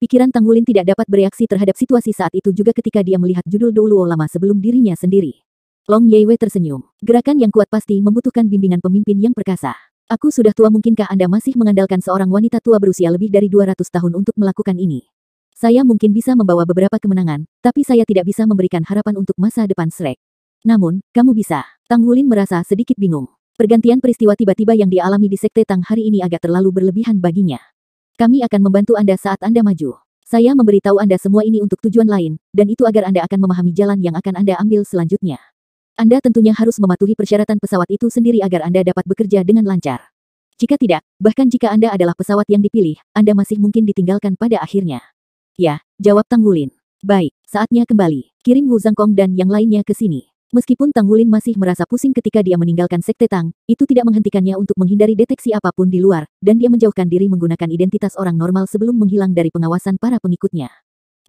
Pikiran Tang Wulin tidak dapat bereaksi terhadap situasi saat itu juga ketika dia melihat judul Douluo lama sebelum dirinya sendiri. Long Yeiwei tersenyum. Gerakan yang kuat pasti membutuhkan bimbingan pemimpin yang perkasa. Aku sudah tua, mungkinkah Anda masih mengandalkan seorang wanita tua berusia lebih dari 200 tahun untuk melakukan ini? Saya mungkin bisa membawa beberapa kemenangan, tapi saya tidak bisa memberikan harapan untuk masa depan Shrek. Namun, kamu bisa. Tang Wulin merasa sedikit bingung. Pergantian peristiwa tiba-tiba yang dialami di Sekte Tang hari ini agak terlalu berlebihan baginya. Kami akan membantu Anda saat Anda maju. Saya memberitahu Anda semua ini untuk tujuan lain, dan itu agar Anda akan memahami jalan yang akan Anda ambil selanjutnya. Anda tentunya harus mematuhi persyaratan pesawat itu sendiri agar Anda dapat bekerja dengan lancar. Jika tidak, bahkan jika Anda adalah pesawat yang dipilih, Anda masih mungkin ditinggalkan pada akhirnya. Ya, jawab Tang Wulin. Baik, saatnya kembali. Kirim Wu Zhangkong dan yang lainnya ke sini. Meskipun Tang Wulin masih merasa pusing ketika dia meninggalkan Sekte Tang, itu tidak menghentikannya untuk menghindari deteksi apapun di luar, dan dia menjauhkan diri menggunakan identitas orang normal sebelum menghilang dari pengawasan para pengikutnya.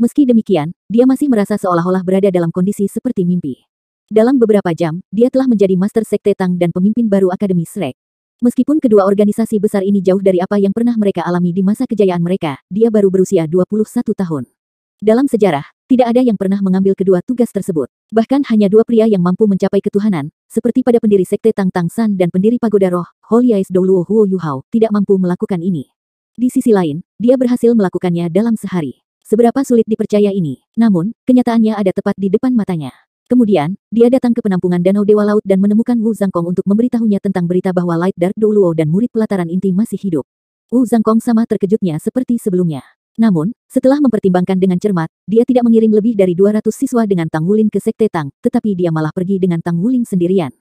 Meski demikian, dia masih merasa seolah-olah berada dalam kondisi seperti mimpi. Dalam beberapa jam, dia telah menjadi Master Sekte Tang dan pemimpin baru Akademi Shrek. Meskipun kedua organisasi besar ini jauh dari apa yang pernah mereka alami di masa kejayaan mereka, dia baru berusia 21 tahun. Dalam sejarah, tidak ada yang pernah mengambil kedua tugas tersebut. Bahkan hanya dua pria yang mampu mencapai ketuhanan, seperti pada pendiri Sekte Tang Tang San dan pendiri Pagoda Roh, Holiais Douluo Huo Yuhao, tidak mampu melakukan ini. Di sisi lain, dia berhasil melakukannya dalam sehari. Seberapa sulit dipercaya ini, namun, kenyataannya ada tepat di depan matanya. Kemudian, dia datang ke penampungan Danau Dewa Laut dan menemukan Wu Zhangkong untuk memberitahunya tentang berita bahwa Light Dark Douluo dan murid pelataran inti masih hidup. Wu Zhangkong sama terkejutnya seperti sebelumnya. Namun, setelah mempertimbangkan dengan cermat, dia tidak mengirim lebih dari 200 siswa dengan Tang Wulin ke Sekte Tang, tetapi dia malah pergi dengan Tang Wulin sendirian.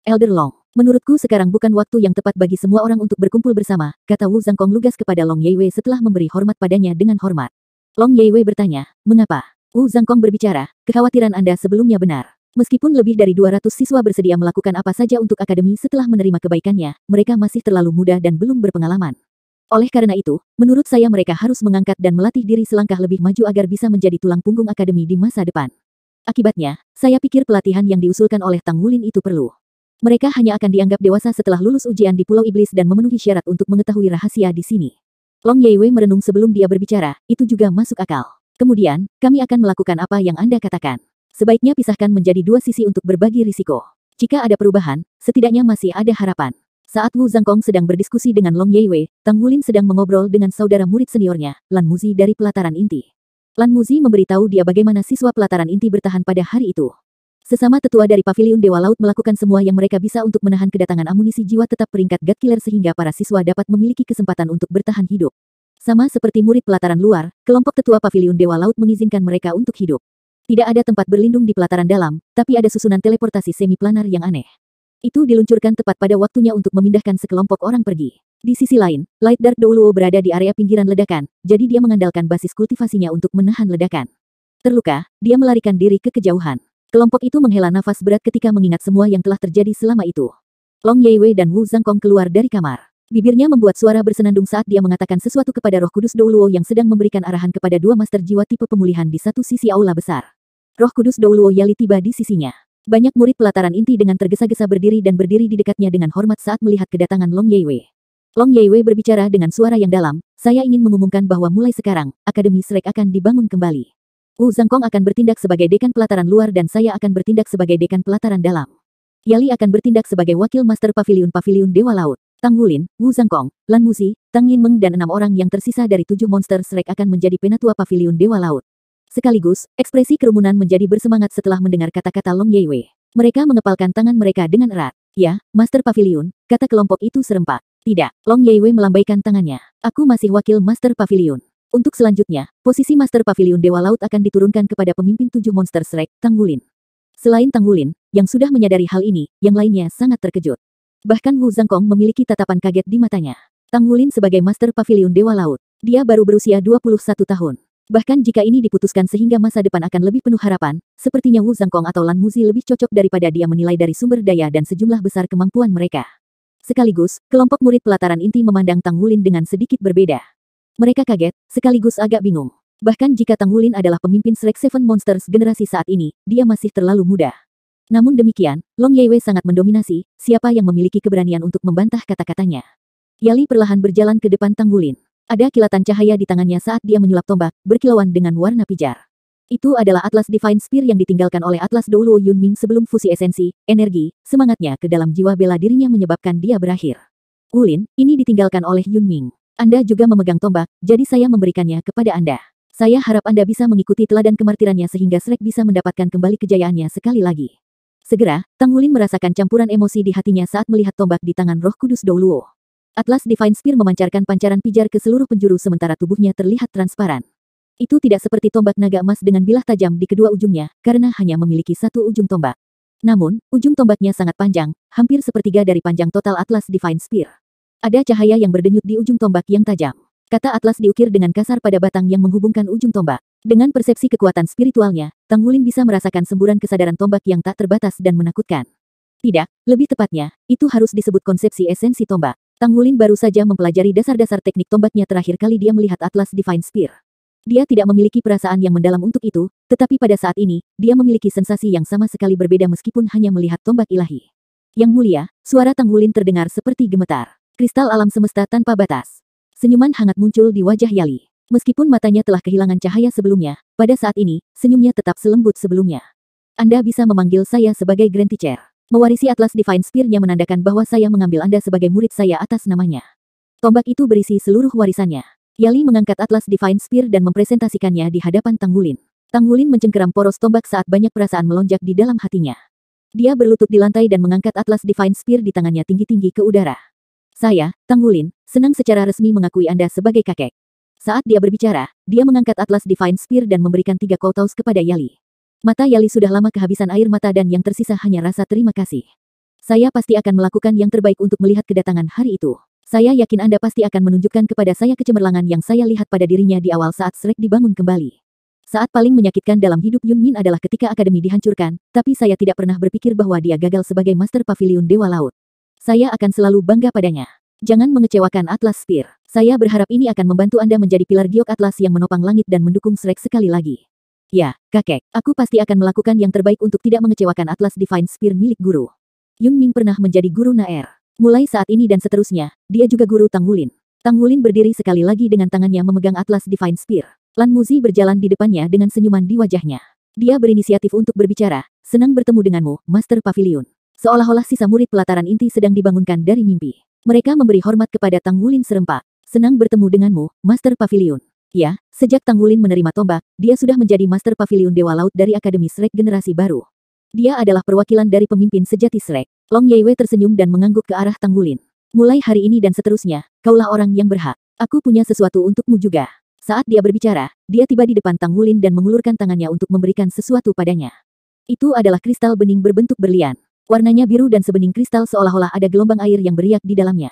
Elder Long, menurutku sekarang bukan waktu yang tepat bagi semua orang untuk berkumpul bersama, kata Wu Zhangkong lugas kepada Long Yeiwei setelah memberi hormat padanya dengan hormat. Long Yeiwei bertanya, mengapa? Wu Zhangkong berbicara, kekhawatiran Anda sebelumnya benar. Meskipun lebih dari 200 siswa bersedia melakukan apa saja untuk akademi setelah menerima kebaikannya, mereka masih terlalu muda dan belum berpengalaman. Oleh karena itu, menurut saya mereka harus mengangkat dan melatih diri selangkah lebih maju agar bisa menjadi tulang punggung akademi di masa depan. Akibatnya, saya pikir pelatihan yang diusulkan oleh Tang Wulin itu perlu. Mereka hanya akan dianggap dewasa setelah lulus ujian di Pulau Iblis dan memenuhi syarat untuk mengetahui rahasia di sini. Long Yeiwei merenung sebelum dia berbicara, itu juga masuk akal. Kemudian, kami akan melakukan apa yang Anda katakan. Sebaiknya pisahkan menjadi dua sisi untuk berbagi risiko. Jika ada perubahan, setidaknya masih ada harapan. Saat Wu Zhangkong sedang berdiskusi dengan Long Yeiwei, Tang Wulin sedang mengobrol dengan saudara murid seniornya, Lan Muzi dari pelataran inti. Lan Muzi memberitahu dia bagaimana siswa pelataran inti bertahan pada hari itu. Sesama tetua dari Paviliun Dewa Laut melakukan semua yang mereka bisa untuk menahan kedatangan amunisi jiwa tetap peringkat God Killer sehingga para siswa dapat memiliki kesempatan untuk bertahan hidup. Sama seperti murid pelataran luar, kelompok tetua Paviliun Dewa Laut mengizinkan mereka untuk hidup. Tidak ada tempat berlindung di pelataran dalam, tapi ada susunan teleportasi semi-planar yang aneh. Itu diluncurkan tepat pada waktunya untuk memindahkan sekelompok orang pergi. Di sisi lain, Light Dark Douluo berada di area pinggiran ledakan, jadi dia mengandalkan basis kultivasinya untuk menahan ledakan. Terluka, dia melarikan diri ke kejauhan. Kelompok itu menghela nafas berat ketika mengingat semua yang telah terjadi selama itu. Long Yeiwei dan Wu Zhangkong keluar dari kamar. Bibirnya membuat suara bersenandung saat dia mengatakan sesuatu kepada Roh Kudus Douluo yang sedang memberikan arahan kepada dua master jiwa tipe pemulihan di satu sisi aula besar. Roh Kudus Douluo Yali tiba di sisinya. Banyak murid pelataran inti dengan tergesa-gesa berdiri dan berdiri di dekatnya dengan hormat saat melihat kedatangan Long Yeiwei. Long Yeiwei berbicara dengan suara yang dalam, saya ingin mengumumkan bahwa mulai sekarang, Akademi Shrek akan dibangun kembali. Wu Zhangkong akan bertindak sebagai dekan pelataran luar dan saya akan bertindak sebagai dekan pelataran dalam. Yali akan bertindak sebagai wakil master paviliun Dewa Laut. Tang Wulin, Wu Zhangkong, Lan Muzi, Tang Yinmeng dan 6 orang yang tersisa dari 7 monster Shrek akan menjadi penatua Paviliun Dewa Laut. Sekaligus, ekspresi kerumunan menjadi bersemangat setelah mendengar kata-kata Long Yeiwei. Mereka mengepalkan tangan mereka dengan erat. Ya, Master Paviliun, kata kelompok itu serempak. Tidak, Long Yeiwei melambaikan tangannya. Aku masih wakil Master Paviliun. Untuk selanjutnya, posisi Master Paviliun Dewa Laut akan diturunkan kepada pemimpin 7 monster Shrek, Tang Wulin. Selain Tang Wulin, yang sudah menyadari hal ini, yang lainnya sangat terkejut. Bahkan Wu Zhangkong memiliki tatapan kaget di matanya. Tang Wulin sebagai Master Paviliun Dewa Laut. Dia baru berusia 21 tahun. Bahkan jika ini diputuskan sehingga masa depan akan lebih penuh harapan, sepertinya Wu Zhangkong atau Lan Muzi lebih cocok daripada dia menilai dari sumber daya dan sejumlah besar kemampuan mereka. Sekaligus, kelompok murid pelataran inti memandang Tang Wulin dengan sedikit berbeda. Mereka kaget, sekaligus agak bingung. Bahkan jika Tang Wulin adalah pemimpin Shrek Seven Monsters generasi saat ini, dia masih terlalu muda. Namun demikian, Long Yeiwei sangat mendominasi, siapa yang memiliki keberanian untuk membantah kata-katanya. Yali perlahan berjalan ke depan Tang Wulin. Ada kilatan cahaya di tangannya saat dia menyulap tombak, berkilauan dengan warna pijar. Itu adalah Atlas Divine Spear yang ditinggalkan oleh Atlas Douluo Yunming sebelum fusi esensi, energi, semangatnya ke dalam jiwa bela dirinya menyebabkan dia berakhir. Wulin, ini ditinggalkan oleh Yunming. Anda juga memegang tombak, jadi saya memberikannya kepada Anda. Saya harap Anda bisa mengikuti teladan kemartirannya sehingga Shrek bisa mendapatkan kembali kejayaannya sekali lagi. Segera, Tang Wulin merasakan campuran emosi di hatinya saat melihat tombak di tangan Roh Kudus Douluo. Atlas Divine Spear memancarkan pancaran pijar ke seluruh penjuru sementara tubuhnya terlihat transparan. Itu tidak seperti tombak naga emas dengan bilah tajam di kedua ujungnya, karena hanya memiliki satu ujung tombak. Namun, ujung tombaknya sangat panjang, hampir sepertiga dari panjang total Atlas Divine Spear. Ada cahaya yang berdenyut di ujung tombak yang tajam. Kata Atlas diukir dengan kasar pada batang yang menghubungkan ujung tombak. Dengan persepsi kekuatan spiritualnya, Tang Wulin bisa merasakan semburan kesadaran tombak yang tak terbatas dan menakutkan. Tidak, lebih tepatnya, itu harus disebut konsepsi esensi tombak. Tang Wulin baru saja mempelajari dasar-dasar teknik tombaknya terakhir kali dia melihat Atlas Divine Spear. Dia tidak memiliki perasaan yang mendalam untuk itu, tetapi pada saat ini, dia memiliki sensasi yang sama sekali berbeda meskipun hanya melihat tombak ilahi. Yang mulia, suara Tang Wulin terdengar seperti gemetar. Kristal alam semesta tanpa batas. Senyuman hangat muncul di wajah Yali. Meskipun matanya telah kehilangan cahaya sebelumnya, pada saat ini, senyumnya tetap selembut sebelumnya. Anda bisa memanggil saya sebagai Grand Teacher. Mewarisi Atlas Divine Spear-nya menandakan bahwa saya mengambil Anda sebagai murid saya atas namanya. Tombak itu berisi seluruh warisannya. Yali mengangkat Atlas Divine Spear dan mempresentasikannya di hadapan Tang Wulin. Tang Wulin mencengkeram poros tombak saat banyak perasaan melonjak di dalam hatinya. Dia berlutut di lantai dan mengangkat Atlas Divine Spear di tangannya tinggi-tinggi ke udara. Saya, Tang Wulin, senang secara resmi mengakui Anda sebagai kakek. Saat dia berbicara, dia mengangkat Atlas Divine Spear dan memberikan 3 kowtows kepada Yali. Mata Yali sudah lama kehabisan air mata dan yang tersisa hanya rasa terima kasih. Saya pasti akan melakukan yang terbaik untuk melihat kedatangan hari itu. Saya yakin Anda pasti akan menunjukkan kepada saya kecemerlangan yang saya lihat pada dirinya di awal saat Shrek dibangun kembali. Saat paling menyakitkan dalam hidup Yun Min adalah ketika akademi dihancurkan, tapi saya tidak pernah berpikir bahwa dia gagal sebagai Master Pavilion Dewa Laut. Saya akan selalu bangga padanya. Jangan mengecewakan Atlas Spear. Saya berharap ini akan membantu Anda menjadi pilar giok Atlas yang menopang langit dan mendukung Shrek sekali lagi. Ya, kakek, aku pasti akan melakukan yang terbaik untuk tidak mengecewakan Atlas Divine Spear milik guru. Yun Min pernah menjadi guru Naer. Mulai saat ini dan seterusnya, dia juga guru Tang Wulin. Tang Wulin berdiri sekali lagi dengan tangannya memegang Atlas Divine Spear. Lan Muzi berjalan di depannya dengan senyuman di wajahnya. Dia berinisiatif untuk berbicara, senang bertemu denganmu, Master Pavilion. Seolah-olah sisa murid pelataran inti sedang dibangunkan dari mimpi. Mereka memberi hormat kepada Tang Wulin serempak. Senang bertemu denganmu, Master Pavilion. Ya, sejak Tang Wulin menerima tombak, dia sudah menjadi Master Pavilion Dewa Laut dari Akademi Shrek generasi baru. Dia adalah perwakilan dari pemimpin sejati Shrek. Long Yeiwei tersenyum dan mengangguk ke arah Tang Wulin. Mulai hari ini dan seterusnya, kaulah orang yang berhak. Aku punya sesuatu untukmu juga. Saat dia berbicara, dia tiba di depan Tang Wulin dan mengulurkan tangannya untuk memberikan sesuatu padanya. Itu adalah kristal bening berbentuk berlian. Warnanya biru dan sebening kristal seolah-olah ada gelombang air yang beriak di dalamnya.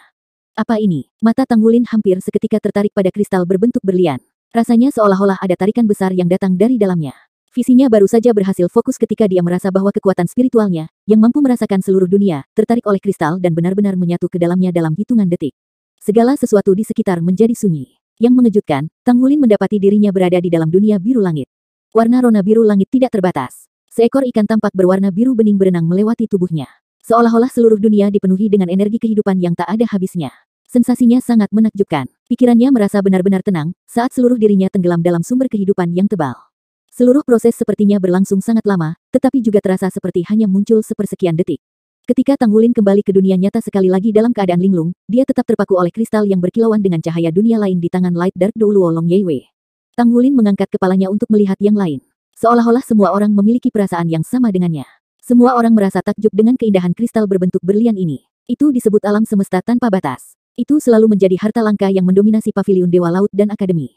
Apa ini? Mata Tang Wulin hampir seketika tertarik pada kristal berbentuk berlian. Rasanya seolah-olah ada tarikan besar yang datang dari dalamnya. Visinya baru saja berhasil fokus ketika dia merasa bahwa kekuatan spiritualnya, yang mampu merasakan seluruh dunia, tertarik oleh kristal dan benar-benar menyatu ke dalamnya dalam hitungan detik. Segala sesuatu di sekitar menjadi sunyi. Yang mengejutkan, Tang Wulin mendapati dirinya berada di dalam dunia biru langit. Warna rona biru langit tidak terbatas. Seekor ikan tampak berwarna biru bening berenang melewati tubuhnya. Seolah-olah seluruh dunia dipenuhi dengan energi kehidupan yang tak ada habisnya. Sensasinya sangat menakjubkan. Pikirannya merasa benar-benar tenang, saat seluruh dirinya tenggelam dalam sumber kehidupan yang tebal. Seluruh proses sepertinya berlangsung sangat lama, tetapi juga terasa seperti hanya muncul sepersekian detik. Ketika Tang Wulin kembali ke dunia nyata sekali lagi dalam keadaan linglung, dia tetap terpaku oleh kristal yang berkilauan dengan cahaya dunia lain di tangan Light Dark Douluo Long Yeiwei. Tang Wulin mengangkat kepalanya untuk melihat yang lain. Seolah-olah semua orang memiliki perasaan yang sama dengannya. Semua orang merasa takjub dengan keindahan kristal berbentuk berlian ini. Itu disebut alam semesta tanpa batas. Itu selalu menjadi harta langka yang mendominasi Pavilion Dewa Laut dan Akademi.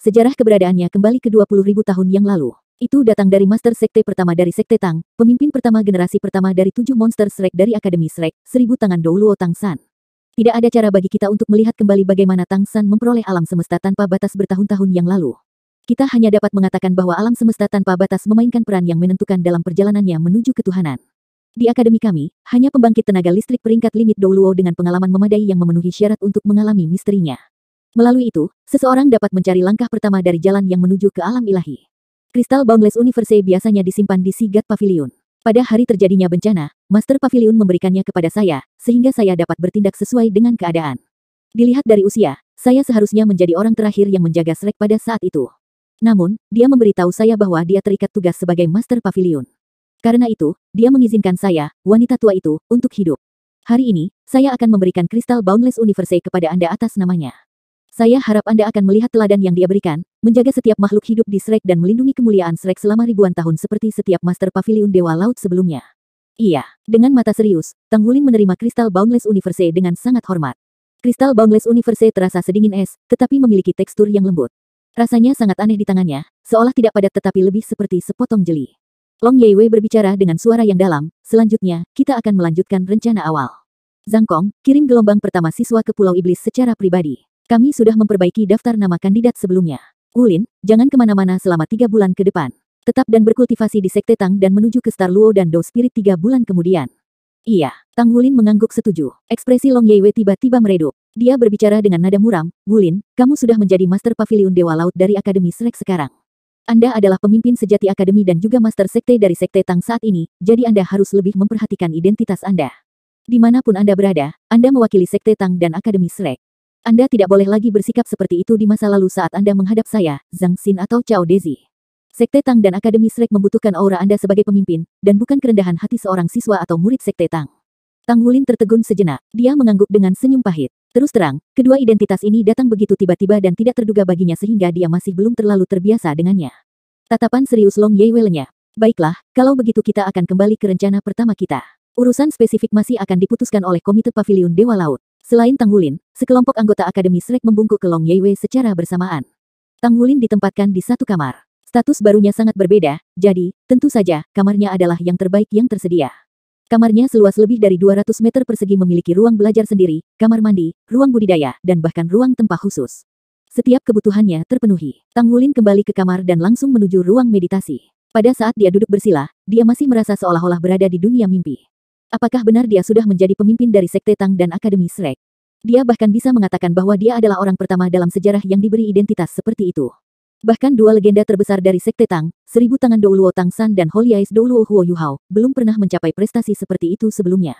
Sejarah keberadaannya kembali ke 20.000 tahun yang lalu. Itu datang dari Master Sekte pertama dari Sekte Tang, pemimpin pertama generasi pertama dari 7 monster Shrek dari Akademi Shrek, 1000 tangan Douluo Tang San. Tidak ada cara bagi kita untuk melihat kembali bagaimana Tang San memperoleh alam semesta tanpa batas bertahun-tahun yang lalu. Kita hanya dapat mengatakan bahwa alam semesta tanpa batas memainkan peran yang menentukan dalam perjalanannya menuju ketuhanan. Di akademi kami, hanya pembangkit tenaga listrik peringkat limit Douluo dengan pengalaman memadai yang memenuhi syarat untuk mengalami misterinya. Melalui itu, seseorang dapat mencari langkah pertama dari jalan yang menuju ke alam ilahi. Kristal Boundless Universe biasanya disimpan di Sea God Pavilion. Pada hari terjadinya bencana, Master Pavilion memberikannya kepada saya, sehingga saya dapat bertindak sesuai dengan keadaan. Dilihat dari usia, saya seharusnya menjadi orang terakhir yang menjaga Shrek pada saat itu. Namun, dia memberitahu saya bahwa dia terikat tugas sebagai Master Pavilion. Karena itu, dia mengizinkan saya, wanita tua itu, untuk hidup. Hari ini, saya akan memberikan Kristal Boundless Universe kepada Anda atas namanya. Saya harap Anda akan melihat teladan yang dia berikan, menjaga setiap makhluk hidup di Shrek dan melindungi kemuliaan Shrek selama ribuan tahun seperti setiap Master Pavilion Dewa Laut sebelumnya. Iya, dengan mata serius, Tang Wulin menerima Kristal Boundless Universe dengan sangat hormat. Kristal Boundless Universe terasa sedingin es, tetapi memiliki tekstur yang lembut. Rasanya sangat aneh di tangannya, seolah tidak padat tetapi lebih seperti sepotong jeli. Long Yeiwei berbicara dengan suara yang dalam, selanjutnya, kita akan melanjutkan rencana awal. Zhang Kong, kirim gelombang pertama siswa ke Pulau Iblis secara pribadi. Kami sudah memperbaiki daftar nama kandidat sebelumnya. Wulin, jangan kemana-mana selama 3 bulan ke depan. Tetap dan berkultivasi di Sekte Tang dan menuju ke Star Luo dan Do Spirit 3 bulan kemudian. Iya, Tang Wulin mengangguk setuju. Ekspresi Long Yeiwei tiba-tiba meredup. Dia berbicara dengan nada muram, Wulin, kamu sudah menjadi Master Pavilion Dewa Laut dari Akademi Shrek sekarang. Anda adalah pemimpin sejati Akademi dan juga Master Sekte dari Sekte Tang saat ini, jadi Anda harus lebih memperhatikan identitas Anda. Dimanapun Anda berada, Anda mewakili Sekte Tang dan Akademi Shrek. Anda tidak boleh lagi bersikap seperti itu di masa lalu saat Anda menghadap saya, Zhang Xin atau Cao Dezi. Sekte Tang dan Akademi Shrek membutuhkan aura Anda sebagai pemimpin, dan bukan kerendahan hati seorang siswa atau murid Sekte Tang. Tang Wulin tertegun sejenak. Dia mengangguk dengan senyum pahit. Terus terang, kedua identitas ini datang begitu tiba-tiba dan tidak terduga baginya sehingga dia masih belum terlalu terbiasa dengannya. Tatapan serius Long Yeiwei lenyap. Baiklah, kalau begitu kita akan kembali ke rencana pertama kita. Urusan spesifik masih akan diputuskan oleh Komite Pavilion Dewa Laut. Selain Tang Wulin, sekelompok anggota Akademi Shrek membungkuk ke Long Yeiwei secara bersamaan. Tang Wulin ditempatkan di satu kamar. Status barunya sangat berbeda, jadi, tentu saja, kamarnya adalah yang terbaik yang tersedia. Kamarnya seluas lebih dari 200 meter persegi memiliki ruang belajar sendiri, kamar mandi, ruang budidaya, dan bahkan ruang tempah khusus. Setiap kebutuhannya terpenuhi. Tang Wulin kembali ke kamar dan langsung menuju ruang meditasi. Pada saat dia duduk bersila, dia masih merasa seolah-olah berada di dunia mimpi. Apakah benar dia sudah menjadi pemimpin dari Sekte Tang dan Akademi Shrek? Dia bahkan bisa mengatakan bahwa dia adalah orang pertama dalam sejarah yang diberi identitas seperti itu. Bahkan dua legenda terbesar dari Sekte Tang, 1000 Tangan Douluo Tang San dan Holy Eyes Douluo Huo Yuhao, belum pernah mencapai prestasi seperti itu sebelumnya.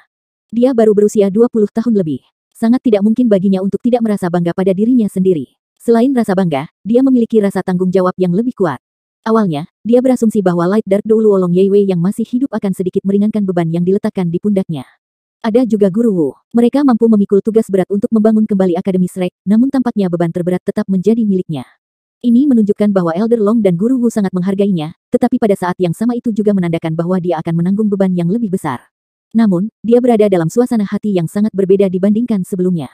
Dia baru berusia 20 tahun lebih. Sangat tidak mungkin baginya untuk tidak merasa bangga pada dirinya sendiri. Selain rasa bangga, dia memiliki rasa tanggung jawab yang lebih kuat. Awalnya, dia berasumsi bahwa Light Dark Douluo Long Yeiwei yang masih hidup akan sedikit meringankan beban yang diletakkan di pundaknya. Ada juga Guru Wu. Mereka mampu memikul tugas berat untuk membangun kembali Akademi Shrek, namun tampaknya beban terberat tetap menjadi miliknya. Ini menunjukkan bahwa Elder Long dan Guru Wu sangat menghargainya, tetapi pada saat yang sama itu juga menandakan bahwa dia akan menanggung beban yang lebih besar. Namun, dia berada dalam suasana hati yang sangat berbeda dibandingkan sebelumnya.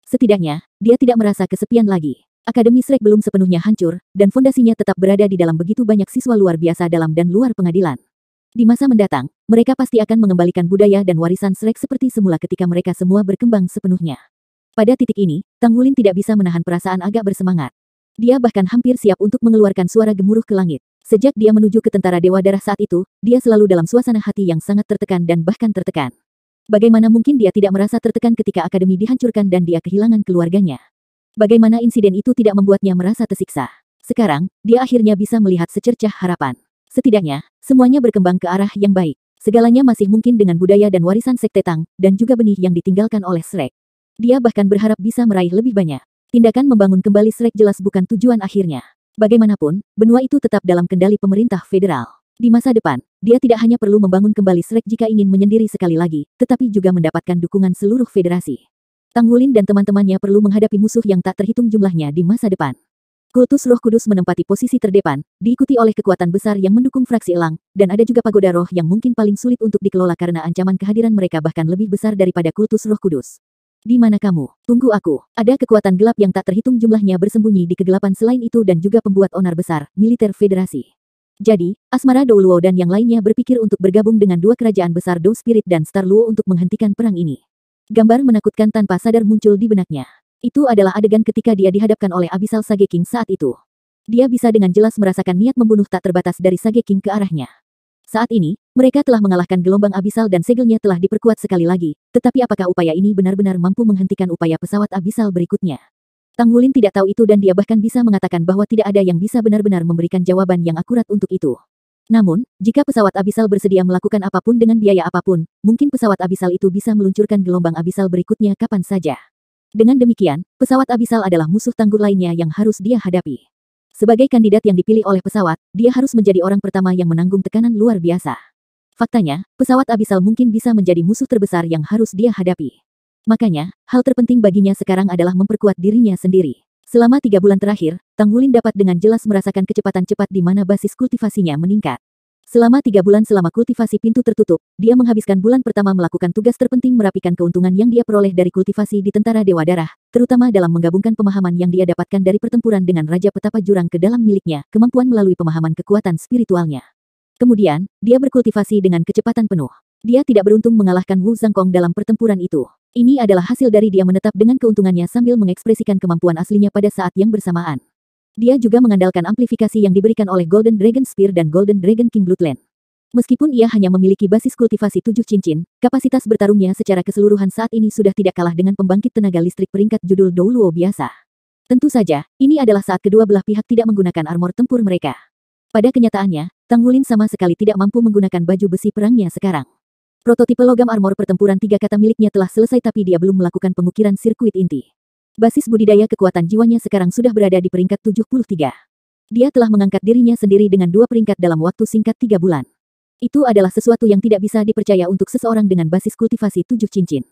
Setidaknya, dia tidak merasa kesepian lagi. Akademi Shrek belum sepenuhnya hancur, dan fondasinya tetap berada di dalam begitu banyak siswa luar biasa dalam dan luar pengadilan. Di masa mendatang, mereka pasti akan mengembalikan budaya dan warisan Shrek seperti semula ketika mereka semua berkembang sepenuhnya. Pada titik ini, Tang Wulin tidak bisa menahan perasaan agak bersemangat. Dia bahkan hampir siap untuk mengeluarkan suara gemuruh ke langit. Sejak dia menuju ke tentara Dewa Darah saat itu, dia selalu dalam suasana hati yang sangat tertekan dan bahkan tertekan. Bagaimana mungkin dia tidak merasa tertekan ketika akademi dihancurkan dan dia kehilangan keluarganya? Bagaimana insiden itu tidak membuatnya merasa tersiksa? Sekarang, dia akhirnya bisa melihat secercah harapan. Setidaknya, semuanya berkembang ke arah yang baik. Segalanya masih mungkin dengan budaya dan warisan Sekte Tang, dan juga benih yang ditinggalkan oleh Shrek. Dia bahkan berharap bisa meraih lebih banyak. Tindakan membangun kembali Shrek jelas bukan tujuan akhirnya. Bagaimanapun, benua itu tetap dalam kendali pemerintah federal. Di masa depan, dia tidak hanya perlu membangun kembali Shrek jika ingin menyendiri sekali lagi, tetapi juga mendapatkan dukungan seluruh federasi. Tang Wulin dan teman-temannya perlu menghadapi musuh yang tak terhitung jumlahnya di masa depan. Kultus Roh Kudus menempati posisi terdepan, diikuti oleh kekuatan besar yang mendukung fraksi elang, dan ada juga pagoda roh yang mungkin paling sulit untuk dikelola karena ancaman kehadiran mereka bahkan lebih besar daripada Kultus Roh Kudus. Di mana kamu? Tunggu aku. Ada kekuatan gelap yang tak terhitung jumlahnya bersembunyi di kegelapan selain itu dan juga pembuat onar besar, militer federasi. Jadi, Asmara Douluo dan yang lainnya berpikir untuk bergabung dengan dua kerajaan besar Do Spirit dan Star Luo untuk menghentikan perang ini. Gambar menakutkan tanpa sadar muncul di benaknya. Itu adalah adegan ketika dia dihadapkan oleh Abyssal Sage King saat itu. Dia bisa dengan jelas merasakan niat membunuh tak terbatas dari Sage King ke arahnya. Saat ini, mereka telah mengalahkan gelombang Abyssal dan segelnya telah diperkuat sekali lagi, tetapi apakah upaya ini benar-benar mampu menghentikan upaya pesawat Abyssal berikutnya? Tang Wulin tidak tahu itu dan dia bahkan bisa mengatakan bahwa tidak ada yang bisa benar-benar memberikan jawaban yang akurat untuk itu. Namun, jika pesawat Abyssal bersedia melakukan apapun dengan biaya apapun, mungkin pesawat Abyssal itu bisa meluncurkan gelombang Abyssal berikutnya kapan saja. Dengan demikian, pesawat Abyssal adalah musuh tangguh lainnya yang harus dia hadapi. Sebagai kandidat yang dipilih oleh pesawat, dia harus menjadi orang pertama yang menanggung tekanan luar biasa. Faktanya, pesawat Abyssal mungkin bisa menjadi musuh terbesar yang harus dia hadapi. Makanya, hal terpenting baginya sekarang adalah memperkuat dirinya sendiri. Selama 3 bulan terakhir, Tang Wulin dapat dengan jelas merasakan kecepatan cepat di mana basis kultivasinya meningkat. Selama 3 bulan selama kultivasi pintu tertutup, dia menghabiskan bulan pertama melakukan tugas terpenting merapikan keuntungan yang dia peroleh dari kultivasi di Tentara Dewa Darah, terutama dalam menggabungkan pemahaman yang dia dapatkan dari pertempuran dengan Raja Petapa Jurang ke dalam miliknya, kemampuan melalui pemahaman kekuatan spiritualnya. Kemudian, dia berkultivasi dengan kecepatan penuh. Dia tidak beruntung mengalahkan Wu Zhangkong dalam pertempuran itu. Ini adalah hasil dari dia menetap dengan keuntungannya sambil mengekspresikan kemampuan aslinya pada saat yang bersamaan. Dia juga mengandalkan amplifikasi yang diberikan oleh Golden Dragon Spear dan Golden Dragon King Bloodline. Meskipun ia hanya memiliki basis kultivasi 7 cincin, kapasitas bertarungnya secara keseluruhan saat ini sudah tidak kalah dengan pembangkit tenaga listrik peringkat judul Douluo biasa. Tentu saja, ini adalah saat kedua belah pihak tidak menggunakan armor tempur mereka. Pada kenyataannya, Tang Wulin sama sekali tidak mampu menggunakan baju besi perangnya sekarang. Prototipe logam armor pertempuran 3 kata miliknya telah selesai tapi dia belum melakukan pengukiran sirkuit inti. Basis budidaya kekuatan jiwanya sekarang sudah berada di peringkat 73. Dia telah mengangkat dirinya sendiri dengan 2 peringkat dalam waktu singkat 3 bulan. Itu adalah sesuatu yang tidak bisa dipercaya untuk seseorang dengan basis kultivasi 7 cincin.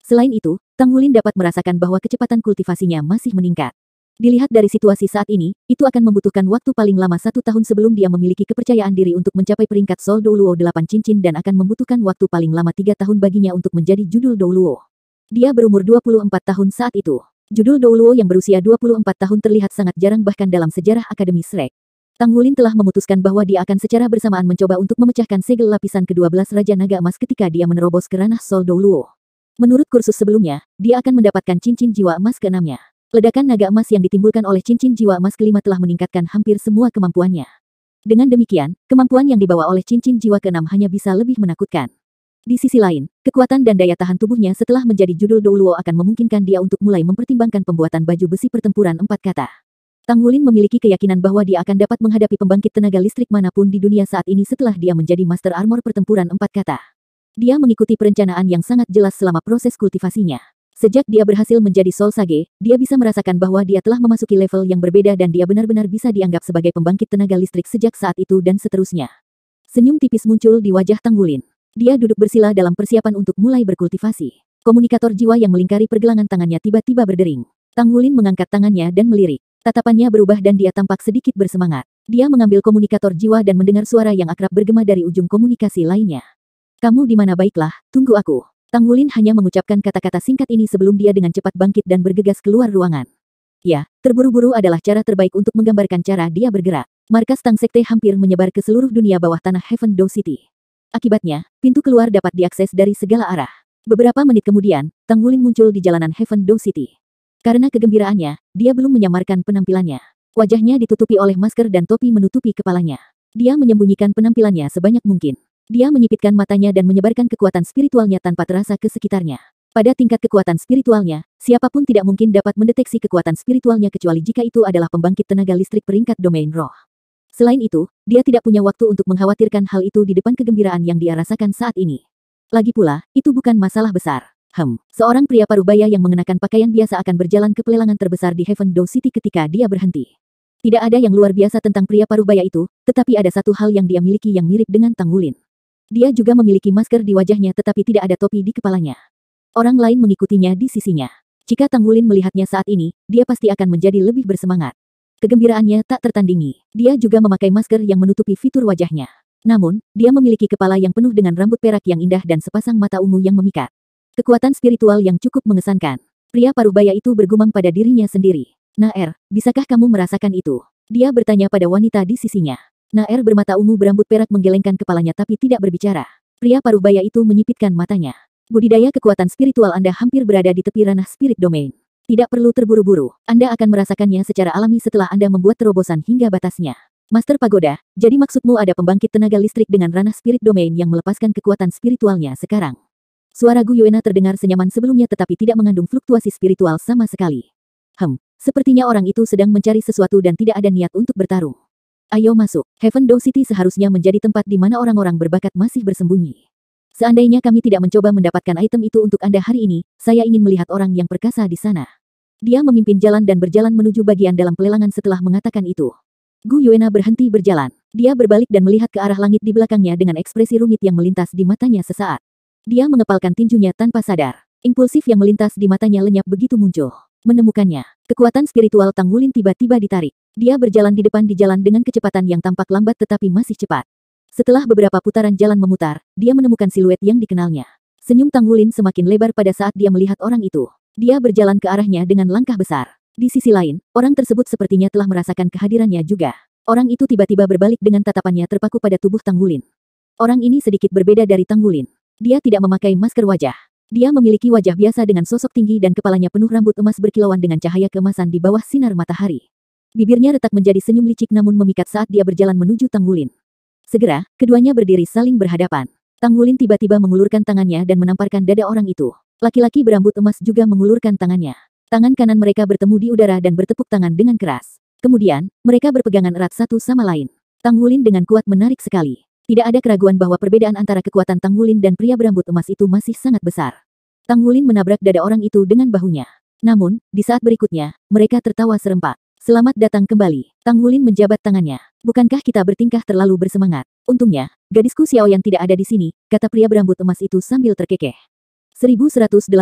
Selain itu, Tang Wulin dapat merasakan bahwa kecepatan kultivasinya masih meningkat. Dilihat dari situasi saat ini, itu akan membutuhkan waktu paling lama 1 tahun sebelum dia memiliki kepercayaan diri untuk mencapai peringkat Soul Douluo 8 cincin dan akan membutuhkan waktu paling lama 3 tahun baginya untuk menjadi judul Douluo. Dia berumur 24 tahun saat itu. Judul Douluo yang berusia 24 tahun terlihat sangat jarang bahkan dalam sejarah Akademi Shrek. Tang Wulin telah memutuskan bahwa dia akan secara bersamaan mencoba untuk memecahkan segel lapisan ke-12 Raja Naga Emas ketika dia menerobos ke ranah Soul Douluo. Menurut kursus sebelumnya, dia akan mendapatkan cincin jiwa emas ke-6-nya. Ledakan naga emas yang ditimbulkan oleh cincin jiwa emas ke-5 telah meningkatkan hampir semua kemampuannya. Dengan demikian, kemampuan yang dibawa oleh cincin jiwa ke-6 hanya bisa lebih menakutkan. Di sisi lain, kekuatan dan daya tahan tubuhnya setelah menjadi judul Douluo akan memungkinkan dia untuk mulai mempertimbangkan pembuatan baju besi pertempuran 4 kata. Tang Wulin memiliki keyakinan bahwa dia akan dapat menghadapi pembangkit tenaga listrik manapun di dunia saat ini setelah dia menjadi Master Armor pertempuran 4 kata. Dia mengikuti perencanaan yang sangat jelas selama proses kultivasinya. Sejak dia berhasil menjadi Soul Sage, dia bisa merasakan bahwa dia telah memasuki level yang berbeda dan dia benar-benar bisa dianggap sebagai pembangkit tenaga listrik sejak saat itu dan seterusnya. Senyum tipis muncul di wajah Tang Wulin. Dia duduk bersila dalam persiapan untuk mulai berkultivasi. Komunikator jiwa yang melingkari pergelangan tangannya tiba-tiba berdering. Tang Wulin mengangkat tangannya dan melirik. Tatapannya berubah dan dia tampak sedikit bersemangat. Dia mengambil komunikator jiwa dan mendengar suara yang akrab bergema dari ujung komunikasi lainnya. Kamu di mana baiklah, tunggu aku. Tang Wulin hanya mengucapkan kata-kata singkat ini sebelum dia dengan cepat bangkit dan bergegas keluar ruangan. Ya, terburu-buru adalah cara terbaik untuk menggambarkan cara dia bergerak. Markas Tang Sekte hampir menyebar ke seluruh dunia bawah tanah Heaven Dou City. Akibatnya, pintu keluar dapat diakses dari segala arah. Beberapa menit kemudian, Tang Wulin muncul di jalanan Heaven Dou City. Karena kegembiraannya, dia belum menyamarkan penampilannya. Wajahnya ditutupi oleh masker dan topi menutupi kepalanya. Dia menyembunyikan penampilannya sebanyak mungkin. Dia menyipitkan matanya dan menyebarkan kekuatan spiritualnya tanpa terasa ke sekitarnya. Pada tingkat kekuatan spiritualnya, siapapun tidak mungkin dapat mendeteksi kekuatan spiritualnya kecuali jika itu adalah pembangkit tenaga listrik peringkat domain roh. Selain itu, dia tidak punya waktu untuk mengkhawatirkan hal itu di depan kegembiraan yang dia rasakan saat ini. Lagi pula, itu bukan masalah besar. Seorang pria parubaya yang mengenakan pakaian biasa akan berjalan ke pelelangan terbesar di Heaven Dou City ketika dia berhenti. Tidak ada yang luar biasa tentang pria parubaya itu, tetapi ada satu hal yang dia miliki yang mirip dengan Tang Wulin. Dia juga memiliki masker di wajahnya tetapi tidak ada topi di kepalanya. Orang lain mengikutinya di sisinya. Jika Tang Wulin melihatnya saat ini, dia pasti akan menjadi lebih bersemangat. Kegembiraannya tak tertandingi. Dia juga memakai masker yang menutupi fitur wajahnya. Namun, dia memiliki kepala yang penuh dengan rambut perak yang indah dan sepasang mata ungu yang memikat. Kekuatan spiritual yang cukup mengesankan. Pria parubaya itu bergumam pada dirinya sendiri. Naer, bisakah kamu merasakan itu? Dia bertanya pada wanita di sisinya. Naer bermata ungu berambut perak menggelengkan kepalanya tapi tidak berbicara. Pria parubaya itu menyipitkan matanya. Budidaya kekuatan spiritual Anda hampir berada di tepi ranah spirit domain. Tidak perlu terburu-buru. Anda akan merasakannya secara alami setelah Anda membuat terobosan hingga batasnya. Master Pagoda, jadi maksudmu ada pembangkit tenaga listrik dengan ranah spirit domain yang melepaskan kekuatan spiritualnya sekarang. Suara Gu Yuena terdengar senyaman sebelumnya tetapi tidak mengandung fluktuasi spiritual sama sekali. Sepertinya orang itu sedang mencari sesuatu dan tidak ada niat untuk bertarung. Ayo masuk. Heaven Dou City seharusnya menjadi tempat di mana orang-orang berbakat masih bersembunyi. Seandainya kami tidak mencoba mendapatkan item itu untuk Anda hari ini, saya ingin melihat orang yang perkasa di sana. Dia memimpin jalan dan berjalan menuju bagian dalam pelelangan setelah mengatakan itu. Gu Yuena berhenti berjalan. Dia berbalik dan melihat ke arah langit di belakangnya dengan ekspresi rumit yang melintas di matanya sesaat. Dia mengepalkan tinjunya tanpa sadar. Impulsif yang melintas di matanya lenyap begitu muncul. Menemukannya. Kekuatan spiritual Tang Wulin tiba-tiba ditarik. Dia berjalan di depan di jalan dengan kecepatan yang tampak lambat tetapi masih cepat. Setelah beberapa putaran jalan memutar, dia menemukan siluet yang dikenalnya. Senyum Tang Wulin semakin lebar pada saat dia melihat orang itu. Dia berjalan ke arahnya dengan langkah besar. Di sisi lain, orang tersebut sepertinya telah merasakan kehadirannya juga. Orang itu tiba-tiba berbalik dengan tatapannya terpaku pada tubuh Tang Wulin. Orang ini sedikit berbeda dari Tang Wulin. Dia tidak memakai masker wajah. Dia memiliki wajah biasa dengan sosok tinggi dan kepalanya penuh rambut emas berkilauan dengan cahaya keemasan di bawah sinar matahari. Bibirnya retak menjadi senyum licik namun memikat saat dia berjalan menuju Tang Wulin. Segera, keduanya berdiri saling berhadapan. Tang Wulin tiba-tiba mengulurkan tangannya dan menamparkan dada orang itu. Laki-laki berambut emas juga mengulurkan tangannya. Tangan kanan mereka bertemu di udara dan bertepuk tangan dengan keras. Kemudian, mereka berpegangan erat satu sama lain. Tang Wulin dengan kuat menarik sekali. Tidak ada keraguan bahwa perbedaan antara kekuatan Tang Wulin dan pria berambut emas itu masih sangat besar. Tang Wulin menabrak dada orang itu dengan bahunya. Namun, di saat berikutnya, mereka tertawa serempak. Selamat datang kembali. Tang Wulin menjabat tangannya. Bukankah kita bertingkah terlalu bersemangat? Untungnya, gadisku Xiaoyan tidak ada di sini, kata pria berambut emas itu sambil terkekeh. 1185